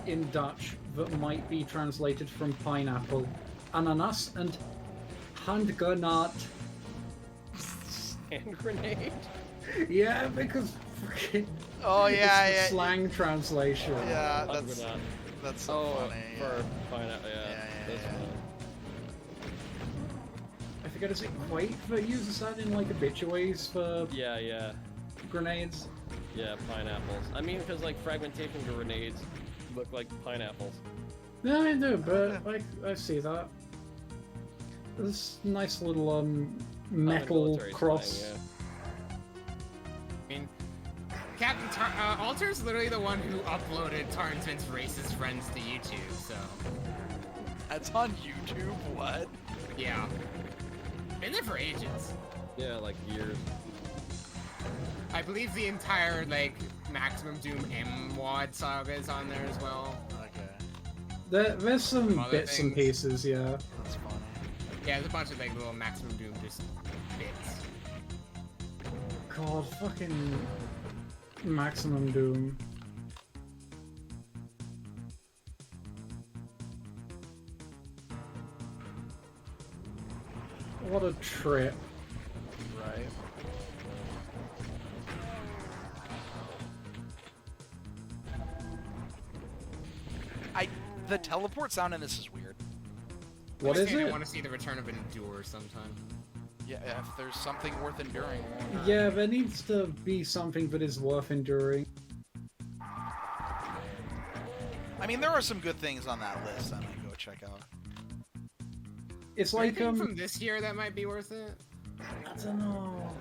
in Dutch that might be translated from pineapple: ananas and handgranaat. Hand grenade? Yeah, because freaking. Oh it's yeah, the yeah. slang translation. Yeah, Hand that's grenade. that's so Oh, funny. for pineapple, yeah. Yeah, That's yeah. funny. I forget, is it Quake that uses that in like obituaries for Yeah, grenades? yeah, pineapples. I mean, because like fragmentation grenades look like pineapples. No, I do, but I see that. This nice little metal military cross. slang, I mean, Alter's literally the one who uploaded Tarnsman's racist friends to YouTube, so That's on YouTube. What? yeah. Been there for ages. yeah, like years. I believe the entire like Maximum Doom M-Wad saga is on there as well. Okay, There's some Other bits and things. pieces, yeah. that's funny. Yeah, there's a bunch of like little Maximum Doom just bits. God, fucking Maximum Doom. What a trip. Right. The teleport sound in this is weird. What is I it? want to see the return of Endure sometime. Yeah, if there's something worth enduring. Yeah, there needs to be something that is worth enduring. I mean, there are some good things on that list I might go check out. It's like Anything from this year that might be worth it? I don't know.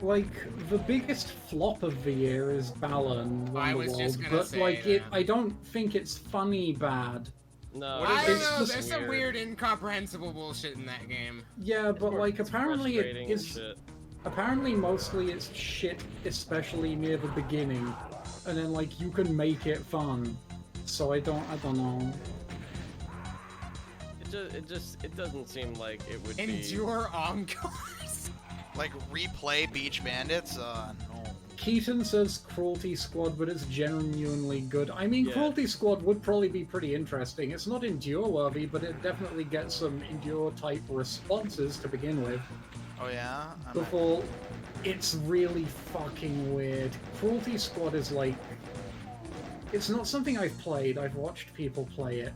Like the biggest flop of the year is Balan I was Wonderworld, just gonna but say like that. I don't think it's funny bad. No, What I is don't this? know. It's There's some weird, incomprehensible bullshit in that game. Yeah, but more like apparently it frustrating is. shit. Apparently, mostly it's shit, especially near the beginning, and then like you can make it fun. So I don't know. It doesn't seem like it would be. Endure encores. Like replay Beach Bandits? No. Keaton says Cruelty Squad, but it's genuinely good. I mean, Yeah. Cruelty Squad would probably be pretty interesting. It's not endure worthy, but it definitely gets some endure type responses to begin with. Oh yeah? Before it's really fucking weird. Cruelty Squad is like. It's not something I've played, I've watched people play it.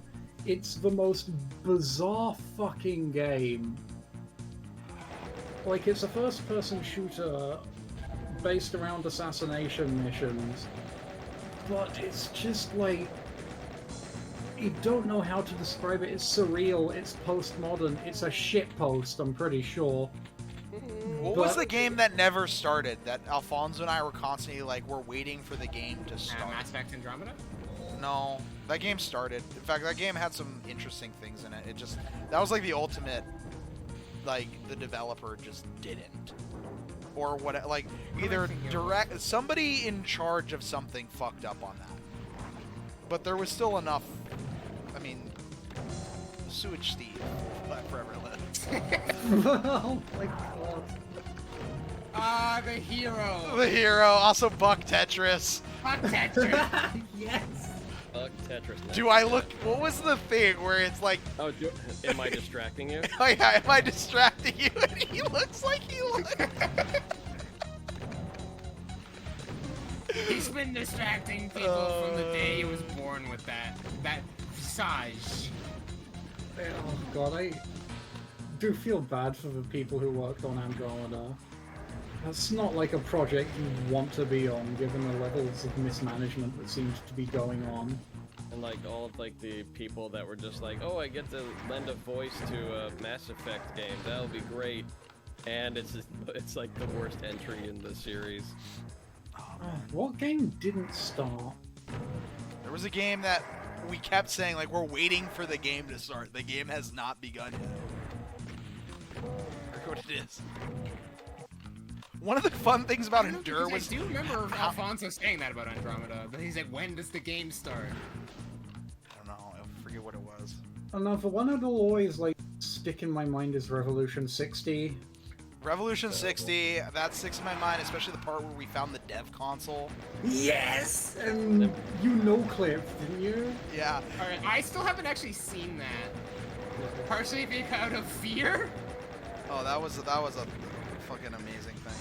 It's the most bizarre fucking game. Like, it's a first-person shooter based around assassination missions, but it's just like... You don't know how to describe it. It's surreal, it's postmodern, it's a shitpost, I'm pretty sure. What was the game that never started? That Alfonso and I were constantly like, we're waiting for the game to start. Mass Effect Andromeda? No, that game started. In fact, that game had some interesting things in it. That was like the ultimate, like the developer just didn't, or what? Like either somebody in charge of something fucked up on that, but there was still enough. I mean, Sewage Steve, let forever live. Oh my god. Ah, the hero. The hero, also Buck Tetris. Fuck Tetris. Yes! Fuck Tetris. Now. Do I look? What was the thing where it's like, Oh, am I distracting you? oh yeah, am I distracting you? And he looks like he looks. He's been distracting people from the day he was born with that visage. Oh god, I do feel bad for the people who worked on Andromeda. That's not like a project you want to be on, given the levels of mismanagement that seems to be going on. And like all of like the people that were just like, oh, I get to lend a voice to a Mass Effect game. That'll be great. And it's like the worst entry in the series. What game didn't start? There was a game that we kept saying, like, we're waiting for the game to start. The game has not begun yet. Look what it is. One of the fun things about Endure was... I do remember Alfonso saying that about Andromeda. But he's like, when does the game start? I don't know. I forget what it was. I don't know, the one that'll always like stick in my mind is Revolution 60. Revolution 60, that sticks in my mind, especially the part where we found the dev console. Yes! And you no-clipped, didn't you? Yeah. Alright, I still haven't actually seen that. Partially because of fear. Oh, that was a fucking amazing thing.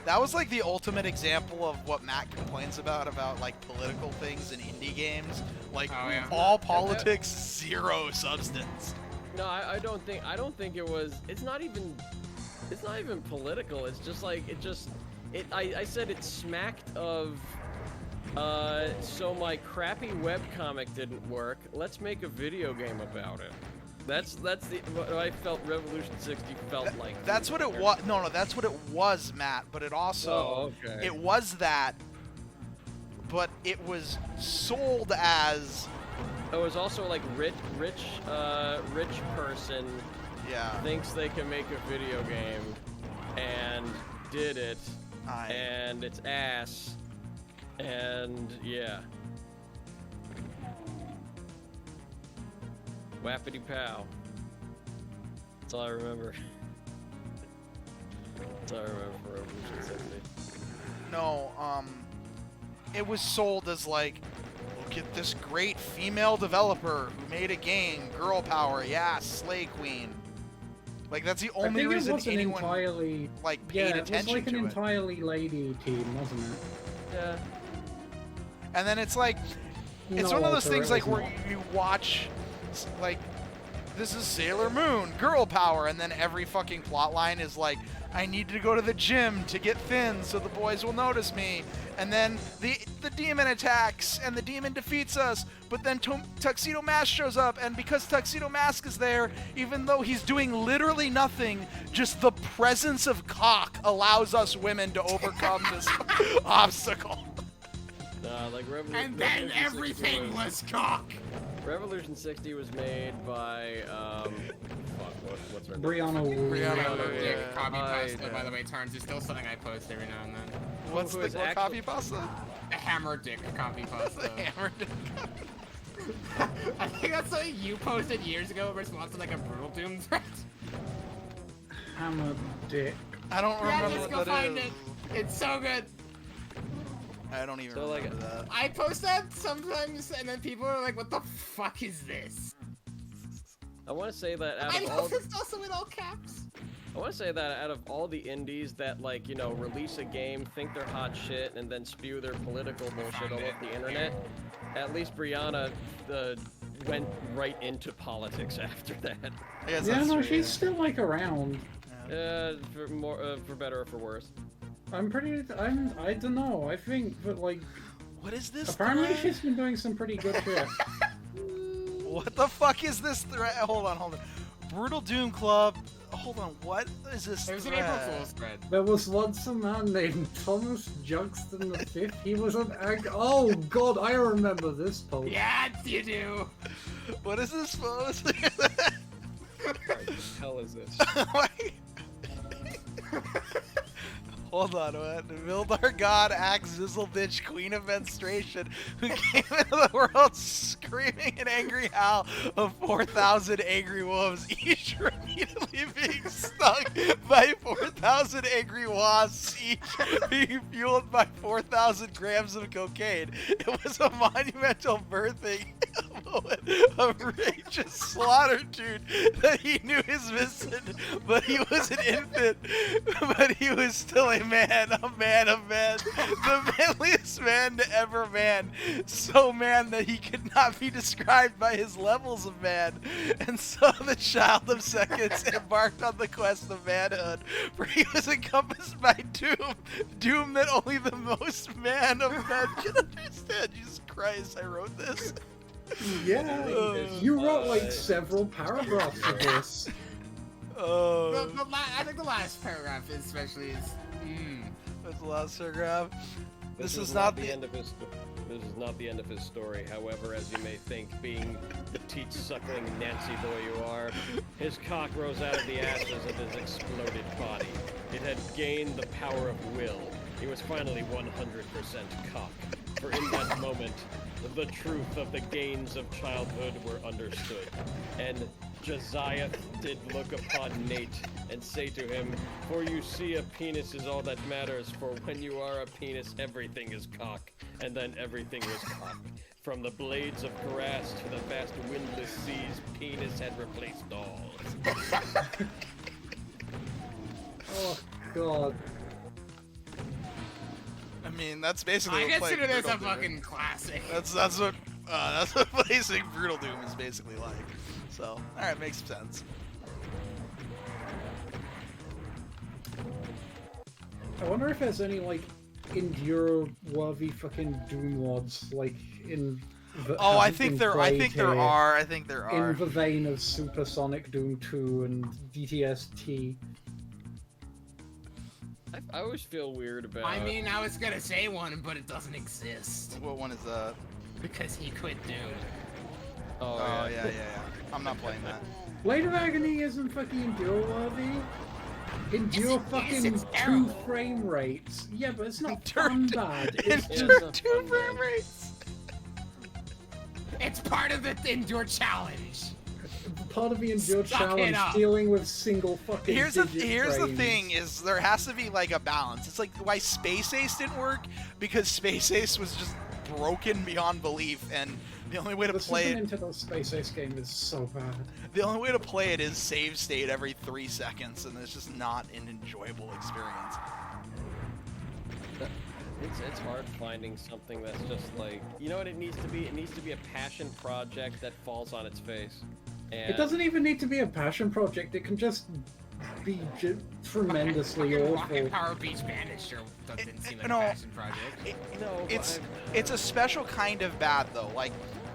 That was like the ultimate example of what Matt complains about like political things in indie games. Like all politics, zero substance. No, I don't think it was. It's not even political. It's just like I said it smacked of. So my crappy webcomic didn't work. Let's make a video game about it. That's what I felt Revolution 60 felt like. That's what it was. No, that's what it was, Matt. But it also, okay. It was that, but it was sold as. It was also like rich person thinks they can make a video game and did it, and it's ass, and yeah. Wappity pow. That's all I remember. That's all I remember for Revolution 60. No, it was sold as like, look at this great female developer who made a game, girl power, yeah, Slay Queen. Like that's the only reason anyone like paid attention to it. It was like an entirely lady team, wasn't it? Yeah. And then it's like, it's one of those things like where you watch, like, this is Sailor Moon, girl power, and then every fucking plot line is like, I need to go to the gym to get thin so the boys will notice me. And then the demon attacks, and the demon defeats us, but then Tuxedo Mask shows up, and because Tuxedo Mask is there, even though he's doing literally nothing, just the presence of cock allows us women to overcome this obstacle. Like And then everything was cock. Revolution 60 was made by what's her name? Brianna Hammer yeah, dick yeah. copy pasta, yeah. by the way, Tarns is still something I post every now and then. What's Who the is what actually- copy pasta? The hammer dick copy pasta. Hammer dick. I think that's something you posted years ago in response to like a Brutal Doom threat. Hammer dick. I don't Yeah, remember just go what that find is. it. It's so good. I don't even So, like, remember that. I post that sometimes, and then people are like, "What the fuck is this?" I want to say that I know it's also in all caps. I want to say that out of all the indies that, like, you know, release a game, think they're hot shit, and then spew their political bullshit all over the internet, at least Brianna went right into politics after that. I guess Yeah, that's no, true, she's yeah. still like around. For better or for worse. I don't know. I think that like What is this apparently thread? she's been doing some pretty good shit. What the fuck is this thread? Hold on. Brutal Doom Club. Hold on, what is this It was an thread? April Fool's thread. There was once a man named Thomas Juxton V. He was an oh god, I remember this post. Yeah, you do. What is this post? What the hell is this? Wait. Hold on, what? Vildar God acts Zizzle Bitch, Queen of Menstruation, who came into the world screaming an angry howl of 4,000 angry wolves, each repeatedly being stung by 4,000 angry wasps, each being fueled by 4,000 grams of cocaine. It was a monumental birthing moment of rageous slaughter, dude, that he knew his mission, but he was an infant, but he was still a man of men, the manliest man to ever man, so man that he could not be described by his levels of man, and so the child of seconds embarked on the quest of manhood, for he was encompassed by doom that only the most man of men can understand. Jesus Christ, I wrote this. Yeah, you wrote like several paragraphs of this. I think the last paragraph especially is. That's the last paragraph. This is not the end of his. This is not the end of his story. However, as you may think, being the teat-suckling Nancy boy you are, his cock rose out of the ashes of his exploded body. It had gained the power of will. He was finally 100% cock. For in that moment, the truth of the gains of childhood were understood. And Josiah did look upon Nate and say to him, "For you see, a penis is all that matters, for when you are a penis, everything is cock." And then everything was cock. From the blades of grass to the vast windless seas, penis had replaced all. Oh god. I mean, that's basically I what playing consider this Brutal a Doom fucking classic. is. That's what placing Brutal Doom is basically like. So, all right, makes sense. I wonder if there's any like enduro-worthy fucking Doom mods like in. Oh, I think there are. I think there are. In the vein of Supersonic Doom 2 and DTS-T. I always feel weird about. I mean, I was gonna say one, but it doesn't exist What one is that? because he quit Doom. Oh, Oh yeah. I'm not playing that. Blade of Agony isn't fucking enduro-worthy. Endure fucking it's 2 terrible. frame rates. Yeah, but it's not Endure fun t- bad. It's Endure just 2 frame rates. It's part of the Endure challenge. part of the Endure Suck it challenge up. dealing with single fucking Here's digit the frames. thing: is there has to be like a balance. It's like why Space Ace didn't work, because Space Ace was just broken beyond belief, and the only way to The play Super it, Nintendo Space Ace game is so bad. the only way to play it is save state every 3 seconds, and it's just not an enjoyable experience. It's hard finding something that's just like, you know what it needs to be? It needs to be a passion project that falls on its face. And It doesn't even need to be a passion project. It can just be tremendously Fucking awful. Rocket Power Beach Bandit sure doesn't seem like no, a passion project. No, It's a special kind of bad though. Like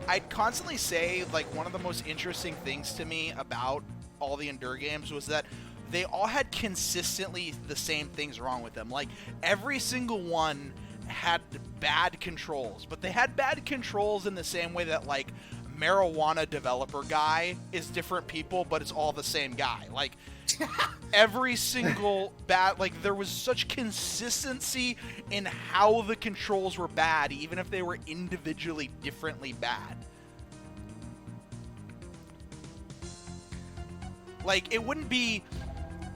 I'd constantly say, like one of the most interesting things to me about all the Endure games was that they all had consistently the same things wrong with them. Like every single one had bad controls, but they had bad controls in the same way that like marijuana developer guy is different people, but it's all the same guy. Like every single bad, like there was such consistency in how the controls were bad, even if they were individually differently bad. Like it wouldn't be,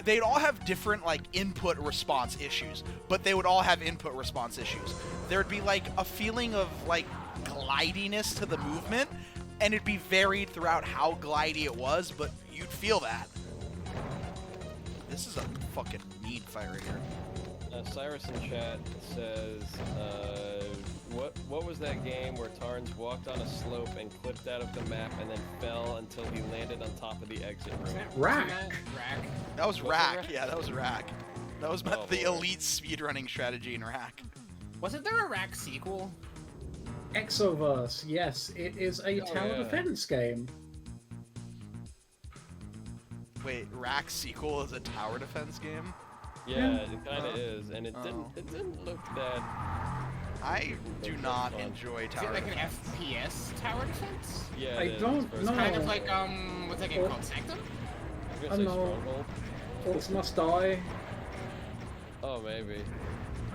they'd all have different like input response issues, but they would all have input response issues. There'd be like a feeling of like glidiness to the movement, and it'd be varied throughout how glidey it was, but you'd feel that. This is a fucking mean fight right here. Cyrus in chat says, what was that game where Tarns walked on a slope and clipped out of the map and then fell until he landed on top of the exit room? Rack. That was Was it Rack. Rack? Yeah, that was Rack. That was Oh, the boy. elite speedrunning strategy in Rack. Wasn't there a Rack sequel? Exoverse, yes, it is a tower yeah. defense game. Wait, Rack sequel is a tower defense game? Yeah, it kind of Oh. is, and it Oh. didn't look that. I do Looks not fun. enjoy Is it tower like an defense. FPS tower defense? Yeah, I it is. don't It's first know. Kind person. of like what's that game Or- called? Sanctum? I was I gonna say know. Stronghold. Orcs Must Die. Oh, maybe.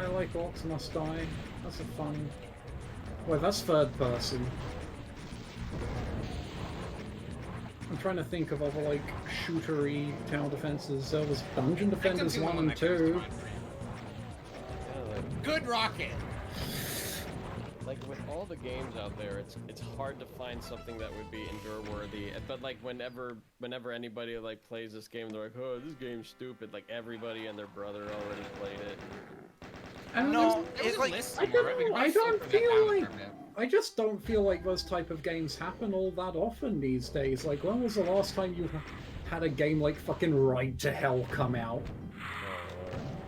I like Orcs Must Die. That's a fun... Well, that's third person. I'm trying to think of other, like, shootery tower defenses. There was Dungeon Defenders Sanctum's the 1 one and that comes to 2. mind for me. Yeah, like, Good Rocket. like with all the games out there, it's hard to find something that would be endure worthy. But like whenever anybody like plays this game, they're like, oh, this game's stupid. Like everybody and their brother already played it. And No, There was it a like list I somewhere, don't right? We know, could I probably don't filter that feel down like- for a bit. I just don't feel like those type of games happen all that often these days. Like, when was the last time you had a game like fucking Ride to Hell come out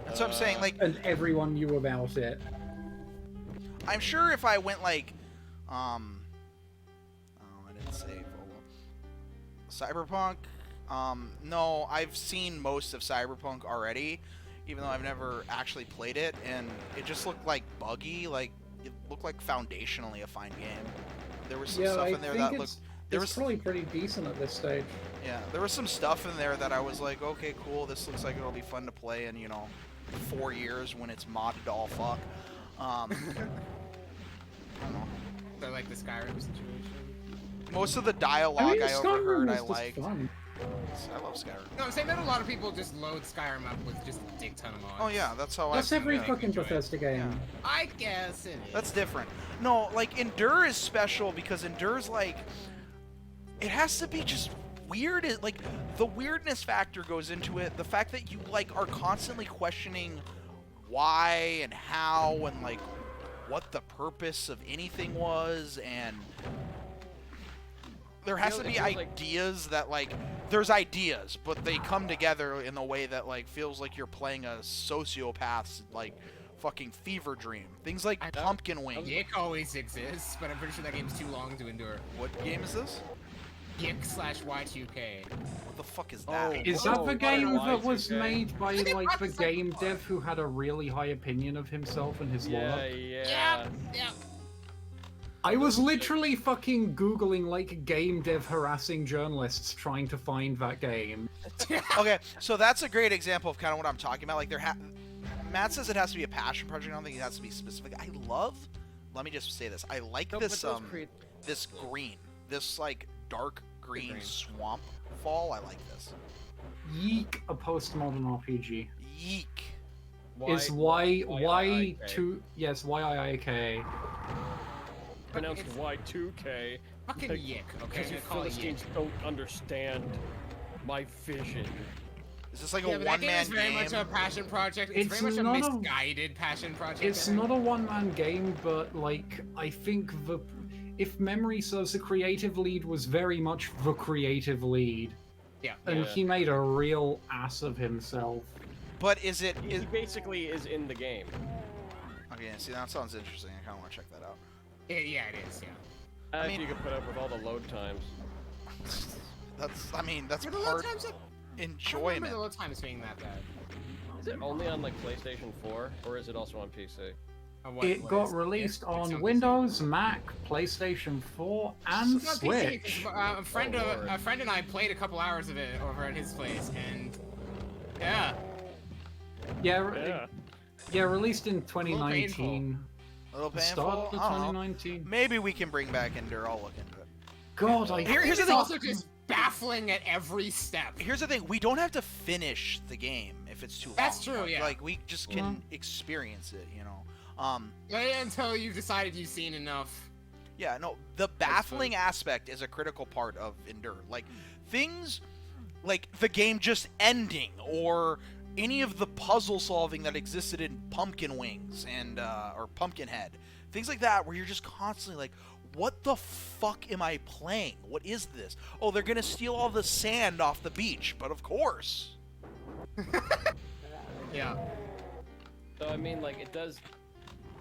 That's what I'm saying. Like, and everyone knew about it? I'm sure if I went like, oh, I didn't save. Oh, well. Cyberpunk. No, I've seen most of Cyberpunk already, even though I've never actually played it, and it just looked like buggy. Like it looked like foundationally a fine game. There was some Yeah, stuff I in there think that looked. There it's was probably pretty decent at this stage. Yeah, there was some stuff in there that I was like, okay, cool. This looks like it'll be fun to play in 4 years when it's modded to all fuck. I don't know. So like the Skyrim situation. Most of the dialogue I overheard, Skyrim I was just liked. fun. I love Skyrim. No, I'm saying that a lot of people just load Skyrim up with just a dick ton of mods. Oh yeah, that's how That's I. every yeah. fucking enjoy it. Bethesda game. Yeah. I guess it is. That's different. No, like Endure is special because Endure's like, it has to be just weird. Like the weirdness factor goes into it. The fact that you like are constantly questioning why and how and like what the purpose of anything was, and there has to be feels like- ideas that like there's ideas, but they come together in a way that like feels like you're playing a sociopath's like fucking fever dream. Things like I- Pumpkin Wing. Yick always exists, but I'm pretty sure that game's too long to endure. What game is this? Yick/Y2K. What the fuck is that? Oh. Is Whoa, that the game why that was 2K? made by I think like the Rocket's game like- dev who had a really high opinion of himself and his Yeah, work? yeah. Yeah. I was literally fucking googling like game dev harassing journalists trying to find that game. Okay, so that's a great example of kind of what I'm talking about. Like Matt says it has to be a passion project. I don't think it has to be specific. Let me just say this. I like No, but this those create- this green. This like dark green green. swamp fall. I like this. Yeek, a postmodern RPG. Yeek. Is YIIK. Pronounced Y2K. Fucking Like, Yick, okay? Because you I'm gonna call it Yick. Philistines don't understand my vision. Is this like Yeah, a but that game one-man is very game? much a passion project. It's It's very much a not a- misguided passion project. It's not a one-man game, but like I think if memory serves, the creative lead was very much the creative lead, Yeah. and Yeah. he made a real ass of himself. But is it? He basically is in the game. Okay, see that sounds interesting. I kind of want to check that out. Yeah, it is. Yeah. I mean- mean, you could put up with all the load times. That's Yeah, the load part times. I don't remember enjoyment. the load times being that bad. Is it only on like PlayStation 4, or is it also on PC? It got released on Windows, Mac, PlayStation 4, and Switch. A friend and I played a couple hours of it over at his place, and yeah. Yeah, released in 2019. A little painful. Start of I don't know. 2019. Maybe we can bring back Endure. I'll look into it. God, Here's the It's thing. also just baffling at every step. Here's the thing. We don't have to finish the game if it's too long. That's true, yeah. Like we just can experience it, you know. Wait until you've decided you've seen enough. Yeah, no, the baffling aspect is a critical part of Endure. Like, things like the game just ending, or any of the puzzle solving that existed in Pumpkin Wings and, or Pumpkinhead. Things like that, where you're just constantly like, what the fuck am I playing? What is this? Oh, they're gonna steal all the sand off the beach, but of course. Yeah. So, I mean, like, it does...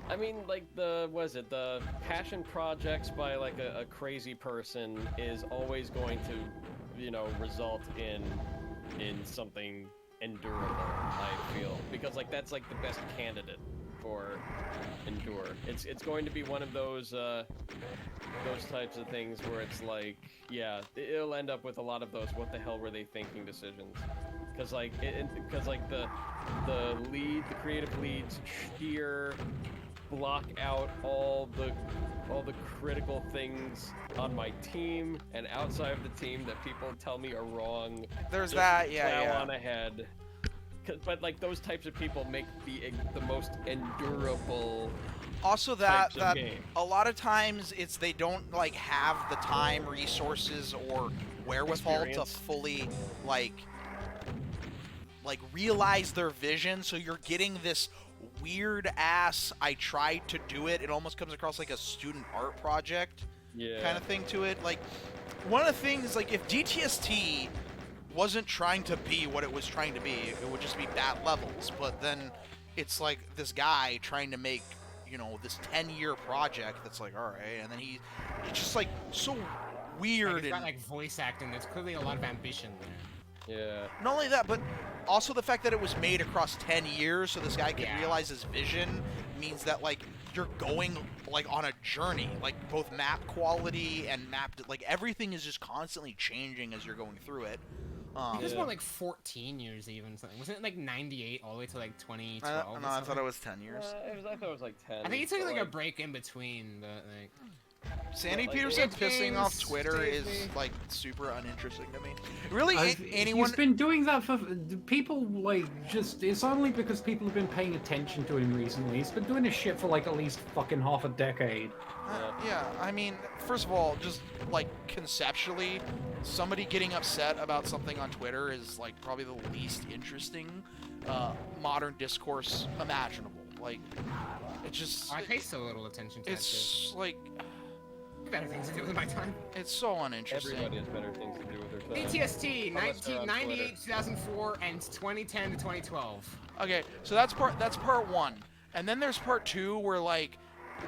I mean, like, the passion projects by, like, a crazy person is always going to, you know, result in something endurable, I feel. Because, like, that's, like, the best candidate for Endure. It's going to be one of those types of things where it's like, yeah, it'll end up with a lot of those what the hell were they thinking decisions. Because, like, the creative leads sheer block out all the critical things on my team and outside of the team that people tell me are wrong. There's Just that, yeah, plow on ahead. But like those types of people make the most endurable. Also, that game. a lot of times it's they don't like have the time, resources, or wherewithal to fully like realize their vision. So you're getting this weird ass I tried to do it. It almost comes across like a student art project kind of thing to it. Like, one of the things, like, if DTST wasn't trying to be what it was trying to be, it would just be bad levels. But then it's like this guy trying to make, you know, this 10-year project that's like, all right, and then it's just like so weird. Like, it's got like voice acting. There's clearly a lot of ambition there. Yeah. Not only that, but also the fact that it was made across 10 years so this guy could realize his vision means that, like, you're going, like, on a journey. Like, both map quality and like, everything is just constantly changing as you're going through it. It was more like 14 years even. Something. Wasn't it like 98 all the way to like 2012? No, I thought it was 10 years. I thought it was like 10. I think it took like a break in between, but like... Sandy Like, Peterson it pissing games, off Twitter is, like, super uninteresting to me. Really, anyone... He's been doing that for... People, like, just... It's only because people have been paying attention to him recently. He's been doing this shit for, like, at least fucking half a decade. Yeah, I mean, first of all, just, like, conceptually, somebody getting upset about something on Twitter is, like, probably the least interesting modern discourse imaginable. Like, it just... I pay so little attention to that shit. It's, like... Better things to do with my time. It's so uninteresting. Everybody has better things to do with their time. DTST, Unless they're on 1998, 2004, and 2010 to 2012. Okay, so that's part one. And then there's part two where, like,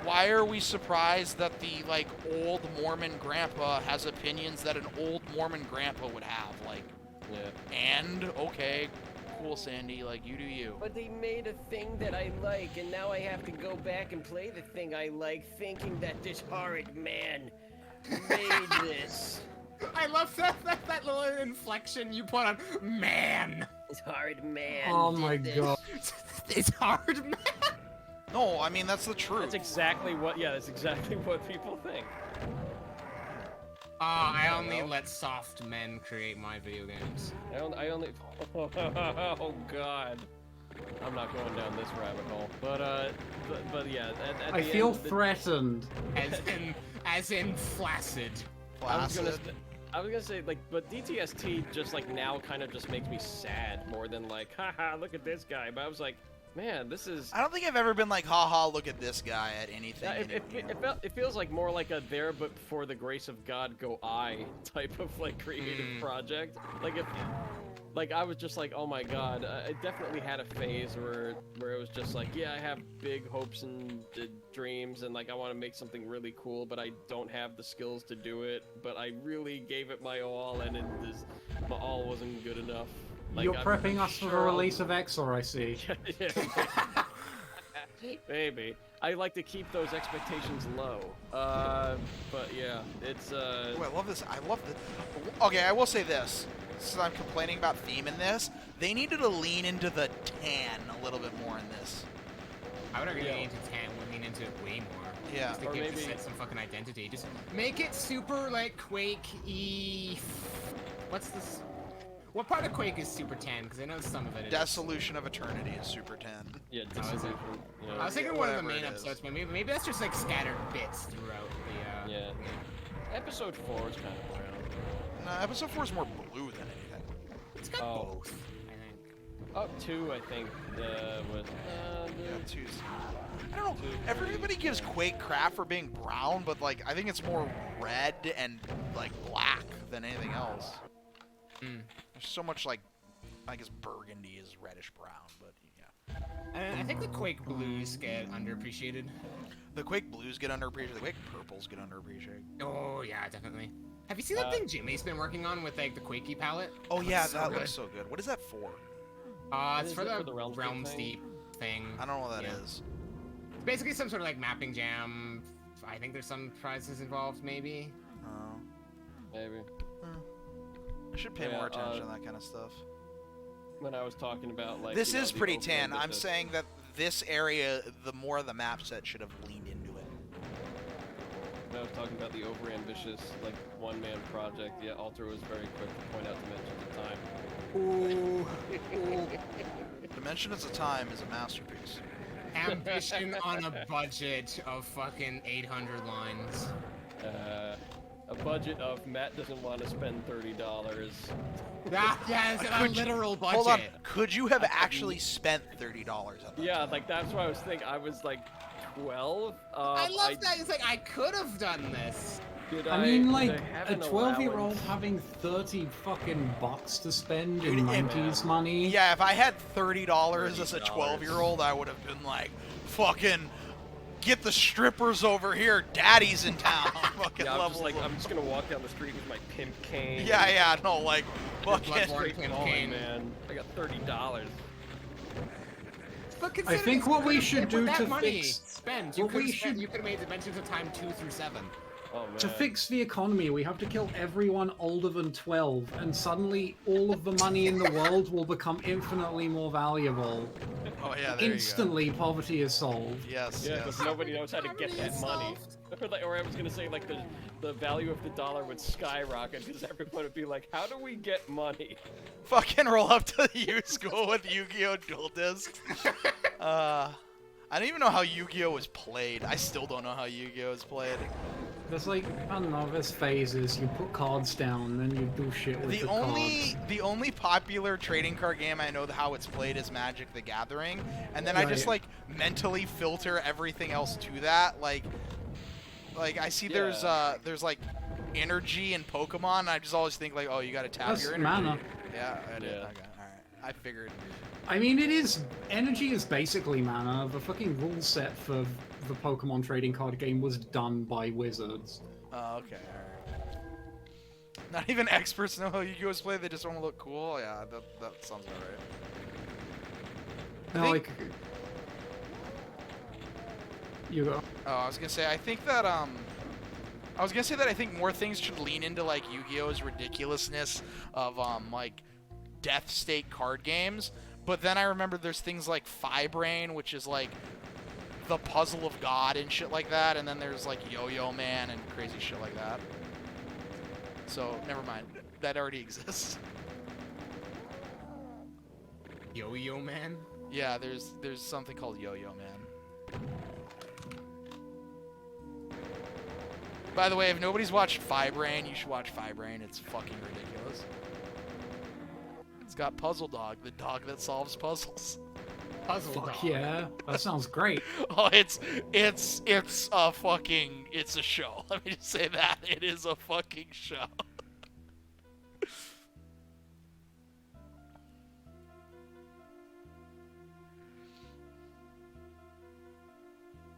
why are we surprised that the, like, old Mormon grandpa has opinions that an old Mormon grandpa would have? Like, and, okay, cool, Sandy, like, you do you. But they made a thing that I like, and now I have to go back and play the thing I like, thinking that this horrid man made this. I love that little inflection you put on, man. This horrid man. Oh did my this. god. It's hard, man. No, I mean, that's the truth. That's exactly what people think. I only let soft men create my video games. I only oh god. I'm not going down this rabbit hole. But yeah, at I the feel end, threatened. As in flaccid. I was gonna say, like, but DTST just, like, now kind of just makes me sad more than, like, haha, look at this guy. But I was like, man, this is... I don't think I've ever been like, haha, look at this guy at anything. It feels like more like a there but for the grace of God go I type of, like, creative project. Like, if... Like, I was just like, oh my god, I definitely had a phase where it was just like, yeah, I have big hopes and dreams, and, like, I want to make something really cool, but I don't have the skills to do it, but I really gave it my all, and my all wasn't good enough. Like, You're prepping us for the release of Exor, I see. Maybe. I like to keep those expectations low. But yeah, it's Ooh, I love this. I love this. Okay, I will say this. Since I'm complaining about theme in this, they needed to lean into the tan a little bit more in this. I would argue Yeah. lean into tan would lean into it way more. Yeah. Just to Or give maybe- the set some fucking identity. Just make it super like Quake-y. What's this? What part of Quake is super tan? Because I know some of it is. Dissolution of Eternity is super 10. yeah, Oh, is it? dissolution. I Yeah. was thinking Yeah, one of the whatever main it is. episodes, but maybe that's just like scattered bits throughout the. Yeah. Episode 4 is kind of brown. No, episode 4 is more blue than anything. It's got Oh. both, I think. Up 2, I think, was Yeah, two's. I don't know. Everybody gives Quake crap for being brown, but like I think it's more red and like black than anything else. Hmm. There's so much like, I guess burgundy is reddish brown, but yeah. And I think the Quake blues get underappreciated. The Quake blues get underappreciated. The Quake purples get underappreciated. Oh yeah, definitely. Have you seen that thing Jimmy's been working on with like the Quakey palette? Oh That yeah, looks so that good. looks so good. What is that for? It's Is for it the, for the Realms Realms Deep Deep thing. I don't know what that Yeah. is. It's basically some sort of like mapping jam. I think there's some prizes involved, maybe. Oh. maybe. I should pay Yeah, more attention to that kind of stuff. When I was talking about like This you know, is the pretty open tan. I'm ambitious- saying that this area, the more of the map set should have leaned into it. When I was talking about the overambitious like one-man project, yeah, Alter was very quick to point out dimensions of time. Ooh. Dimensions of Time is a masterpiece. Ambition on a budget of fucking 800 lines. A budget of Matt doesn't want to spend $30. Yeah, it's a Could you- literal budget. Hold on. Could you have actually spent $30 on that? Yeah, like that's what I was thinking. I was like 12. I love that. It's like I could have done this. Did I mean, like, did I have a an 12-year-old allowance? having 30 fucking bucks to spend Dude, in it- 90s money. Yeah, if I had $30 as a $30. 12-year-old, I would have been like, fucking, get the strippers over here. Daddy's in town. Fucking Yeah, I'm levels just like of- I'm just gonna walk down the street with my pimp cane. Yeah, no, like, fucking. Bloodborne Straight pimp calling, cane. man. I got $30. But I consider think this, what we with should do that to money fix- spend, you what could we spend, should- you could have made Dimensions of Time 2 through 7. Oh man. To fix the economy, we have to kill everyone older than 12, and suddenly all of the money in the world will become infinitely more valuable. Oh, yeah, there Instantly, poverty is solved. you go. Yes, Yeah, yes. because nobody knows how to get that money. Or I was gonna say like the value of the dollar would skyrocket because everyone would be like, how do we get money? Fucking roll up to the U school with Yu-Gi-Oh! Dual Discs. I don't even know how Yu-Gi-Oh! Was played. I still don't know how Yu-Gi-Oh! Is played. There's like, I don't know, there's phases. You put cards down, then you do shit with the cards. The only popular trading card game I know how it's played is Magic the Gathering, and then I just Right. like mentally filter everything else to that. Like I see there's like energy in Pokemon, and I just always think like, oh, you gotta tap That's your energy. mana. Yeah, I did. Yeah. Okay, all right. I figured. I mean, energy is basically mana. The fucking rule set for the Pokemon trading card game was done by wizards. Oh, okay, alright. Not even experts know how Yu-Gi-Oh! Is played, they just want to look cool? Yeah, that sounds about right. No, think- like, you go. Oh, I was gonna say, I think that, I think more things should lean into, like, Yu-Gi-Oh's ridiculousness of, like, death state card games. But then I remember there's things like Fibrain, which is, like, the puzzle of God and shit like that. And then there's, like, Yo-Yo Man and crazy shit like that. So, never mind. That already exists. Yo-Yo Man? Yeah, there's something called Yo-Yo Man. By the way, if nobody's watched Fibrain, you should watch Fibrain. It's fucking ridiculous. It's got Puzzle Dog, the dog that solves puzzles. Puzzle Fuck Dog. yeah, that sounds great. Oh, it's a show. Let me just say that. It is a fucking show.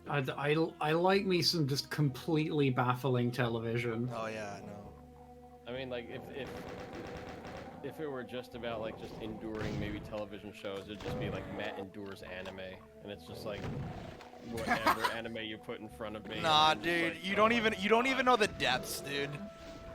I like me some just completely baffling television. Oh yeah, I know. I mean, like if it were just about like just enduring maybe television shows, it'd just be like Matt endures anime, and it's just like whatever anime you put in front of me. Nah, and I'm just dude, like, you oh don't my even God. know the depths, dude.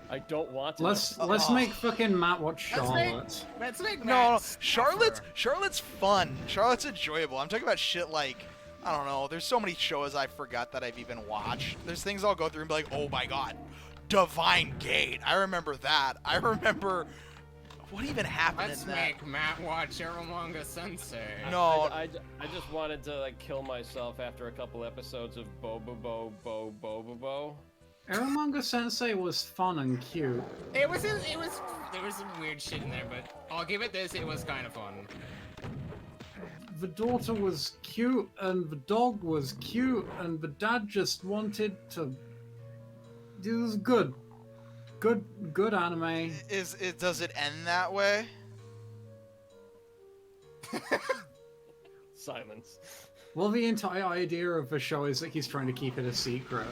I don't want to. Let's know. make fucking Matt watch Let's make- Charlotte. Let's make No, Matt Charlotte's fun. Charlotte's enjoyable. I'm talking about shit like, I don't know. There's so many shows I forgot that I've even watched. There's things I'll go through and be like, oh my god, Divine Gate. I remember that. I remember what even happened Let's in that. make Matt watch Eromanga Sensei. No, I just wanted to like kill myself after a couple episodes of Bo. Eromanga Sensei was fun and cute. There was some weird shit in there, but I'll give it this. It was kind of fun. The daughter was cute, and the dog was cute, and the dad just wanted to. It was good. Good anime. does it end that way? Silence. Well, the entire idea of the show is that he's trying to keep it a secret.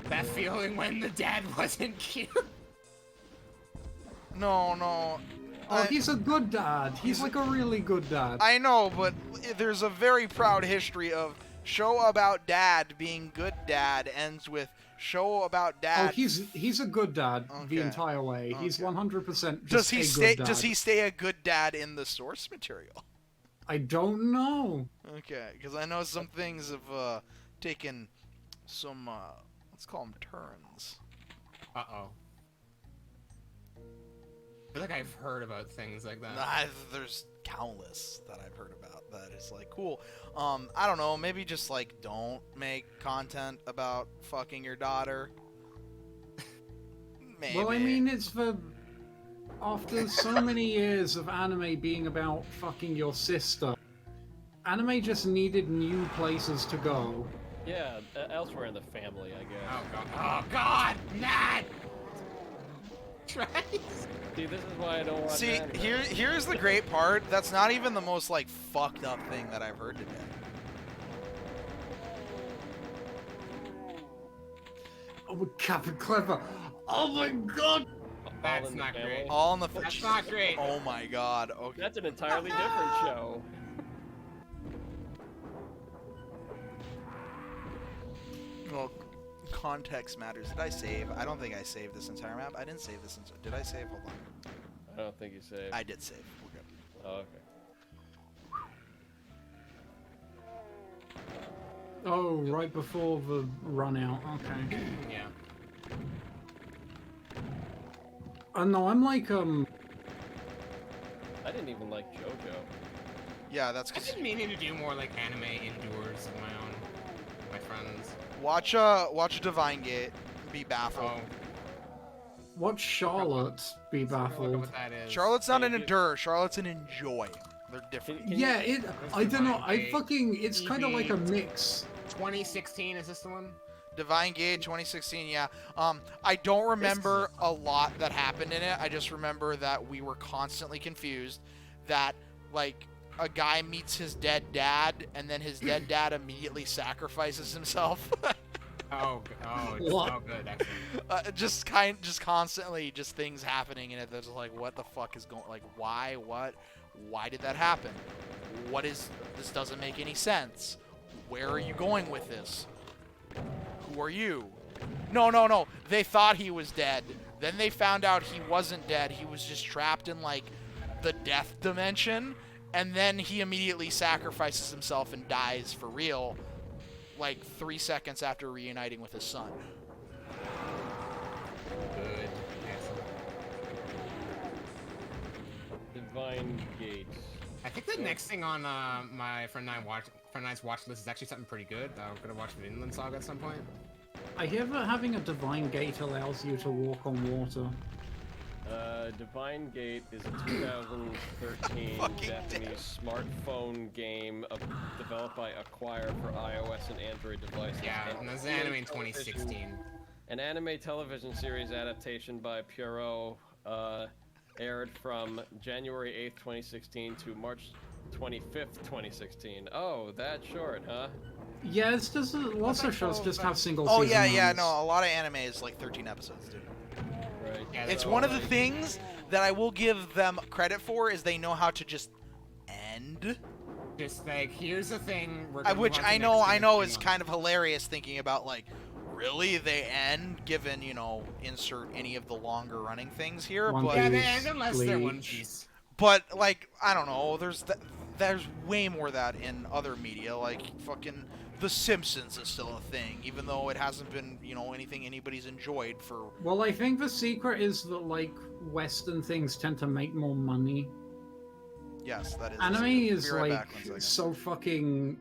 That feeling when the dad wasn't cute. No. Oh, he's a good dad. He's like a really good dad. I know, but there's a very proud history of show about dad being good dad ends with show about dad. Oh, he's a good dad the Okay. entire way. He's Okay. 100% Does just he a stay? good dad. Does he stay a good dad in the source material? I don't know. Okay, because I know some things have taken some let's call them turns. Uh-oh. I feel like I've heard about things like that. There's countless that I've heard about that is like cool. I don't know, maybe just like don't make content about fucking your daughter. Maybe. Well, I mean, it's after so many years of anime being about fucking your sister, anime just needed new places to go. Yeah, elsewhere in the family, I guess. Oh god. Oh god! Nat! Tries. See, this is why I don't watch See, anime. here's the great part. That's not even the most like fucked up thing that I've heard today. Oh, Captain Clever. Oh my god! That's in the not family? great. All in the. That's not great. Oh my god. Okay. That's an entirely different show. Well, context matters. Did I save? I don't think I saved this entire map. I didn't save this. Did I save? Hold on. I don't think you saved. I did save. We're good. Oh, okay. Oh, right before the run out. Okay. Yeah. No, I'm like I didn't even like JoJo. Yeah, that's I've because been meaning to do more like anime indoors of my own. My friends. watch Divine Gate. Be baffled. Oh. watch Charlotte be I don't know baffled. what that is. Charlotte's not an Thank you. endure. Charlotte's an enjoy. They're different. Can you- Yeah, I don't know. I Divine fucking. It's kind of like a EV. mix. 2016, is this the one? Divine Gate 2016, yeah. I don't remember a lot that happened in it. I just remember that we were constantly confused that, like, a guy meets his dead dad, and then his dead dad immediately sacrifices himself. It's What? so good, actually. just constantly, just things happening in it that's like, what the fuck is going, like, why, what, why did that happen? This doesn't make any sense. Where are you going with this? Who are you? No. They thought he was dead. Then they found out he wasn't dead. He was just trapped in, like, the death dimension. And then he immediately sacrifices himself and dies for real, like, 3 seconds after reuniting with his son. Good. Excellent. Divine Gate. I think the next thing on my friend Nine's watch list is actually something pretty good. I'm gonna watch Vinland Saga at some point. I hear that having a divine gate allows you to walk on water. Divine Gate is a 2013 Fucking Japanese smartphone game developed by Acquire for iOS and Android devices. Yeah, and there's an anime in 2016. An anime television series adaptation by Pierrot aired from January 8th, 2016 to March 25th, 2016. Oh, that short, huh? Yeah, it's just lots of shows just have single Oh, season yeah, runs. no, a lot of anime is like 13 episodes, dude. Right. Yeah, It's So, one of the like, things that I will give them credit for is they know how to just end. Just like, here's the thing. We're gonna Which move on to I the know, next I thing know in is 3 kind months. of hilarious thinking about like, really they end given insert any of the longer running things here, One but Yeah, they Piece, end unless they're One Bleach. Piece. like I don't know, there's way more of that in other media, like fucking The Simpsons is still a thing, even though it hasn't been anything anybody's enjoyed for. Well, I think the secret is that like Western things tend to make more money. Yes, that is. Anime Be is right like back, 1 second. so fucking.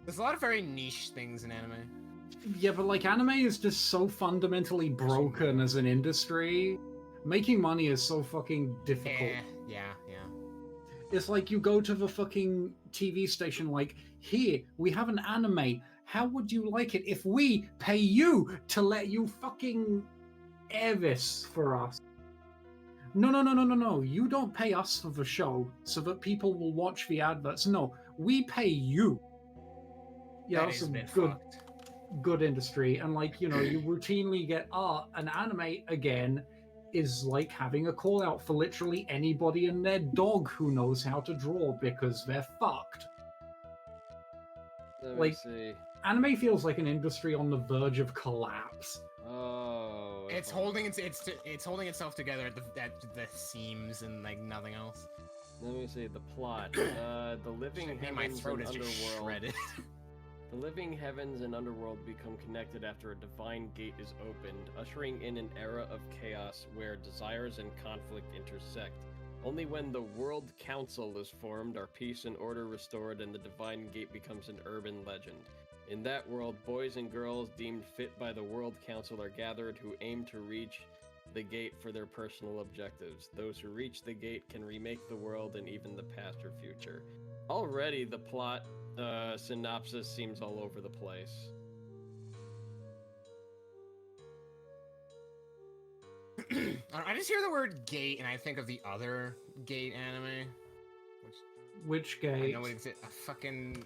There's a lot of very niche things in anime. Yeah, but like anime is just so fundamentally broken as an industry. Making money is so fucking difficult. Yeah. It's like you go to the fucking TV station, like, here, we have an anime. How would you like it if we pay you to let you fucking air this for us? No. You don't pay us for the show so that people will watch the adverts. No, we pay you. Yeah, That that's is a a bit good, fucked. good industry. And like, you routinely get, an anime again is like having a call out for literally anybody and their dog who knows how to draw because they're fucked. Let me Like- see. Anime feels like an industry on the verge of collapse. Oh. It's holding it's holding itself together at the seams and like nothing else. Let me see the plot. The living My heavens throat and is just underworld. shredded. The living heavens and underworld become connected after a divine gate is opened, ushering in an era of chaos where desires and conflict intersect. Only when the World Council is formed are peace and order restored and the divine gate becomes an urban legend. In that world, boys and girls deemed fit by the World Council are gathered who aim to reach the gate for their personal objectives. Those who reach the gate can remake the world and even the past or future. Already, the plot synopsis seems all over the place. I just hear the word gate and I think of the other gate anime. Which I gate? know it exists. A fucking.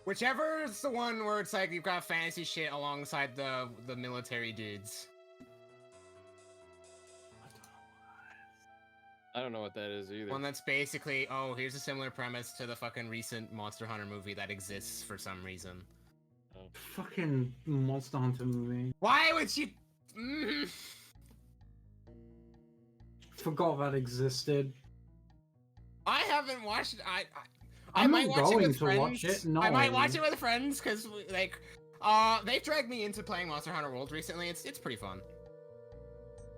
Whichever's the one where it's like you've got fantasy shit alongside the military dudes. I don't know what that is either. One that's basically, oh, here's a similar premise to the fucking recent Monster Hunter movie that exists for some reason. Fucking Monster Hunter movie. Why would you? Mm. Forgot that existed. I haven't watched it. I I'm might not watch it going with to friends. watch it, I might no. watch it with friends because like they dragged me into playing Monster Hunter World recently. It's pretty fun.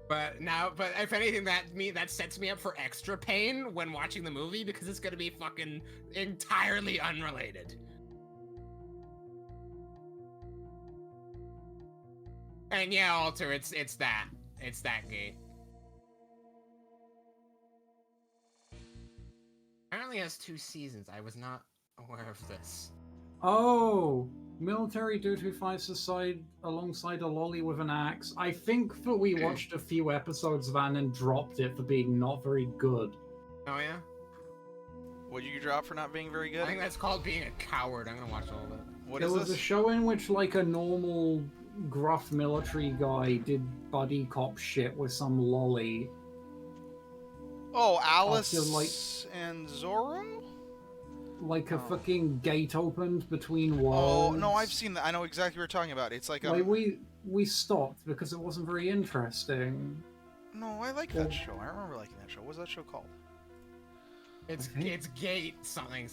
But if anything, that sets me up for extra pain when watching the movie because it's gonna be fucking entirely unrelated. And yeah, Alter, it's that gate. Apparently has 2 seasons. I was not aware of this. Oh, military dude who fights alongside a lolly with an axe. I think that we watched a few episodes of that and then dropped it for being not very good. Oh yeah? What did you drop for not being very good? I think that's called being a coward. I'm gonna watch all of it. What It is was this? a show in which like a normal gruff military guy did buddy cop shit with some lolly. Oh, Alice After, like- and Zorro? Like a Oh. fucking gate opened between Oh, worlds. no, I've seen that. I know exactly what you're talking about. It's like a... Like we stopped because it wasn't very interesting. No, I like that show. I remember liking that show. What was that show called? It's Okay. it's gate something.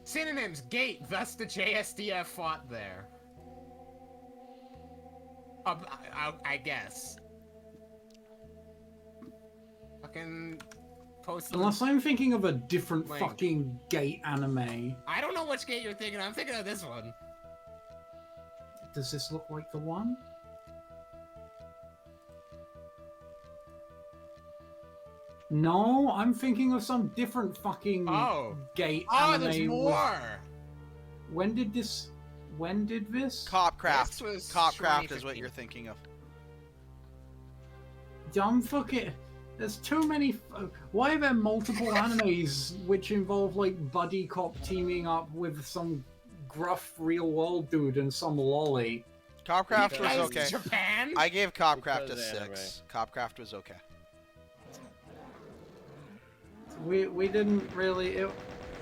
Synonyms: gate. Thus the JSDF fought there. I guess. Fucking post. Unless I'm thinking of a different Link. fucking gate anime. I don't know which gate you're thinking. I'm thinking of this one. Does this look like the one? No, I'm thinking of some different fucking Oh. gate Oh, anime. there's with- more. When did this? Copcraft. This was Copcraft is what 2015. you're thinking of. Dumb fucking. There's too many. Why are there multiple animes which involve like buddy cop teaming up with some gruff real world dude and some lolly? Copcraft was Because- okay. Japan? I gave Copcraft a Because 6. Copcraft was okay. We didn't really.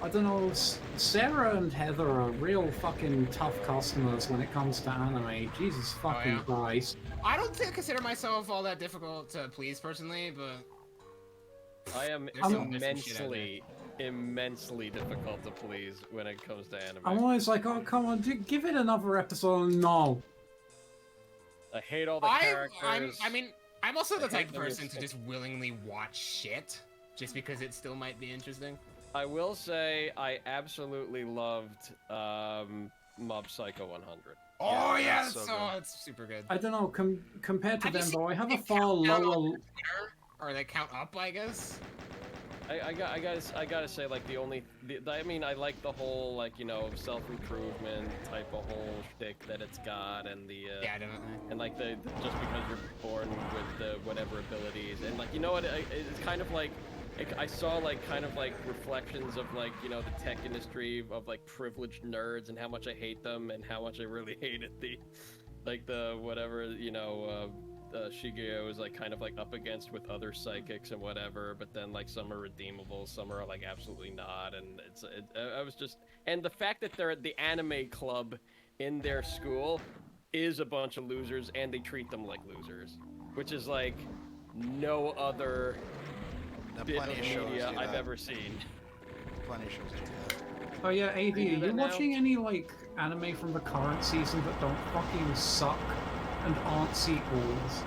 I don't know. Sarah and Heather are real fucking tough customers when it comes to anime. Jesus fucking yeah? Christ. I don't consider myself all that difficult to please personally, but I am There's some shit out immensely difficult to please when it comes to anime. I'm always like, oh come on, give it another episode. No. I hate all the characters. I'm also the I hate type of them person as- to just willingly watch shit just because it still might be interesting. I will say I absolutely loved Mob Psycho 100. Oh yeah, that's that's, so good. that's super good. I don't know. Compared to Have you them, seen though, I have a the far countdown lower. on Twitter? Or they count up, I guess. I gotta say, like, I like the whole, like, you know, self-improvement type of whole shtick that it's got, and the Yeah, definitely. and like the just because you're born with the whatever abilities, and like, you know what, it's kind of like I saw like kind of like reflections of like, you know, the tech industry of like privileged nerds and how much I hate them and how much I really hated the whatever, you know, Shigeo is like kind of like up against with other psychics and whatever, but then like some are redeemable, some are like absolutely not, and I was just, and the fact that they're at the anime club in their school is a bunch of losers, and they treat them like losers, which is like no other bit of Plenty of shows media do I've that. ever seen. Plenty of shows do that. Oh yeah, AD, are do you that now? watching any like anime from the current season that don't fucking suck and aren't sequels?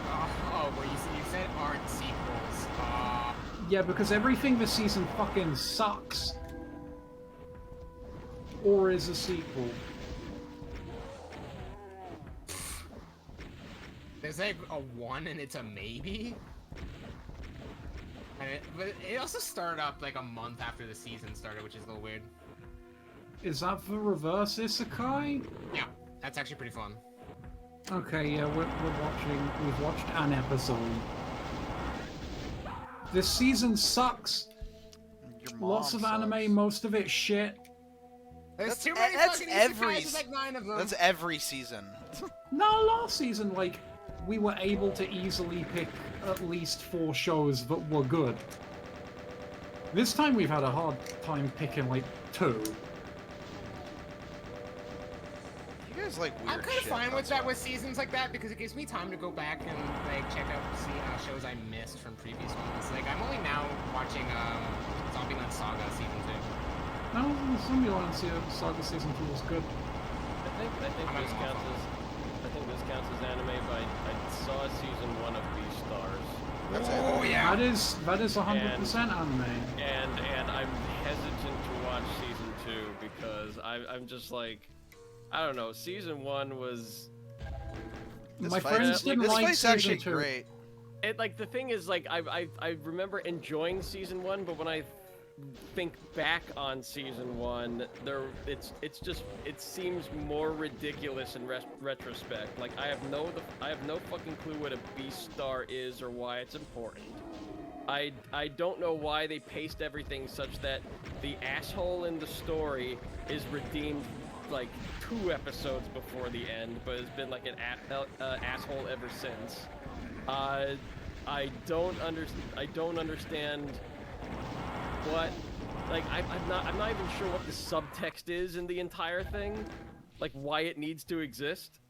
Oh, where you said aren't sequels. Yeah, because everything this season fucking sucks. Or is a sequel. There's like a 1 and it's a maybe. But it also started up like a month after the season started, which is a little weird. Is that the reverse isekai? Yeah, that's actually pretty fun. Okay, yeah, we've watched an episode. This season sucks. Your mom Lots of anime, sucks. most of it shit. There's That's too many that's fucking every isekais, there's like 9 of them. That's every season. No, last season, like, we were able to easily pick at least 4 shows that were good. This time we've had a hard time picking, like, 2. You guys like weird I'm kind of shit, fine with that's that why. with seasons like that because it gives me time to go back and like check out see shows I missed from previous ones. Like I'm only now watching Zombieland Saga season 2. No, Zombieland Saga Season 2 was good. I think I'm this on counts my as anime, but I saw season 1 of Beastars, That's Oh it. yeah. That is 100% anime. and I'm hesitant to watch season 2 because I'm just like, I don't know. Season 1 was This My fight- friends didn't this like fight's season actually 2. great. it. Like the thing is, like I remember enjoying season 1, but when I think back on season 1, it's just it seems more ridiculous in retrospect. Like I have no fucking clue what a Beastar is or why it's important. I don't know why they paced everything such that the asshole in the story is redeemed like 2 episodes before the end, but has been like an asshole ever since. I don't understand what, like I'm not even sure what the subtext is in the entire thing, like why it needs to exist.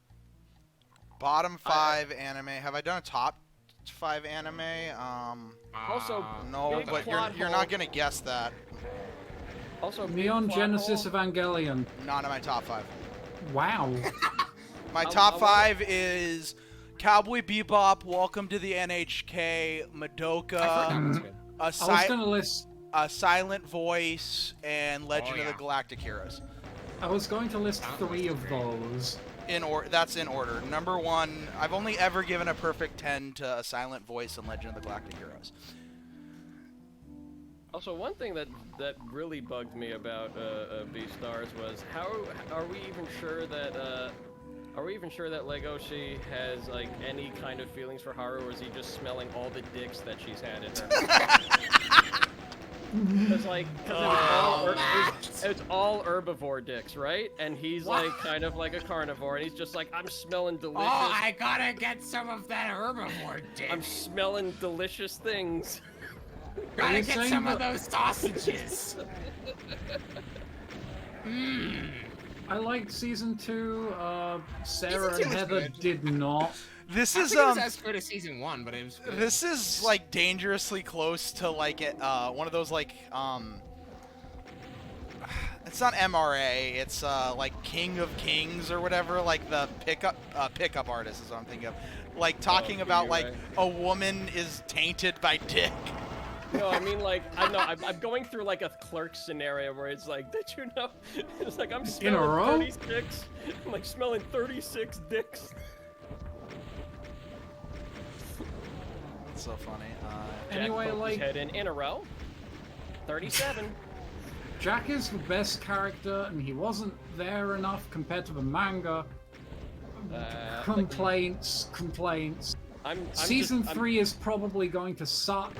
Bottom 5 anime. Have I done a top 5 anime? Also, No, big but plot you're hole. not gonna guess that. Also, big Neon plot Genesis hole. Evangelion. Not in my top 5. Wow. My I'll- top I'll- 5 is Cowboy Bebop, Welcome to the NHK, I've heard that Madoka, one's good. I was gonna list. a Silent Voice, and Legend Oh, of yeah. the Galactic Heroes. I was going to list 3 of those. That's in order. Number 1, I've only ever given a perfect 10 to a Silent Voice and Legend of the Galactic Heroes. Also, one thing that really bugged me about Beastars was how are we even sure that Legoshi has like any kind of feelings for Haru, or is he just smelling all the dicks that she's had in her? Because like, Oh, it's all herbivore dicks, right? And he's like kind of like a carnivore, and he's just like, I'm smelling delicious. Oh, I gotta get some of that herbivore dick. I'm smelling delicious things. Gotta you get saying some of that- those sausages. I liked season 2. Sarah Season 2 and was Heather good. did not. This I is think it was as good as season 1, but it was good. this is like dangerously close to like one of those like it's not MRA, it's like King of Kings or whatever, like the pickup artist is what I'm thinking of. Like talking about like a woman is tainted by dick. No, I mean like I'm going through like a clerk scenario where it's like, did you know? It's like I'm smelling row? 36. I'm like smelling 36 dicks. It's so funny. Anyway, Jack poked like- his head in a row. 37. Jack is the best character, and he wasn't there enough compared to the manga. Complaints. Season 3 is probably going to suck.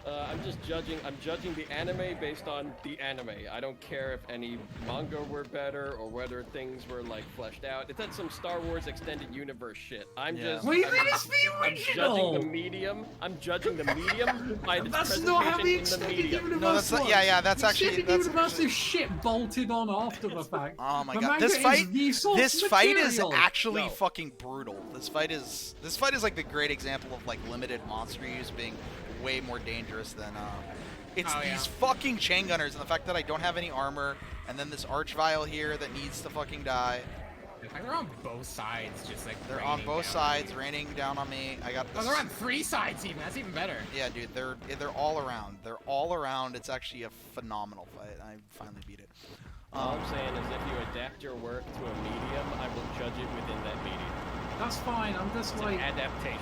I'm judging the anime based on the anime. I don't care if any manga were better or whether things were like fleshed out. It's had some Star Wars extended universe shit. I'm just. Wait, I'm, that is the I'm original! judging the medium. I'm judging the medium by its That's not how the presentation in the extended medium. universe No, that's not- works. yeah, that's The actually- extended that's universe actually- is shit bolted on after the fact. Oh my The god, manga this is fight the source is material. actually No. fucking brutal. This fight is like the great example of like limited monster use being way more dangerous than it's Oh, yeah. these fucking chain gunners and the fact that I don't have any armor and then this arch vial here that needs to fucking die. Like, they're on both sides, just like They're on raining both down. sides, raining down on me. I got Oh, this. they're on 3 sides even. That's even better. Yeah, dude, they're all around. They're all around. It's actually a phenomenal fight. I finally beat it. All I'm saying is if you adapt your work to a medium, I will judge it within that medium. That's fine, I'm just It's like... an adaptation.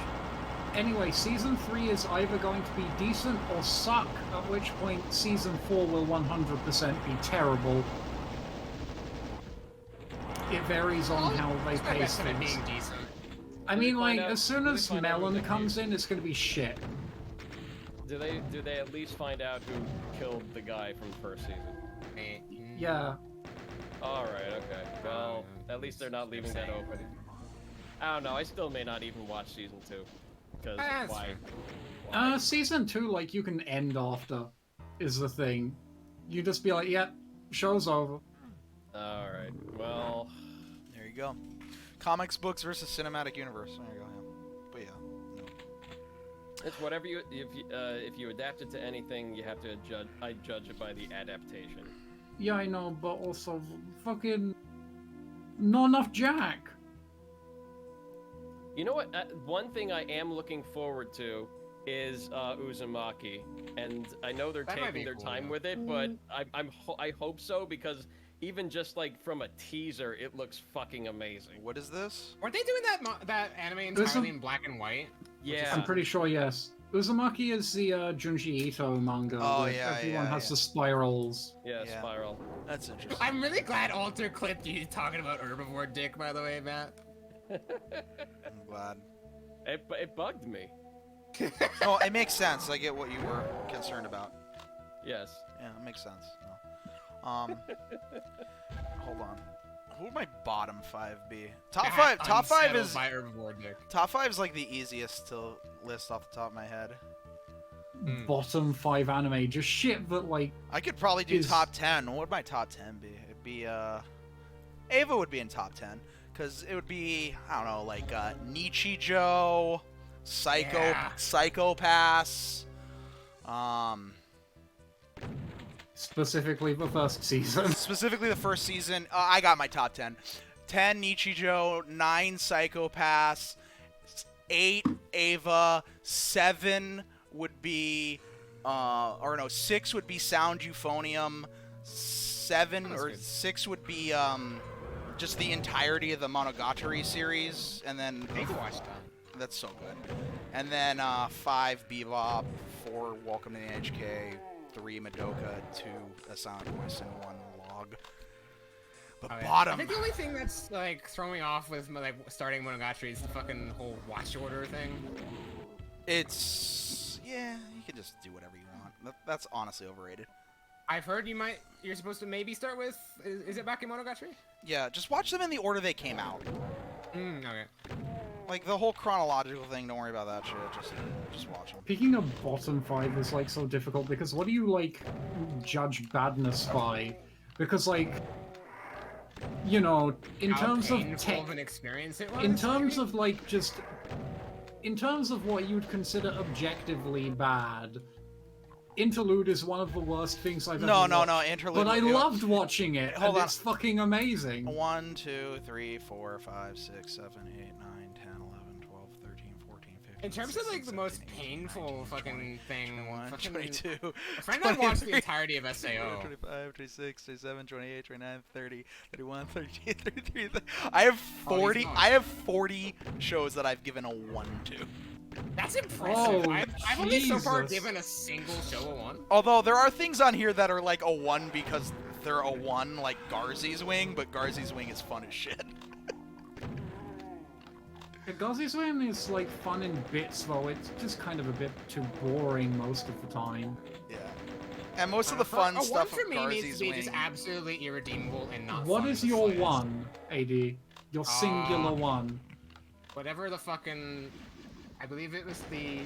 Anyway, Season 3 is either going to be decent or suck, at which point Season 4 will 100% be terrible. It varies on how they It's my pace best at it things. being decent. I mean, find like, out- as soon will they as find out who Melon the comes in, it's going to be shit. Do they at least find out who killed the guy from the first season? Yeah. Alright, okay. Well, at least they're not leaving that open. I don't know, I still may not even watch season 2. Because That's why? fair. Why? Season 2, like, you can end after, is the thing. You just be like, yeah, show's over. Alright, well... There you go. Comics, books versus cinematic universe. There you go. Yeah. But yeah. No. It's whatever you... If you adapt it to anything, you have to judge... I judge it by the adaptation. Yeah, I know, but also, fucking... not enough Jack. You know what? One thing I am looking forward to is Uzumaki, and I know they're That might taking be their cool, time though. with it, but I hope so because even just like from a teaser, it looks fucking amazing. What is this? Weren't they doing that anime There's entirely some- in black and white? Yeah, I'm pretty sure, yes. Uzumaki is the Junji Ito manga. Oh, where yeah, everyone yeah, has yeah. the spirals. yeah, Yeah. Spiral. That's interesting. I'm really glad Alter clipped you talking about herbivore dick, by the way, Matt. I'm glad. It bugged me. No, it makes sense. I get what you were concerned about. Yes. Yeah, it makes sense. No. Hold on. Who would my bottom 5 be? Top 5. Top 5 Unsettled is by herbivore dick. top 5 is like the easiest to list off the top of my head. Bottom 5 anime, just shit that, like, I could probably do Is- top 10. What would my top 10 be? It'd be Ava would be in top 10 because it would be I don't know like Nichijou, Yeah. Psychopaths, specifically the first season. specifically the first season. I got my top 10. 10 Nichijou, 9 Psychopaths, 8 Ava, 7 would be, or no, 6 would be Sound Euphonium, 7 That's or good. 6 would be just the entirety of the Monogatari series, and then I need to watch that. that's so good. And then 5 Bebop, 4 Welcome to the NHK, 3 Madoka, 2 A Silent Voice, and 1 Log. But Oh, yeah. bottom. I think the only thing that's like throwing me off with like starting Monogatari is the fucking whole watch order thing. It's yeah, you could just do whatever you want. That's honestly overrated. I've heard you're supposed to maybe start with, is it Bakemonogatari? Yeah, just watch them in the order they came out. Okay. Like, the whole chronological thing, don't worry about that shit. Just watch them. Picking a bottom 5 is like so difficult because what do you like judge badness by? Because like, you know, in How terms of painful of an experience it was. in terms of like just in terms of what you'd consider objectively bad, Interlude is one of the worst things I've ever watched. No, Interlude. But I loved watching it, Hold and on. it's fucking amazing. 1, 2, 3, 4, 5, 6, 7, 8, 9, 10, 11, 12, 13, 14, 15. In terms of 16, like the most 17, 18, painful 19, fucking 20, thing, 21, fucking 22, a friend and I watched the 23, entirety of SAO. 25, 26, 27, 28, 29, 30, 31, 32, 33. I have 40. I have 40 shows that I've given a 1 to. That's impressive. Oh, I've only so far Jesus. given a single show a 1. Although there are things on here that are like a 1 because they're a 1, like Garzy's Wing, but Garzy's Wing is fun as shit. Gauzy's Win is like fun in bits, though it's just kind of a bit too boring most of the time. Yeah. And most of the fun a stuff 1 for of me needs Garzy's to be Wing. just absolutely irredeemable and not What fun is in the your slightest. 1, AD? Your singular 1? Whatever the fucking... I believe it was the...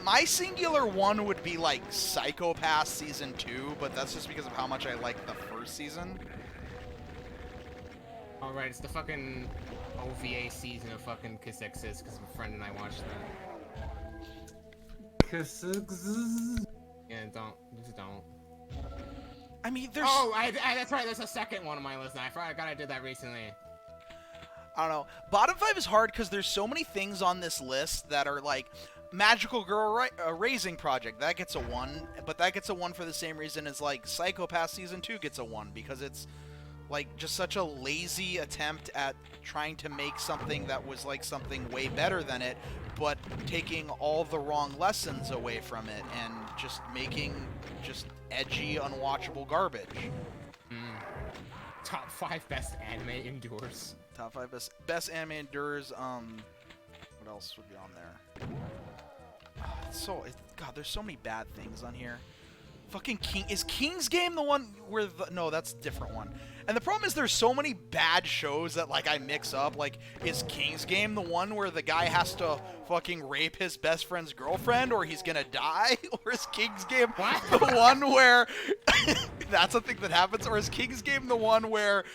My singular 1 would be like Psychopath Season 2, but that's just because of how much I like the first season. Oh, right, it's the fucking OVA season of fucking Kiss X's, because my friend and I watched that. Yeah, just don't. I mean, there's... Oh, that's right, there's a second one on my list now. I forgot I did that recently. I don't know. Bottom 5 is hard because there's so many things on this list that are like Magical Girl Raising Project. That gets a 1, but that gets a 1 for the same reason as like Psychopath Season 2 gets a 1 because it's like just such a lazy attempt at trying to make something that was like something way better than it, but taking all the wrong lessons away from it and just making just edgy, unwatchable garbage. Top 5 best anime endures. Top 5 best anime endures. What else would be on there? God, there's so many bad things on here. Fucking is King's Game the one where no, that's a different one. And the problem is there's so many bad shows that like I mix up. Like, is King's Game the one where the guy has to fucking rape his best friend's girlfriend or he's gonna die? Or is King's Game the one where that's a thing that happens? Or is King's Game the one where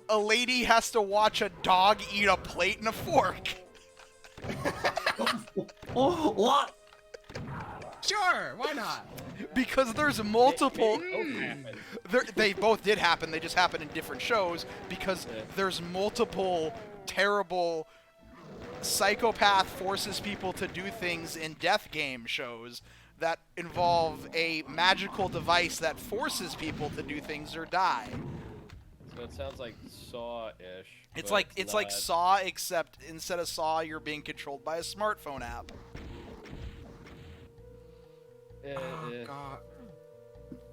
a lady has to watch a dog eat a plate and a fork? Oh, what? Sure, why not? Because there's multiple... Both They both did happen, they just happen in different shows, because there's multiple terrible psychopath forces people to do things in death game shows that involve a magical device that forces people to do things or die. So it sounds like Saw-ish. It's but like not. Saw, except instead of Saw, you're being controlled by a smartphone app. Oh, God.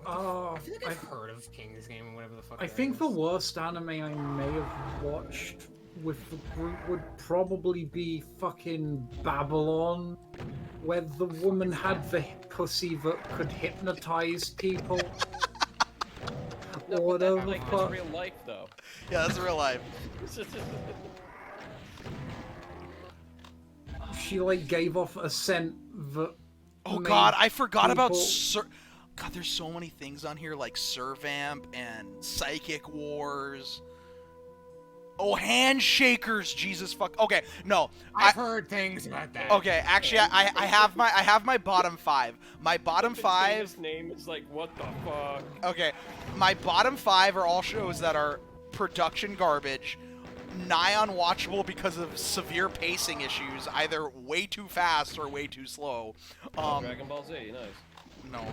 Oh, I feel like I've heard of King's Game or whatever the fuck I that think is. the worst anime I may have watched with the group would probably be fucking Babylon, where the woman had the pussy that could hypnotize people. No, Or but that's whatever like the fuck. that's real life though. Yeah, that's real life. She like gave off a scent that. Oh made God, I forgot about people- God, there's so many things on here like Servamp and Psychic Wars. Oh, Handshakers, Jesus fuck. Okay, no, I've heard things about that. Okay, actually, I have my bottom 5. My bottom 5. His name is like, what the fuck? Okay, my bottom 5 are all shows that are production garbage, nigh unwatchable because of severe pacing issues, either way too fast or way too slow. Dragon Ball Z, nice. No,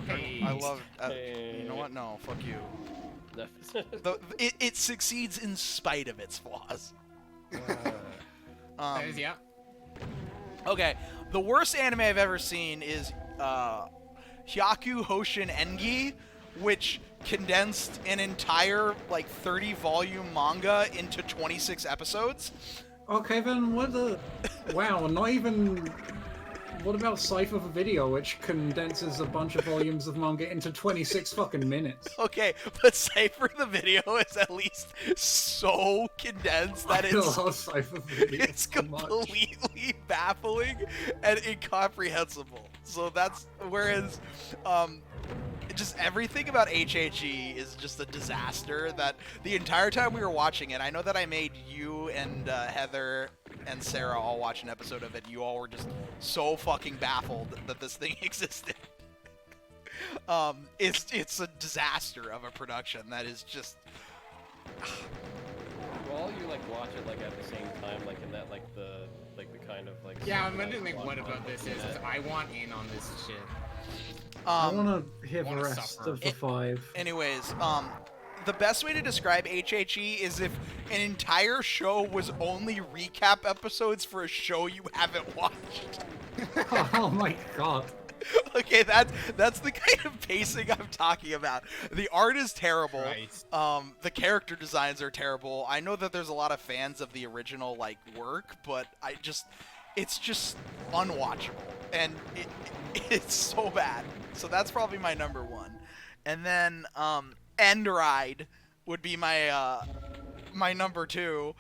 I love. You know what? No, fuck you. It succeeds in spite of its flaws. Yeah. Okay, the worst anime I've ever seen is Hyaku Hoshin Engi, which condensed an entire like 30-volume manga into 26 episodes. Okay, then what the? Wow, not even What about Cypher for Video, which condenses a bunch of volumes of manga into 26 fucking minutes? Okay, but Cypher the Video is at least so condensed that I it's love Cypher for Video it's so much. completely baffling and incomprehensible. So that's whereas just everything about HHE is just a disaster. That the entire time we were watching it, I know that I made you and Heather and Sarah all watch an episode of it. You all were just so fucking baffled that this thing existed. It's a disaster of a production that is just. Well, you like watch it like at the same time, like in that like the kind of like. Yeah, I'm wondering like what about this is I want in on this shit. I want to hear the wanna rest suffer. of the 5. Anyways, the best way to describe HHE is if an entire show was only recap episodes for a show you haven't watched. Oh my god. Okay, that's the kind of pacing I'm talking about. The art is terrible. Christ. The character designs are terrible. I know that there's a lot of fans of the original like work, but it's just unwatchable, and it's so bad. So that's probably my number 1. And then End Ride would be my my number 2.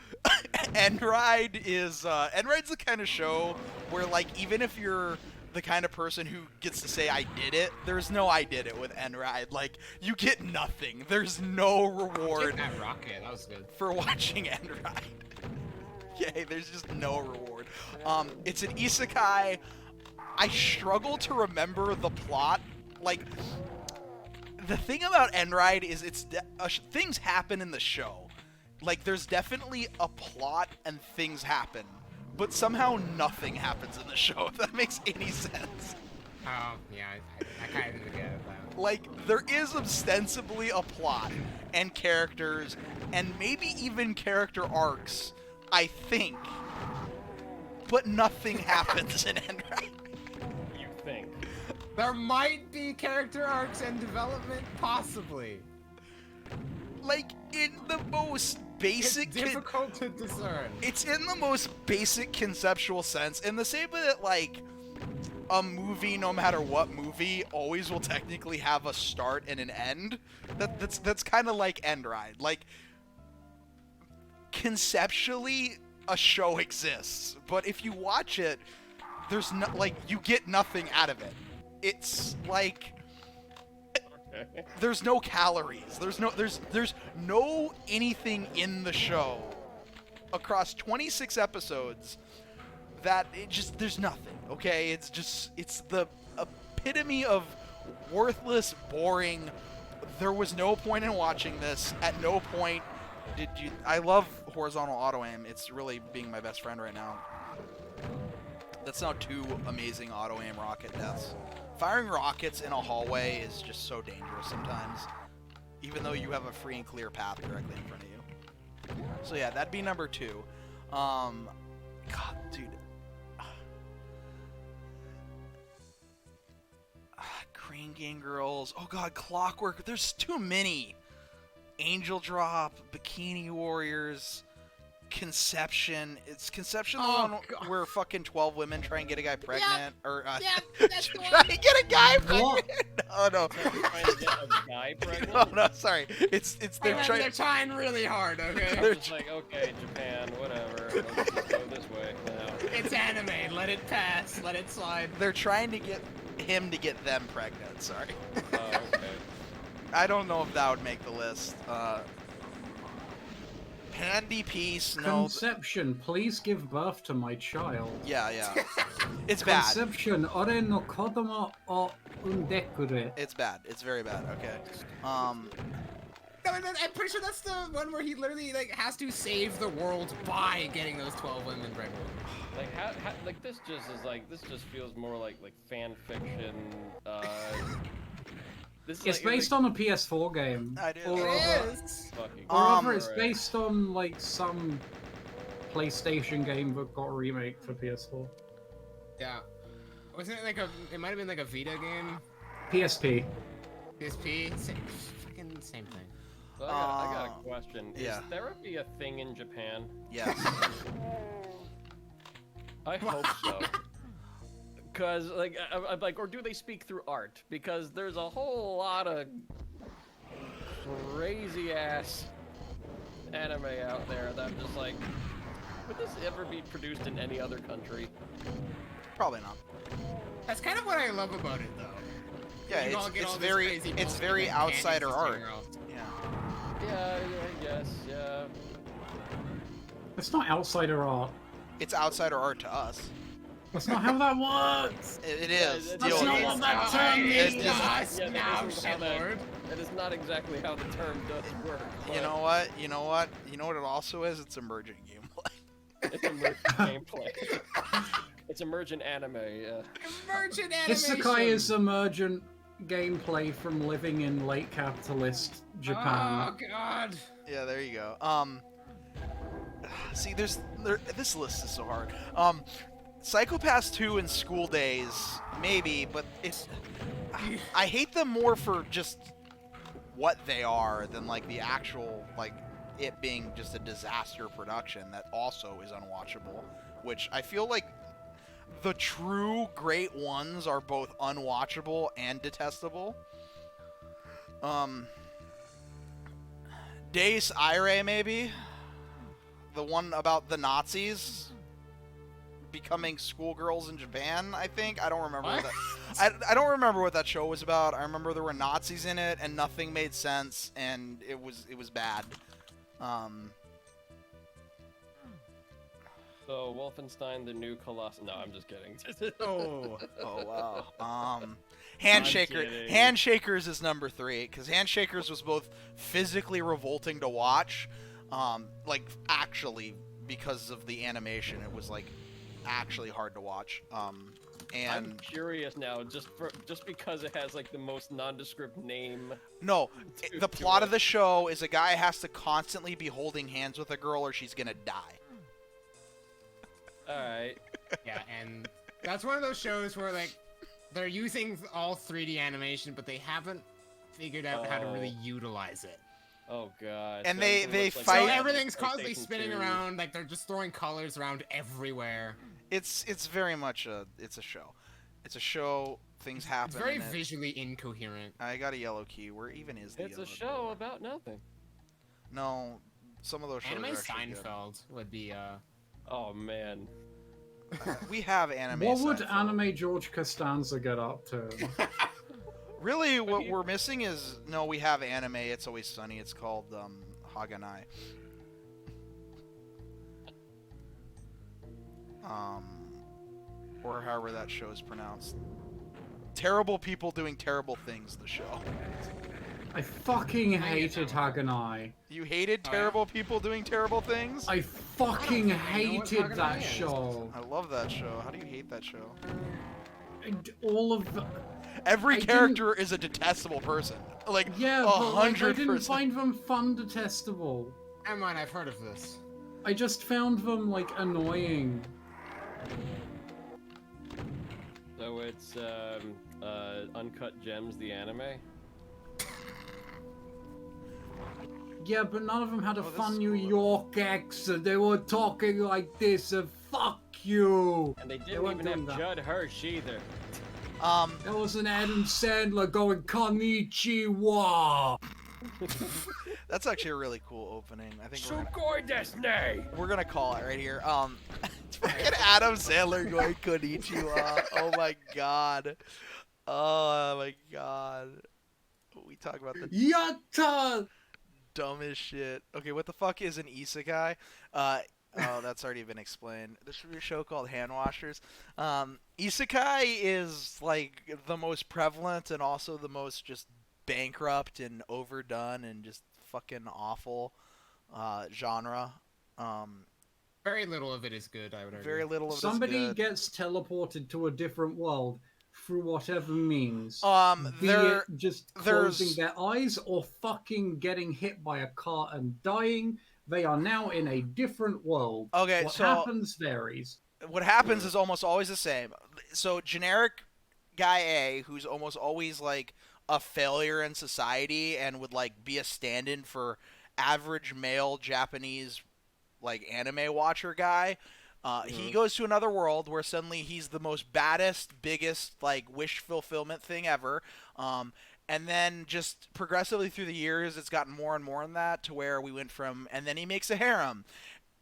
End Ride's the kind of show where like even if you're the kind of person who gets to say I did it, there's no I did it with End Ride. Like you get nothing. There's no reward That rocket, that was good. for watching End Ride. Yay, there's just no reward. It's an isekai. I struggle to remember the plot. Like, the thing about End Ride is things happen in the show. Like, there's definitely a plot and things happen, but somehow nothing happens in the show, if that makes any sense. Oh, yeah, I kind of get it though. Like, there is ostensibly a plot and characters and maybe even character arcs, I think, but nothing happens in End Ride. You think? There might be character arcs and development, possibly. Like, in the most basic... It's difficult to discern. It's in the most basic conceptual sense, in the same way that, like, a movie, no matter what movie, always will technically have a start and an end. That's kind of like End Ride. Like, conceptually, a show exists, but if you watch it, there's no, like, you get nothing out of it. It's like... There's no calories. There's no anything in the show across 26 episodes that there's nothing. Okay, it's the epitome of worthless, boring. There was no point in watching this. At no point did you. I love horizontal auto aim. It's really being my best friend right now. That's now 2 amazing auto aim rocket deaths. Firing rockets in a hallway is just so dangerous sometimes, even though you have a free and clear path directly in front of you. So yeah, that'd be number 2. God, dude. Green Gang Girls. Oh god, Clockwork. There's too many. Angel Drop, Bikini Warriors, Conception. It's Conception the one God. where fucking 12 women try and get a guy pregnant? Or that's the try and get a guy pregnant? Oh no. Trying to get a guy pregnant? Oh no, sorry. It's they're They're trying. trying really hard, okay? I was just like, okay, Japan, whatever. Let's just go this way now. It's anime, let it pass, let it slide. They're trying to get him to get them pregnant. Sorry. Oh, okay. I don't know if that would make the list. Handy Piece, no. Conception, please give birth to my child. Yeah. It's bad. Conception, ore no kodomo o undekure. It's bad. It's very bad. Okay. No, I'm pretty sure that's the one where he literally like has to save the world by getting those 12 women pregnant. Like how like this just feels more like fan fiction. This is It's based on a PS4 game. I do. Or It rather, is. fucking. or rather it's Alright. based on like some PlayStation game that got a remake for PS4. Yeah. Wasn't it like it might have been like a Vita game? PSP. PSP? Fucking same thing. So I got a question. yeah. Is therapy a thing in Japan? Yes. I hope so. Because, like, I'm like, or do they speak through art? Because there's a whole lot of crazy-ass anime out there that I'm just like, would this ever be produced in any other country? Probably not. That's kind of what I love about it, though. Yeah, You all get it's all this very crazy it's bullshit very that can't outsider exist art. anywhere else. Yeah. Yeah, I guess, yeah. It's not outsider art. It's outsider art to us. That's not how that works. It Yeah, is. that's Deal not with what it. that term It's means. just- Yeah, now, that isn't how shitlord. that is not exactly how the term does work. You but know what? You know what? You know what it also is? It's emergent gameplay. It's emergent gameplay. It's emergent anime, yeah. Emergent animation. Isekai is emergent gameplay from living in late capitalist Japan. Oh god. Yeah, there you go. See, this list is so hard. Psychopaths 2 and School Days, maybe, but it's... I hate them more for just what they are than, like, the actual, like, it being just a disaster production that also is unwatchable, which I feel like the true great ones are both unwatchable and detestable. Deus Irae, maybe? The one about the Nazis becoming schoolgirls in Japan, I think. I don't remember what that... I don't remember what that show was about. I remember there were Nazis in it, and nothing made sense, and it was bad. So, Wolfenstein, the new Colossus... No, I'm just kidding. Oh. Oh, wow. I'm kidding. Handshakers is number 3, because Handshakers was both physically revolting to watch, like, actually, because of the animation. It was, like, actually hard to watch. I'm And curious now, just because it has, like, the most nondescript name. no, to- the to plot it. of the show is a guy has to constantly be holding hands with a girl or she's gonna die. Alright. Yeah, and that's one of those shows where, like, they're using all 3D animation, but they haven't figured out how to really Oh. utilize it. Oh, God. And So they- everything they looks like fight- So Yeah, everything's PlayStation constantly spinning 2. around, like they're just throwing colors around everywhere. It's very much a show. It's a show. Things happen. It's very in it. visually incoherent. I got a yellow key. Where even is the It's a yellow show key? about nothing. No, some of those shows Anime are actually good. Seinfeld would be Oh, man. We have anime. What would Seinfeld. anime George Costanza get up to? Really, what we're missing is no. We have anime. It's Always Sunny. It's called Haganai. Or however that show is pronounced. Terrible people doing terrible things. The show. I fucking hated Haganai. You hated Oh, yeah? terrible people doing terrible things? I fucking I don't know what hated that Haganai is. show. I love that show. How do you hate that show? And all of the... Every I character is a detestable person. Like, Yeah, but like, I 100%. didn't find them fun detestable. Come on, I've heard of this. I just found them, like, annoying. So it's, Uncut Gems, the anime? Yeah, but none of them had a Oh, this fun is New cool. York accent. They were talking like this, and fuck you! And they They didn't weren't even have doing that. Judd Hirsch either. There was an Adam Sandler going, Konnichiwa! That's actually a really cool opening. I think Sugoi desu! we're gonna call it right here. It's fucking Adam Sandler going konnichiwa. Oh my god. Oh my god. We talk about the Yatta! dumbest shit. Okay, what the fuck is an isekai? Oh, that's already been explained. There should be a show called Hand Washers. Isekai is like the most prevalent and also the most just bankrupt and overdone and just fucking awful genre. Very little of it is good, I would argue. Very little of it is Somebody good. gets teleported to a different world through whatever means. Be There, it just there's- closing their eyes or fucking getting hit by a car and dying, they are now in a different world. Okay, what so- happens varies. what happens is almost always the same. So generic guy A, who's almost always like a failure in society and would like be a stand-in for average male Japanese like anime watcher guy, He goes to another world where suddenly he's the most baddest, biggest, like, wish fulfillment thing ever. And then just progressively through the years, it's gotten more and more in that to where we went from, and then he makes a harem.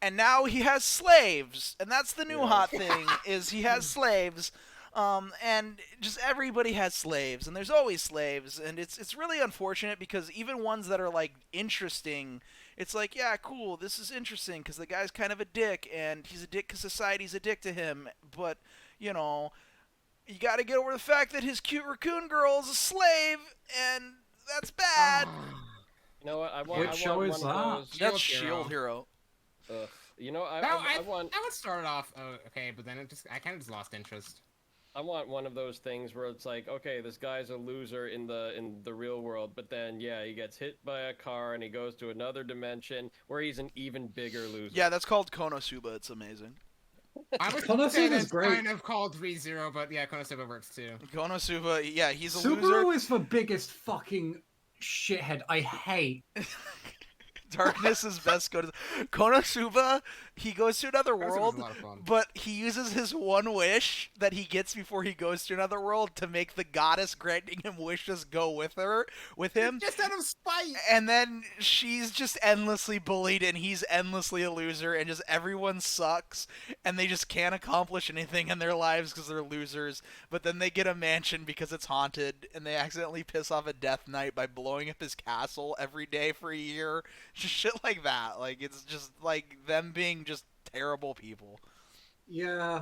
And now he has slaves, and that's the new hot thing, is he has slaves. And just everybody has slaves, and there's always slaves, and it's really unfortunate because even ones that are, like, interesting, it's like, yeah, cool, this is interesting because the guy's kind of a dick, and he's a dick because society's a dick to him, but, you know, you gotta get over the fact that his cute raccoon girl is a slave, and that's bad. You know what? I want. Which I want show one is of that? those. That's Shield Shield Hero. Ugh. You know, I That want. one started off okay, but then I kind of just lost interest. I want one of those things where it's like, okay, this guy's a loser in the real world, but then yeah, he gets hit by a car and he goes to another dimension where he's an even bigger loser. Yeah, that's called Konosuba. It's amazing. I would Konosuba's say that's great. kind of called ReZero, but yeah, Konosuba works too. Konosuba, yeah, he's a Subaru loser. is the biggest fucking shithead I hate. Darkness is best. Konosuba, he goes to another Konosuba's world, a lot of fun. but he uses his one wish that he gets before he goes to another world to make the goddess granting him wishes go with him. Just out of spite. And then she's just endlessly bullied, and he's endlessly a loser, and just everyone sucks, and they just can't accomplish anything in their lives because they're losers. But then they get a mansion because it's haunted, and they accidentally piss off a Death Knight by blowing up his castle every day for a year. Just shit like that. Like, it's just like them being just terrible people. Yeah.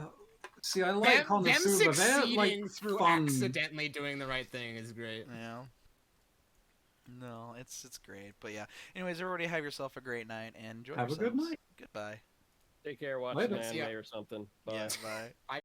See, I like Them Konosuba. They're succeeding like through fun. accidentally doing the right thing is great. Yeah. No, it's great. But yeah. Anyways, everybody have yourself a great night and enjoy Have a yourselves. good night. Goodbye. Take care, watch Later. an See ya. anime or something. Bye. Yeah, bye. Bye.